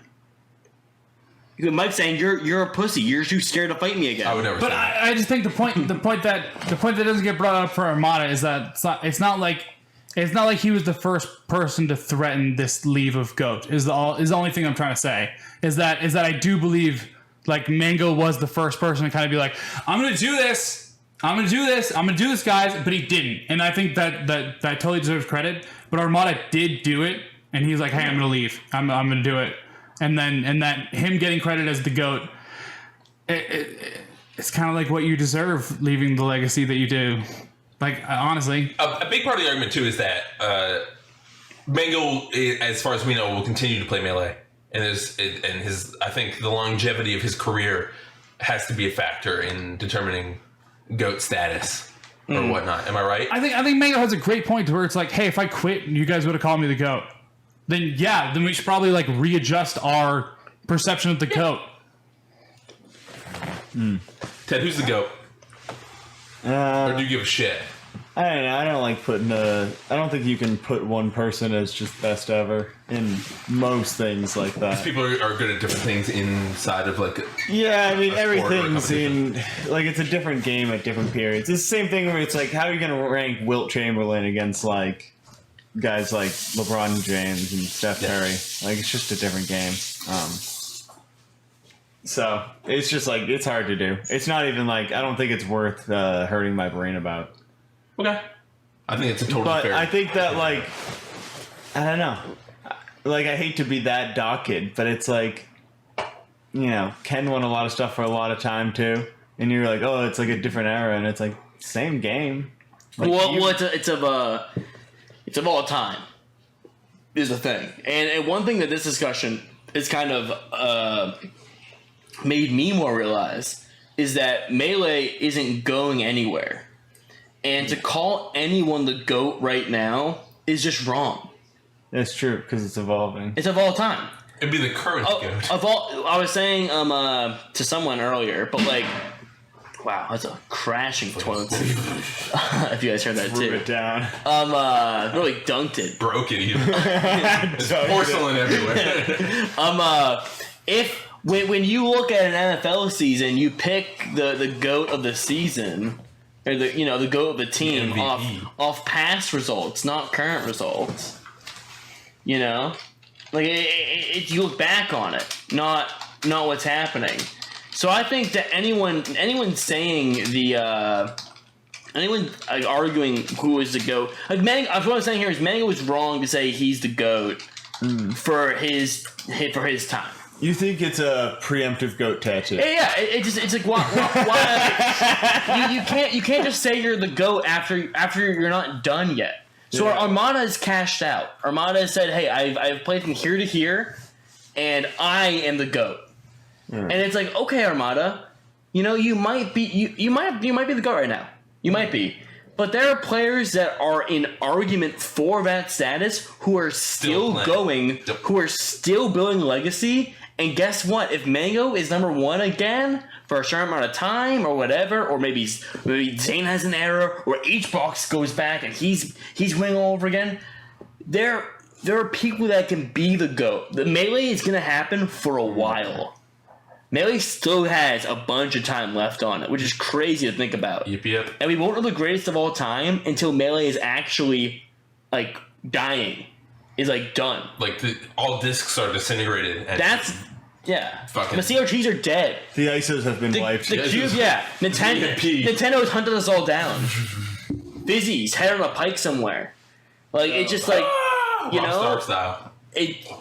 S4: Mike saying you're a pussy. You're too scared to fight me again.
S2: I would never
S1: But
S2: say that.
S1: I just think the point that doesn't get brought up for Armada is that it's not like he was the first person to threaten this leave of GOAT. Is the only thing I'm trying to say is that I do believe like Mango was the first person to kind of be like, I'm gonna do this, guys, but he didn't, and I think that totally deserves credit. But Armada did do it, and he's like, hey, I'm gonna leave, I'm gonna do it, and that him getting credit as the GOAT, it's kind of like what you deserve, leaving the legacy that you do. Like honestly,
S2: A big part of the argument too is that Mango, as far as we know, will continue to play Melee, and I think the longevity of his career has to be a factor in determining GOAT status or whatnot. Am I right?
S1: I think Mango has a great point to where it's like, hey, if I quit, you guys would have called me the GOAT. Then we should probably like readjust our perception of the GOAT.
S2: Ted, who's the GOAT? Or do you give a shit?
S3: I don't know. I don't like putting I don't think you can put one person as just best ever in most things like that.
S2: People are good at different things inside of like.
S3: Yeah, I mean
S2: A sport or a
S3: everything's in like it's a different game at different periods. It's the same thing where it's like, how are you going to rank Wilt Chamberlain against like guys like LeBron James and Steph Curry? Like it's just a different game. So it's just like it's hard to do. It's not even like I don't think it's worth hurting my brain about.
S2: Okay. I think it's a totally
S3: But
S2: fair.
S3: I think that like I don't know. Like I hate to be that docked, but it's like Ken won a lot of stuff for a lot of time too, and you're like, oh, it's like a different era, and it's like same game. Like,
S4: it's of all time is the thing, and one thing that this discussion is kind of made me more realize is that Melee isn't going anywhere. And to call anyone the GOAT right now is just wrong.
S3: That's true because it's evolving.
S4: It's of all time.
S2: It'd be the current GOAT.
S4: Of all, I was saying to someone earlier, but like, wow, that's a crashing toilet seat. If you guys heard that
S3: Threw
S4: too.
S3: it down.
S4: Really dunked it.
S2: Broke it even. There's porcelain everywhere.
S4: If when you look at an NFL season, you pick the GOAT of the season. Or the GOAT of the team
S2: The MVP.
S4: off past results, not current results. Like you look back on it, not what's happening. So I think that anyone saying anyone arguing who is the GOAT, like what I'm saying here is Mango was wrong to say he's the GOAT for his time.
S3: You think it's a preemptive goat tattoo?
S4: Yeah, it's like why you can't just say you're the GOAT after you're not done yet. So Armada is cashed out. Armada has said, "Hey, I've played from here to here, and I am the GOAT." And it's like, okay, Armada, you might be the GOAT right now. You might be, but there are players that are in argument for that status who are still going, who are still building legacy. And guess what? If Mango is #1 again, for a certain amount of time or whatever, or maybe Zane has an error, or Hbox goes back and he's winning all over again. There are people that can be the GOAT. The Melee is going to happen for a while. Melee still has a bunch of time left on it, which is crazy to think about.
S2: Yep.
S4: And we won't know the greatest of all time until Melee is actually, like, dying. Is, like, done.
S2: Like, all discs are disintegrated. And
S4: Yeah.
S2: Fucking.
S4: The CRGs are dead.
S3: The ISOs have been wiped.
S4: The Cube, yeah. Nintendo's hunted us all down. Fizzy's head on a pike somewhere. Like, it's just like, you know?
S2: Rockstar style.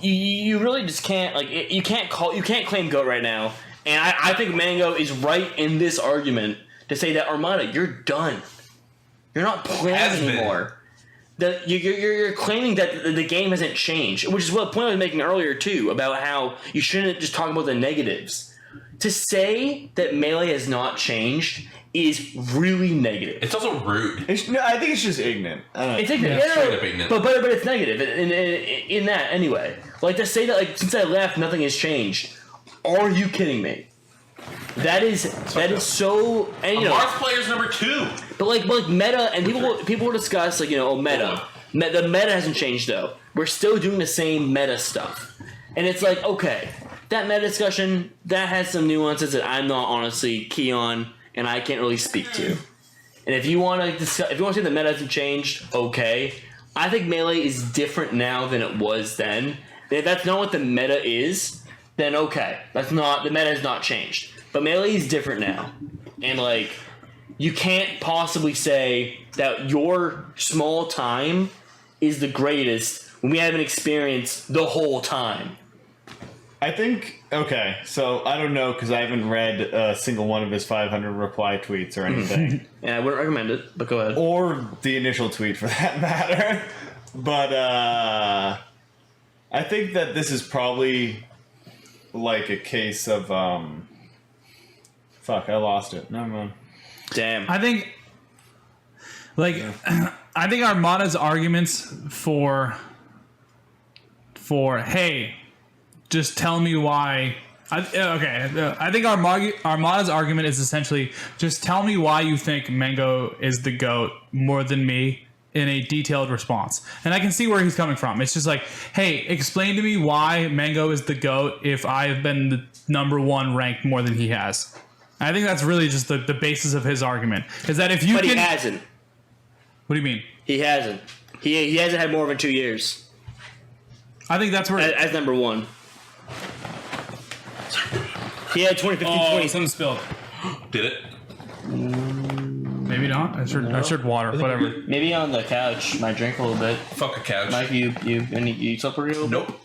S4: You really just can't, like, you can't claim GOAT right now. And I think Mango is right in this argument to say that Armada, you're done. You're not playing anymore. You're claiming that the game hasn't changed, which is what the point I was making earlier too, about how you shouldn't just talk about the negatives. To say that Melee has not changed is really negative.
S2: It's also rude.
S3: I think it's just ignorant.
S4: It's ignorant.
S2: Yeah, straight up ignorant.
S4: But it's negative in that anyway. Like, to say that, like, since I left, nothing has changed. Are you kidding me? That is so. And you know,
S2: Marth player's number 2.
S4: but like meta, and people will discuss, like, you know, meta. The meta hasn't changed though. We're still doing the same meta stuff, and it's like, okay, that meta discussion that has some nuances that I'm not honestly key on, and I can't really speak to. And if you want to say the meta hasn't changed, okay. I think Melee is different now than it was then. And if that's not what the meta is, then okay, the meta has not changed. But Melee is different now, and like, you can't possibly say that your small time is the greatest when we haven't experienced the whole time.
S3: I think, okay, so I don't know because I haven't read a single one of his 500 reply tweets or anything.
S4: And I wouldn't recommend it, but go ahead.
S3: Or the initial tweet for that matter. But I think that this is probably like a case of, fuck, I lost it. Never mind.
S4: Damn.
S1: I think, like, I think Armada's arguments for hey, just tell me why. I think Armada's argument is essentially just tell me why you think Mango is the GOAT more than me in a detailed response. And I can see where he's coming from. It's just like, hey, explain to me why Mango is the GOAT if I have been the number 1 ranked more than he has. I think that's really just the basis of his argument. Is that if you
S4: But he hasn't.
S1: What do you mean?
S4: He hasn't. He hasn't had more than 2 years.
S1: I think that's where...
S4: As number 1. He had 2015,
S1: something spilled.
S2: Did it?
S1: Maybe not. I shared water. Whatever.
S4: Maybe on the couch. Might drink a little bit.
S2: Fuck a couch.
S4: Mike, you slept pretty little bit?
S2: Nope.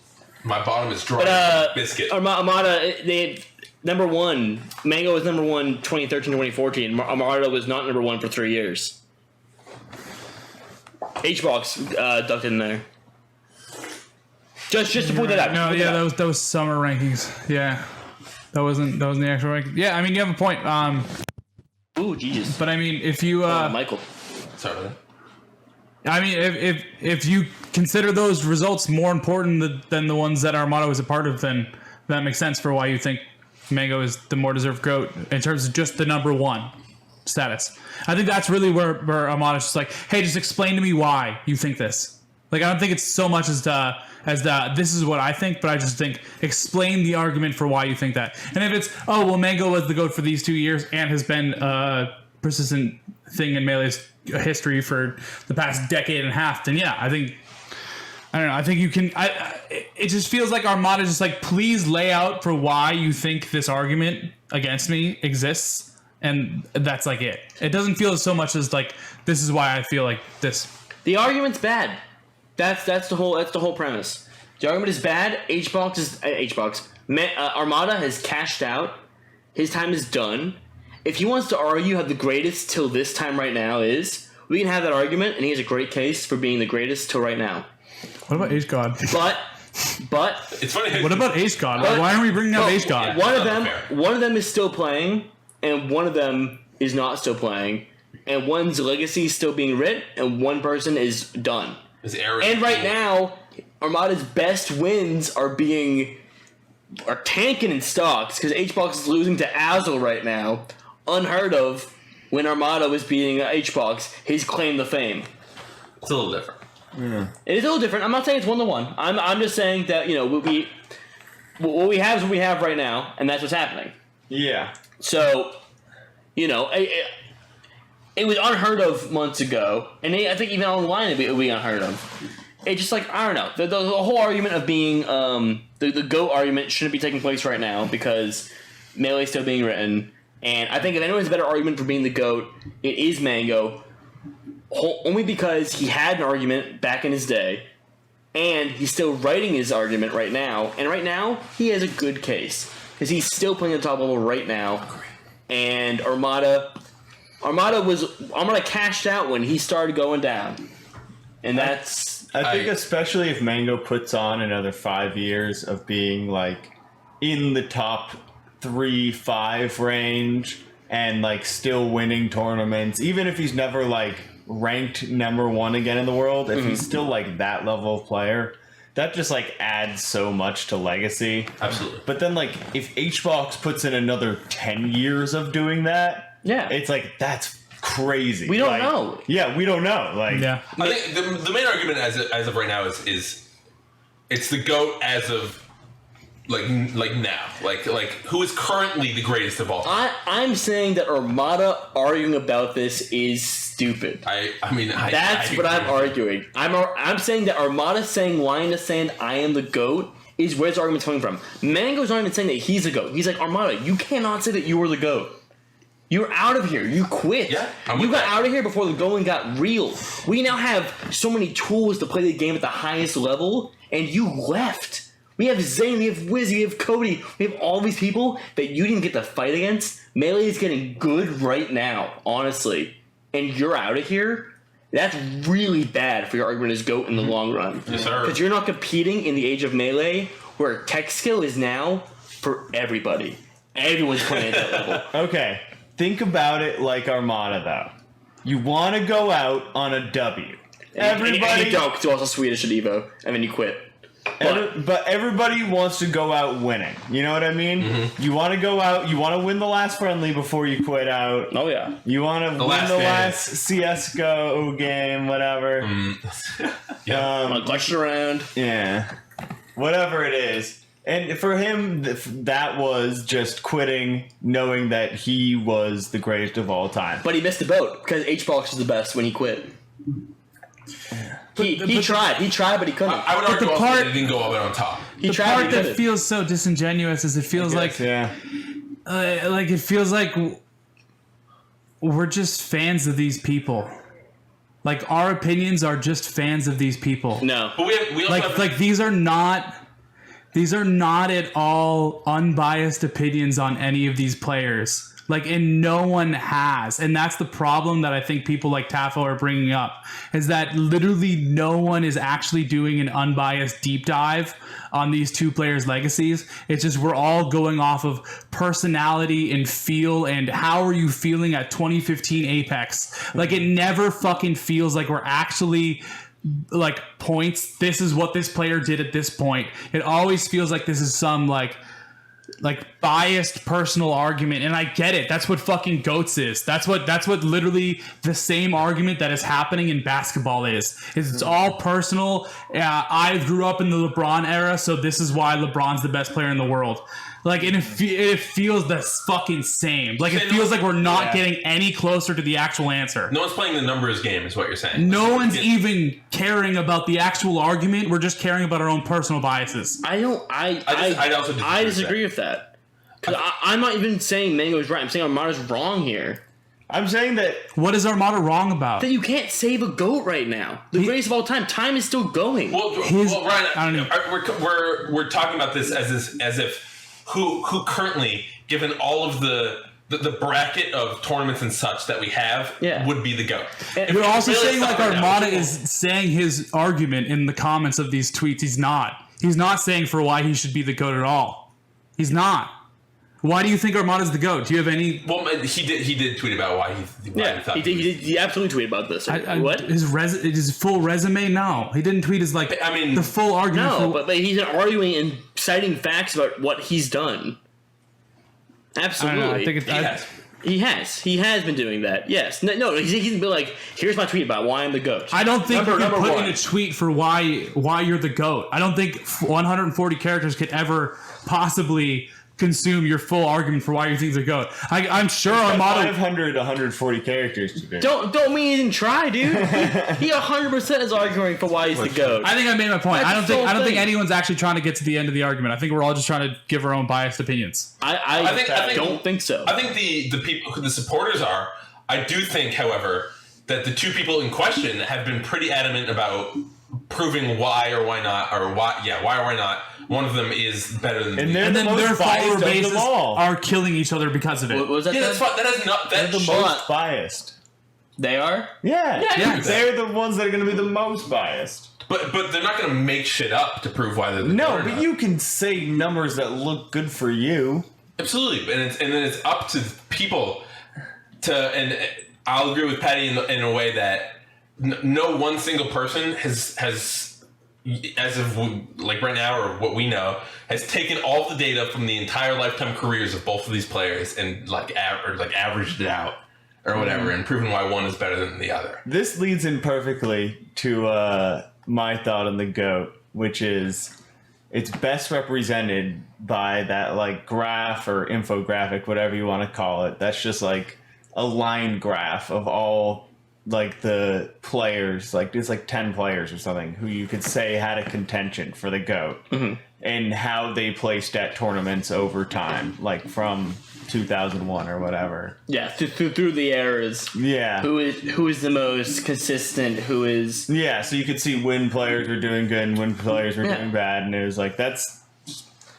S2: My bottom is dry.
S4: But,
S2: biscuit.
S4: Armada, they number 1. Mango was number 1 2013 2014. Armada was not number 1 for 3 years. Hbox ducked in there. Just to point that out.
S1: No, yeah, that was summer rankings. Yeah, that wasn't the actual ranking. Yeah, I mean, you have a point.
S4: Ooh, Jesus.
S1: But I mean, if you
S4: Michael.
S2: Sorry.
S1: I mean, if you consider those results more important than the ones that Armada was a part of, then that makes sense for why you think Mango is the more deserved GOAT in terms of just the number 1 status. I think that's really where Armada's just like, hey, just explain to me why you think this. Like, I don't think it's so much as this is what I think, but I just think explain the argument for why you think that. And if it's, oh, well, Mango was the GOAT for these 2 years and has been a persistent thing in Melee's history for the past decade and a half, then yeah, I don't know. I think you can. It just feels like Armada just like, please lay out for why you think this argument against me exists, and that's like it. It doesn't feel so much as like this is why I feel like this.
S4: The argument's bad. That's the whole premise. The argument is bad. Armada has cashed out. His time is done. If he wants to argue how the greatest till this time right now is, we can have that argument, and he has a great case for being the greatest till right now.
S1: What about Ace God?
S4: But
S2: it's funny.
S1: What about Ace God? Why aren't we bringing up Ace God?
S4: One of them is still playing, and one of them is not still playing, and one's legacy is still being written, and one person is done. And right now, Armada's best wins are being are tanking in stocks because Hbox is losing to Azel right now. Unheard of when Armada was beating Hbox, his claim to fame.
S2: It's a little different.
S4: It is a little different. I'm not saying it's 1-1. I'm just saying that, what we have is what we have right now, and that's what's happening.
S3: Yeah.
S4: So, it was unheard of months ago, and I think even online it would be unheard of. It's just like, I don't know. The whole argument of being, the GOAT argument shouldn't be taking place right now because Melee's still being written. And I think if anyone's a better argument for being the GOAT, it is Mango. Only because he had an argument back in his day, and he's still writing his argument right now. And right now, he has a good case. Because he's still playing at the top level right now. And Armada cashed out when he started going down. And that's...
S3: I think especially if Mango puts on another 5 years of being, like, in the top 3-5 range and, like, still winning tournaments, even if he's never, like, ranked number 1 again in the world, if he's still, like, that level of player, that just, like, adds so much to legacy.
S2: Absolutely.
S3: But then, like, if Hbox puts in another 10 years of doing that, it's like, that's crazy.
S4: We don't know.
S3: Yeah, we don't know. Like,
S1: Yeah.
S2: I think the main argument as of right now is it's the GOAT as of like now. Like who is currently the greatest of all time.
S4: I'm saying that Armada arguing about this is stupid.
S2: That's
S4: what I'm arguing. I'm saying that Armada saying line in the sand, I am the GOAT, is where his argument's coming from. Mango's not even saying that he's a GOAT. He's like, Armada, you cannot say that you were the GOAT. You're out of here. You quit.
S2: Yeah,
S4: you got out of here before the going got real. We now have so many tools to play the game at the highest level, and you left. We have Zane, we have Wizzy, we have Cody, we have all these people that you didn't get to fight against. Melee is getting good right now, honestly. And you're out of here? That's really bad for your argument as GOAT in the long run.
S2: Yes, sir.
S4: Because you're not competing in the age of Melee, where tech skill is now for everybody. Everyone's playing at that level.
S3: Okay. Think about it like Armada, though. You want to go out on a W. Everybody,
S4: and you don't, 'cause you're also Swedish at Evo, and then you quit.
S3: But everybody wants to go out winning. You know what I mean? Mm-hmm. You want to go out. You want to win the last friendly before you quit out.
S4: Oh yeah.
S3: You want to win the last CS:GO game, whatever.
S4: Clutch around.
S3: Yeah. Whatever it is. And for him, that was just quitting, knowing that he was the greatest of all time.
S4: But he missed the boat because Hbox was the best when he quit. He tried, but he couldn't.
S2: I would argue also that he didn't go up on top.
S1: The part that feels so disingenuous is it feels like it feels like we're just fans of these people. Like our opinions are just fans of these people.
S4: No,
S2: but we also
S1: like these are not at all unbiased opinions on any of these players. Like, and no one has. And that's the problem that I think people like Tafo are bringing up, is that literally no one is actually doing an unbiased deep dive on these two players' legacies. It's just we're all going off of personality and feel and how are you feeling at 2015 Apex. Like, it never fucking feels like we're actually... like points, this is what this player did at this point. It always feels like this is some like biased personal argument, and I get it. That's what fucking GOATs is. That's what literally the same argument that is happening in basketball is it's all personal. I grew up in the LeBron era, so this is why LeBron's the best player in the world. Like, and it feels the fucking same. Like, it feels like we're not getting any closer to the actual answer.
S2: No one's playing the numbers game, is what you're saying.
S1: No one's even caring about the actual argument. We're just caring about our own personal biases.
S2: I
S4: disagree with that. Because I'm not even saying Mango's right. I'm saying Armada's wrong here.
S3: I'm saying that...
S1: What is Armada wrong about?
S4: That you can't save a GOAT right now. The greatest of all time. Time is still going.
S2: Well, Ryan, I don't know. We're talking about this as if who currently, given all of the bracket of tournaments and such that we have, would be the GOAT.
S1: We're also saying like Armada is saying his argument in the comments of these tweets. He's not. He's not saying for why he should be the GOAT at all. He's not. Why do you think Armada's the GOAT? Do you have any...
S2: Well, he did tweet about why he thought
S4: he absolutely tweeted about this. What?
S1: His full resume? No. He didn't tweet his, the full argument.
S4: No, but he's arguing in exciting facts about what he's done. Absolutely.
S1: I don't know, I think it's.
S4: He has been doing that. Yes. No. He's been like, here's my tweet about why I'm the GOAT.
S1: I don't think you can put
S4: one.
S1: in a tweet for why you're the GOAT. I don't think 140 characters could ever possibly consume your full argument for why you think the GOAT. I'm sure Armada
S3: 500 to 140 characters today.
S4: Don't mean he didn't try, dude. He 100% is arguing for why he's the GOAT.
S1: I think I made my point.
S4: That's
S1: I don't think
S4: thing.
S1: anyone's actually trying to get to the end of the argument. I think we're all just trying to give our own biased opinions.
S4: I don't think so.
S2: I think the people who the supporters are. I do think, however, that the two people in question have been pretty adamant about proving why or why not, or why or why not. One of them is better than the other.
S1: And then their follower
S3: biased of
S1: bases
S3: them all.
S1: are killing each other because of it.
S4: What was that?
S2: Yeah, that's fine. That has not.
S3: They're
S2: That
S3: the
S2: shows.
S3: most biased.
S4: They are?
S3: Yeah,
S1: Yeah.
S3: they're the ones that are going to be the most biased.
S2: But they're not going to make shit up to prove why they're the
S3: No,
S2: GOAT or
S3: but
S2: not.
S3: you can say numbers that look good for you.
S2: Absolutely, and then it's up to people to. And I'll agree with Patty in a way that no one single person has as of like right now or what we know has taken all the data from the entire lifetime careers of both of these players and averaged it out or whatever and proven why one is better than the other.
S3: This leads in perfectly to my thought on the GOAT, which is it's best represented by that like graph or infographic, whatever you want to call it. That's just like a line graph of all like the players, like there's like 10 players or something who you could say had a contention for the GOAT and how they placed at tournaments over time, like from 2001 or whatever.
S4: Yeah, through the eras.
S3: Yeah.
S4: Who is the most consistent? Who is?
S3: Yeah, so you could see when players were doing good and when players were doing bad, and it was like that's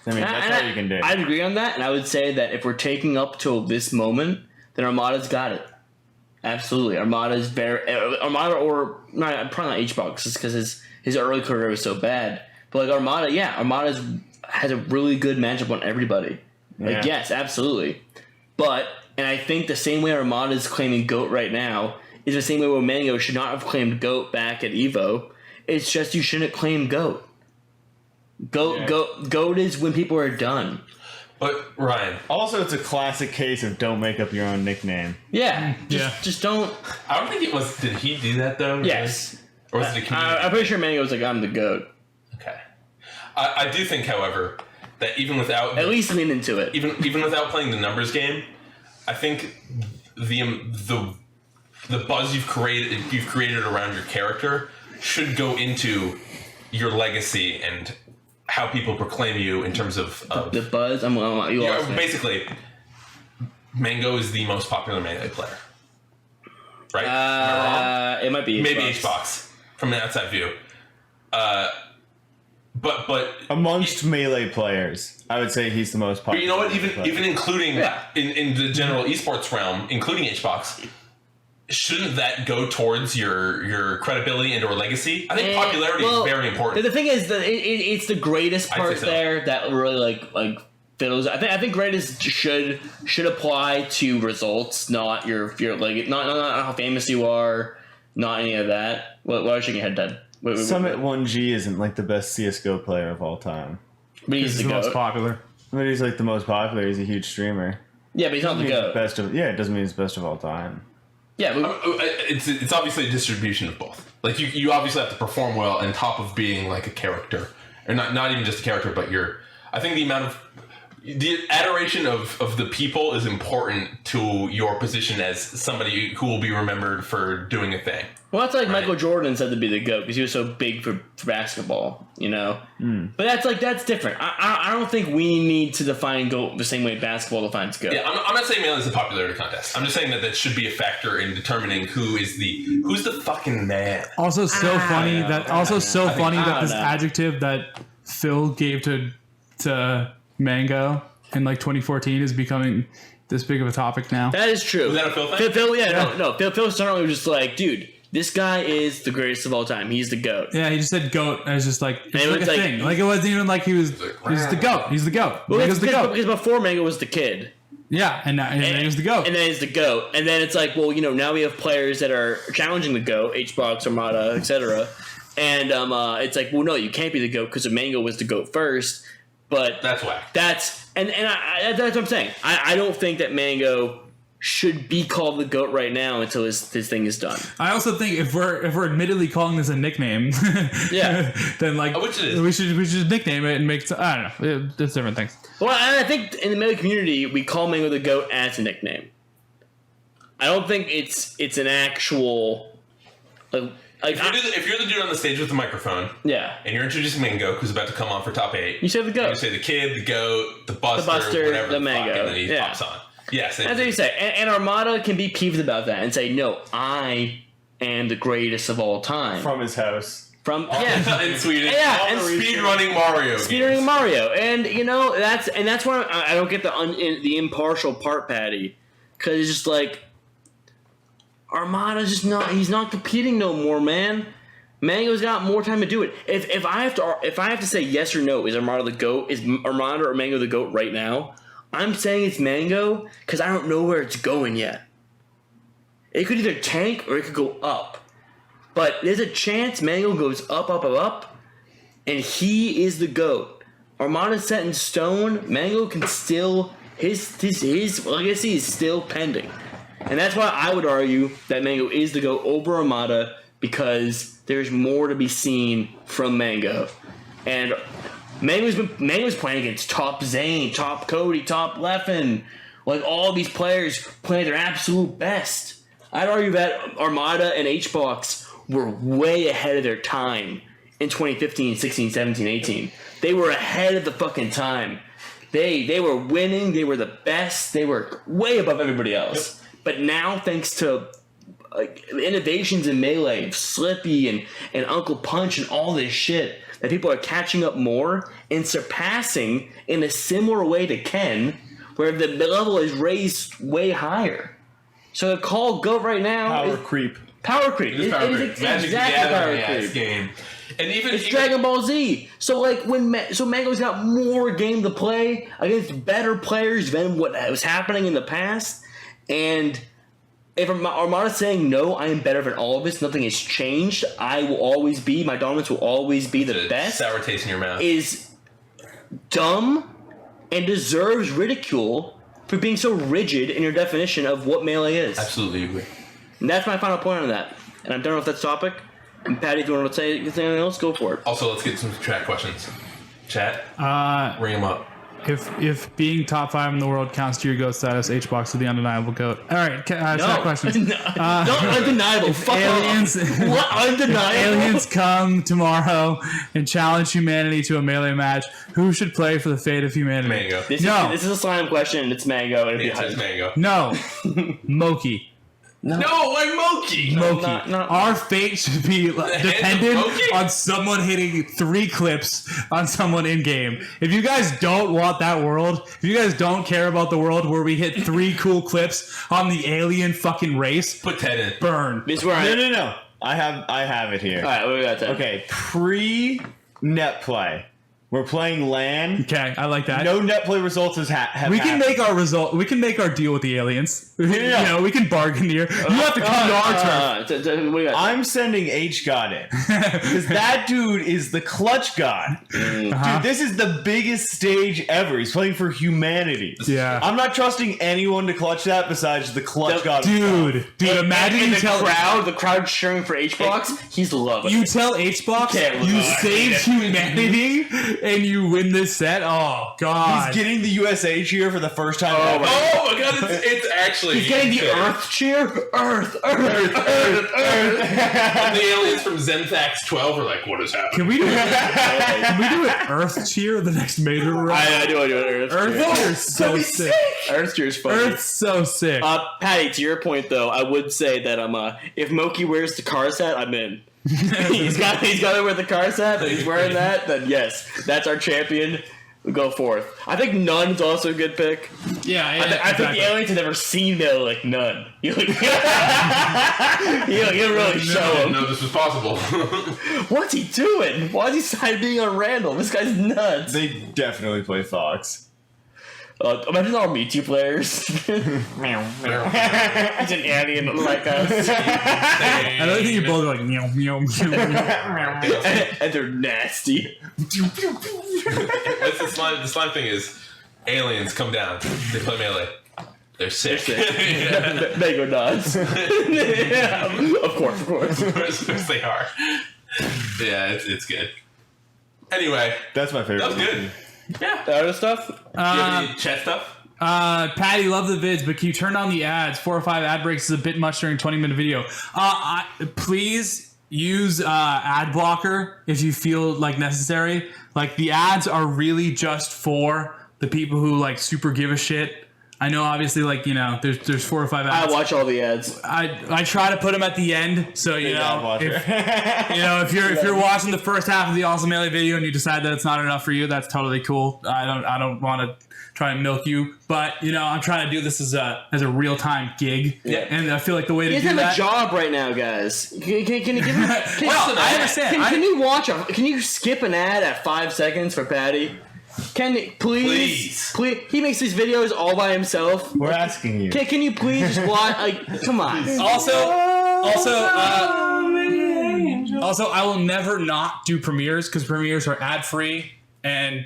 S3: all you can do.
S4: I'd agree on that, and I would say that if we're taking up till this moment, then Armada's got it. Absolutely, Armada's Armada or not, probably not Hbox, just because his early career was so bad. But like Armada, has a really good matchup on everybody. Like yes, absolutely. But and I think the same way Armada is claiming GOAT right now is the same way where Mango should not have claimed GOAT back at Evo. It's just you shouldn't claim GOAT. GOAT is when people are done.
S2: But Ryan,
S3: Also, it's a classic case of don't make up your own nickname.
S4: Yeah, just don't.
S2: I don't think it was. Did he do that though?
S4: Yes,
S2: Or was it a community?
S4: I'm pretty sure Mango was like, I'm the GOAT.
S2: Okay. I do think, however, that even without
S4: At least lean into it.
S2: even without playing the numbers game, I think the buzz you've created around your character should go into your legacy and how people proclaim you in terms of
S4: The buzz. You lost me.
S2: basically, Mango is the most popular Melee player, right? Am I wrong?
S4: It might be
S2: Maybe
S4: Hbox.
S2: Hbox from the outside view. But
S3: Amongst Melee players, I would say he's the most popular.
S2: you know what? Even
S3: player.
S2: including
S4: Yeah.
S2: in the general esports realm, including Hbox, shouldn't that go towards your credibility and or legacy? I think popularity is very important.
S4: The thing is that it's the greatest
S2: I'd
S4: part
S2: say so.
S4: there that really like fiddles. I think greatest should apply to results, not your like not how famous you are, not any of that. Why are you shaking your head, Ted?
S3: Summit 1G isn't like the best CS:GO player of all time,
S4: But he's
S1: He's
S4: the
S1: the most
S4: GOAT.
S1: popular.
S3: but he's like the most popular. He's a huge streamer.
S4: Yeah, but he's not the
S3: He's
S4: GOAT.
S3: best of it doesn't mean he's best of all time.
S4: Yeah, but
S2: It's obviously a distribution of both. Like you obviously have to perform well on top of being like a character, or not even just a character, but I think the adoration of the people is important to your position as somebody who will be remembered for doing a thing.
S4: well, that's like Michael Jordan said to be the GOAT because he was so big for basketball, you know. But that's different. I don't think we need to define GOAT the same way basketball defines GOAT.
S2: Yeah, I'm not saying Melee is a popularity contest. I'm just saying that should be a factor in determining who's the fucking man.
S1: Also, funny that this
S4: know.
S1: adjective that Phil gave to Mango in like 2014 is becoming this big of a topic now.
S4: That is true.
S2: Was that a Phil thing?
S4: Phil certainly was just like, dude, this guy is the greatest of all time. He's the GOAT.
S1: Yeah, he just said goat. And it's just like it's
S4: it
S1: like
S4: was
S1: a
S4: like-
S1: thing. Like it wasn't even like he was the goat. He's the goat.
S4: Well,
S1: Mango's the goat.
S4: because before Mango was the kid.
S1: Yeah, and he was the goat.
S4: And then he's the GOAT. And then it's like, well, now we have players that are challenging the GOAT, Hbox, Armada, etc. And it's like, well, no, you can't be the GOAT because Mango was the GOAT first. But
S2: That's whack.
S4: that's what I'm saying. I don't think that Mango should be called the GOAT right now until his thing is done.
S1: I also think if we're admittedly calling this a nickname,
S4: Yeah.
S1: then like
S2: Which it is.
S1: we should nickname it and make I don't know. It's different things.
S4: Well, and I think in the Mango community, we call Mango the GOAT as a nickname. I don't think it's an actual
S2: If you're the dude on the stage with the microphone,
S4: yeah.
S2: and you're introducing Mango, who's about to come on for top 8,
S4: You say the GOAT.
S2: you say the kid, the goat, the buster, whatever
S4: the
S2: the
S4: Mango.
S2: fuck, and then he
S4: Yeah.
S2: pops on. Yes,
S4: That's what you say. And Armada can be peeved about that and say, no, I am the greatest of all time.
S3: From his house.
S2: in Sweden.
S4: Yeah, and
S2: speed running Mario.
S4: Speedrunning Mario. And, that's why I don't get the impartial part, Patty. Because it's just like, Armada's just not, he's not competing no more, man. Mango's got more time to do it. If I have to say yes or no, is Armada the GOAT? Is Armada or Mango the GOAT right now? I'm saying it's Mango because I don't know where it's going yet. It could either tank or it could go up. But there's a chance Mango goes up, and he is the GOAT. Armada's set in stone. Mango can still his legacy is still pending. And that's why I would argue that Mango is the GOAT over Armada because there's more to be seen from Mango. And Mango's playing against top Zane, top Cody, top Leffen, like all these players playing their absolute best. I'd argue that Armada and Hbox were way ahead of their time in 2015, 16, 17, 18. They were ahead of the fucking time. They were winning. They were the best. They were way above everybody else. But now, thanks to innovations in Melee, of Slippi and Uncle Punch and all this shit, that people are catching up more and surpassing in a similar way to Ken, where the level is raised way higher. So the call GOAT right now
S3: Power
S4: is
S3: creep.
S4: power creep.
S2: It is power creep.
S4: It's
S2: Magic the
S4: exactly power
S2: Gathering ass
S4: creep.
S2: game. And even
S4: It's Dragon Ball Z. So like so Mango's got more game to play against better players than what was happening in the past. And if Armada's saying no, I am better than all of this, nothing has changed. I will always be, my dominance will always be the best.
S2: Sour taste in your mouth.
S4: Is dumb and deserves ridicule for being so rigid in your definition of what Melee is.
S2: Absolutely agree.
S4: And that's my final point on that. And I'm done with that topic. And Patty, if you want to say anything else, go for it.
S2: Also, let's get some chat questions. Chat, ring them up.
S1: If being top 5 in the world counts to your GOAT status, Hbox is the undeniable GOAT. All right, chat questions.
S4: Not undeniable. Fuck
S1: aliens,
S4: off. What undeniable?
S1: aliens come tomorrow and challenge humanity to a Melee match. Who should play for the fate of humanity?
S2: Mango.
S4: This is a slime question, and it's Mango. And
S2: It says Mango.
S1: No, Moki.
S2: No, I'm Moki.
S1: Moki.
S4: not-
S1: Our fate should be dependent
S2: Moki?
S1: on someone hitting 3 clips on someone in game. If you guys don't want that world, if you guys don't care about the world where we hit 3 cool clips on the alien fucking race,
S2: Put Ted in.
S1: burn.
S4: This is where
S3: No. I have it here.
S4: All right, what we got there?
S3: Okay, pre-net play. We're playing LAN.
S1: Okay, I like that.
S3: No net play results have
S1: We can
S3: happened.
S1: make our result. We can make our deal with the aliens. You know, we can bargain here. You have to come to our turf.
S4: What do you got?
S3: I'm sending H God in because that dude is the clutch god. Dude, this is the biggest stage ever. He's playing for humanity.
S1: Yeah.
S3: I'm not trusting anyone to clutch that besides the clutch god.
S1: Dude, imagine
S4: and
S1: you tell
S4: the crowd cheering for Hbox. He's loving
S1: you
S4: it.
S1: tell Hbox
S4: Can't
S1: you
S4: lose.
S1: saved humanity and you win this set. Oh God.
S3: He's getting the USA cheer for the first time ever.
S2: Oh my god, it's actually.
S4: He's getting the Earth cheer. Earth.
S2: The aliens from Zenthax 12 are like, what is happening?
S1: Can we do an Earth cheer the next major round?
S4: I do want to do an Earth
S1: Earth
S4: cheer.
S1: cheer is so sick.
S4: Earth cheer is funny.
S1: Earth's so sick.
S4: Patty, to your point though, I would say that if Moki wears the car set, I'm in. he's got to wear the car set. He's wearing that. Then yes, that's our champion. We go forth. I think Nun's also a good pick.
S1: Yeah,
S4: I think the aliens have never seen Bill like Nun. You don't really show
S2: I didn't
S4: him.
S2: know this was possible.
S4: What's he doing? Why is he side being on Randall? This guy's nuts.
S3: They definitely play Fox.
S4: Imagine our Mewtwo players. It's an alien like us.
S1: I don't think you both are like meow meow meow meow.
S4: And they're nasty.
S2: What's the slime thing is aliens come down. They play Melee. They're sick.
S4: They go nuts. Yeah, of course.
S2: Of course they are. Yeah, it's good. Anyway,
S3: That's my favorite.
S2: that was good. Yeah.
S4: The other stuff?
S2: Do you have any chat stuff?
S1: Patty, love the vids, but can you turn on the ads? 4 or 5 ad breaks is a bit much during a 20-minute video. Please use ad blocker if you feel like necessary. Like, the ads are really just for the people who like super give a shit. I know, obviously, like, you know, there's 4 or 5 ads.
S4: I watch all the ads.
S1: I try to put them at the end, so you know, if you're watching the first half of the Awesome Melee video and you decide that it's not enough for you, that's totally cool. I don't want to try and milk you, but you know, I'm trying to do this as a real time gig, and I feel like the way to
S4: He
S1: do
S4: doesn't have
S1: that.
S4: a job right now, guys. Can you give me?
S1: Well, I understand.
S4: Can you watch? Can you skip an ad at 5 seconds for Patty? Can you please? He makes these videos all by himself.
S3: We're asking you.
S4: Can you please just watch? Like, come on.
S1: Also, I will never not do premieres because premieres are ad free and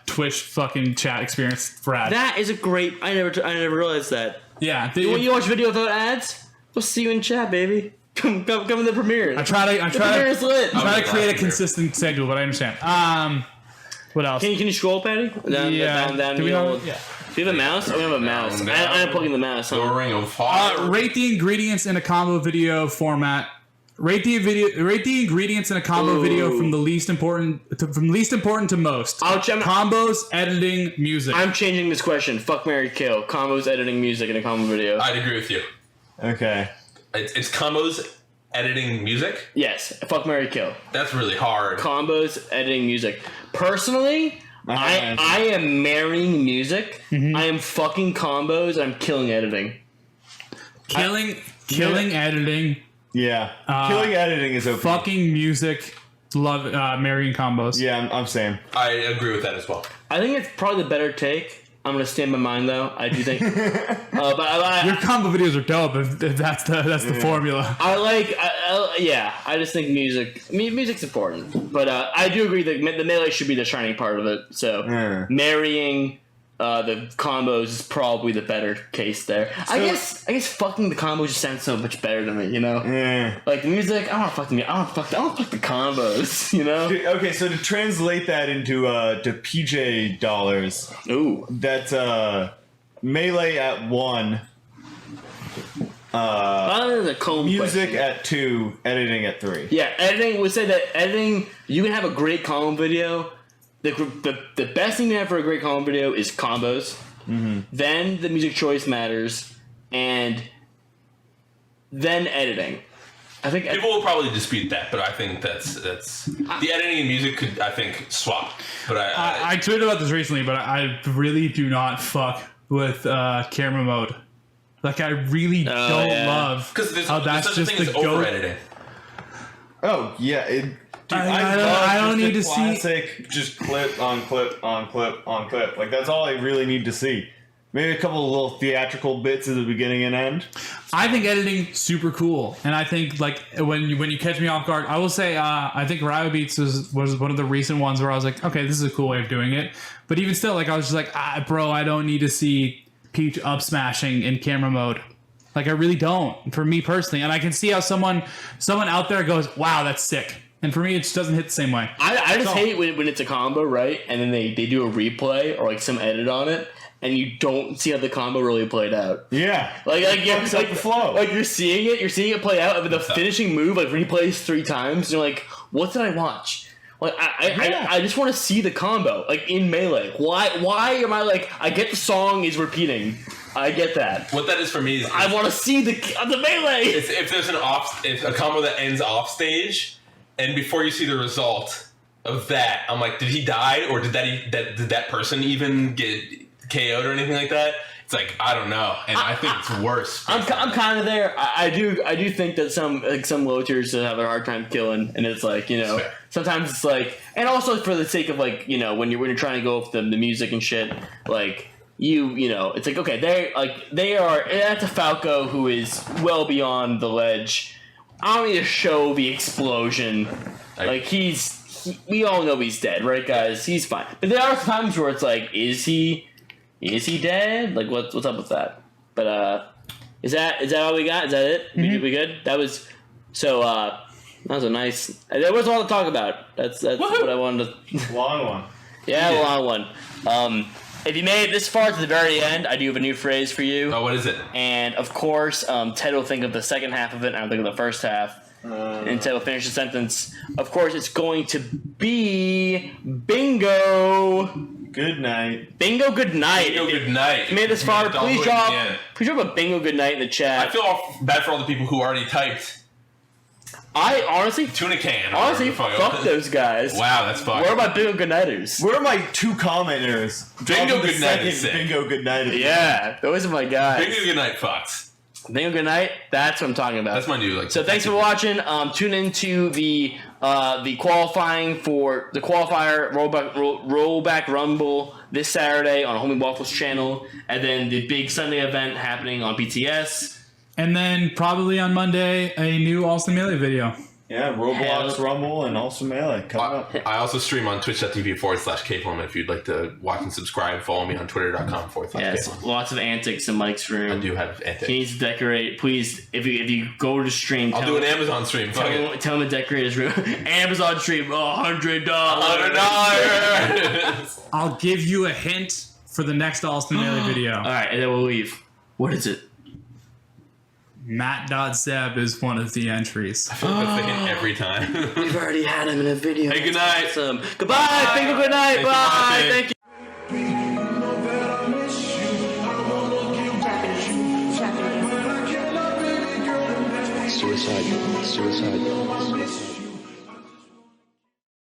S1: Twitch fucking chat experience for ads.
S4: That is a great. I never realized that.
S1: Yeah,
S4: When you watch video without ads, we'll see you in chat, baby. Come in the premiere.
S1: I try
S4: premiere's lit.
S1: to create a consistent schedule, but I understand. What else?
S4: Can you scroll, Patty? Down.
S1: Do we have,
S4: Do you have a mouse? Oh, we have a mouse. I'm plugging the mouse.
S2: The Ring of Fire.
S1: rate the ingredients in a combo video format. Rate the ingredients in a combo video from the least important to most. Combos, editing, music.
S4: I'm changing this question. Fuck, marry, kill. Combos, editing, music in a combo video.
S2: I'd agree with you.
S3: Okay.
S2: It's combos, editing, music.
S4: Yes. Fuck, marry, kill.
S2: That's really hard.
S4: Combos, editing, music. Personally, I am marrying music.
S1: Mm-hmm.
S4: I am fucking combos. I'm killing editing.
S1: Killing editing.
S3: Yeah. Killing editing is okay.
S1: Fucking music. Love marrying combos.
S3: Yeah, I'm same.
S2: I agree with that as well.
S4: I think it's probably the better take. I'm gonna stand by mine though. I do think.
S1: Your combo videos are dope if that's the formula.
S4: I just think music's important. But I do agree that the melee should be the shining part of it. So marrying the combos is probably the better case there. So, I guess fucking the combos just sounds so much better to me, you know? Like the music, I don't fuck the combos, you know?
S3: Okay, so to translate that into to PJ dollars.
S4: Ooh.
S3: That's Melee at 1.
S4: The comb
S3: Music
S4: question.
S3: at 2, editing at 3.
S4: Yeah, editing would say that editing, you can have a great combo video. The best thing to have for a great combo video is combos. Mm-hmm. Then the music choice matters, and then editing. I think
S2: people will probably dispute that, but I think that's the editing and music could, I think, swap. But
S1: I tweeted about this recently, but I really do not fuck with camera mode. Like, I really don't love how that's just the
S2: over editing.
S3: Oh yeah. Dude,
S1: I don't need to see
S3: classic, just clip on clip on clip on clip. Like, that's all I really need to see. Maybe a couple of little theatrical bits at the beginning and end.
S1: I think editing super cool, and I think like when you catch me off guard, I will say I think Riot Beats was one of the recent ones where I was like, okay, this is a cool way of doing it. But even still, like I was just like, bro, I don't need to see Peach up smashing in camera mode. Like I really don't, for me personally, and I can see how someone out there goes, wow, that's sick. And for me, it just doesn't hit the same way.
S4: I just hate when it's a combo, right? And then they do a replay or like some edit on it, and you don't see how the combo really played out.
S3: Yeah,
S4: like
S3: the flow.
S4: Like you're seeing it play out, and then the finishing move like replays 3 times. And you're like, what did I watch? Like I just want to see the combo like in Melee. Why am I like? I get the song is repeating. I get that.
S2: What that is for me is
S4: I want to see the Melee.
S2: If there's if a combo that ends off stage. And before you see the result of that, I'm like, did he die, or did that person even get KO'd or anything like that? It's like, I don't know, and I think it's worse.
S4: I'm kind of there. I do think that some low tiers have a hard time killing, and it's like, you know, sometimes it's like, and also for the sake of like, you know, when you're trying to go with the music and shit, like you know, it's like, okay, that's a Falco who is well beyond the ledge. I don't need to show the explosion. Like he's we all know he's dead, right, guys? He's fine. But there are times where it's like, is he dead? Like, what's up with that? But is that all we got? Is that it?
S1: Mm-hmm.
S4: We good? That was so. That was a nice. There was all to talk about. That's what I wanted to.
S3: Long one.
S4: Yeah, long one. If you made it this far to the very end, I do have a new phrase for you.
S2: Oh, what is it?
S4: And of course, Ted will think of the second half of it, and I'll think of the first half. And Ted will finish the sentence. Of course, it's going to be bingo.
S3: Good night.
S4: Bingo good night.
S2: Bingo good night.
S4: If you made it this far, please drop a bingo good night in the chat.
S2: I feel bad for all the people who already typed
S4: I honestly,
S2: tuna can.
S4: fuck those guys.
S2: Wow, that's fucked.
S4: Where are my bingo good nighters?
S3: Where are my 2 commenters?
S2: Bingo
S3: The
S2: good night
S3: second
S2: is sick.
S3: Bingo good night.
S4: Yeah, those are my guys.
S2: Bingo good night fucks.
S4: Bingo good night. That's what I'm talking about.
S2: That's my new
S4: So thanks for watching. Tune into the qualifying for the qualifier rollback rumble this Saturday on Homie Waffles channel, and then the big Sunday event happening on BTS.
S1: And then probably on Monday, a new Allston Melee video.
S3: Yeah, Roblox,
S4: Hell.
S3: Rumble, and also Melee coming up.
S2: I also stream on twitch.tv/kpwned if you'd like to watch and subscribe. Follow me on twitter.com/kpwned.
S4: Yes, lots of antics in Mike's room.
S2: I do have antics.
S4: He needs to decorate. Please, if you go to stream,
S2: I'll do an Amazon stream. Fuck it.
S4: tell him to decorate his room. Amazon stream, $100.
S2: $100.
S1: I'll give you a hint for the next Allston Melee video.
S4: All right, and then we'll leave. What is it?
S1: Matt.Zeb is one of the entries.
S2: I feel like that's the hint every time.
S4: We've already had him in a video.
S2: Hey, good night.
S4: Awesome. Goodbye. Bingo, good night.
S2: Thank you,
S4: Bye. Thank you.
S5: Suicide.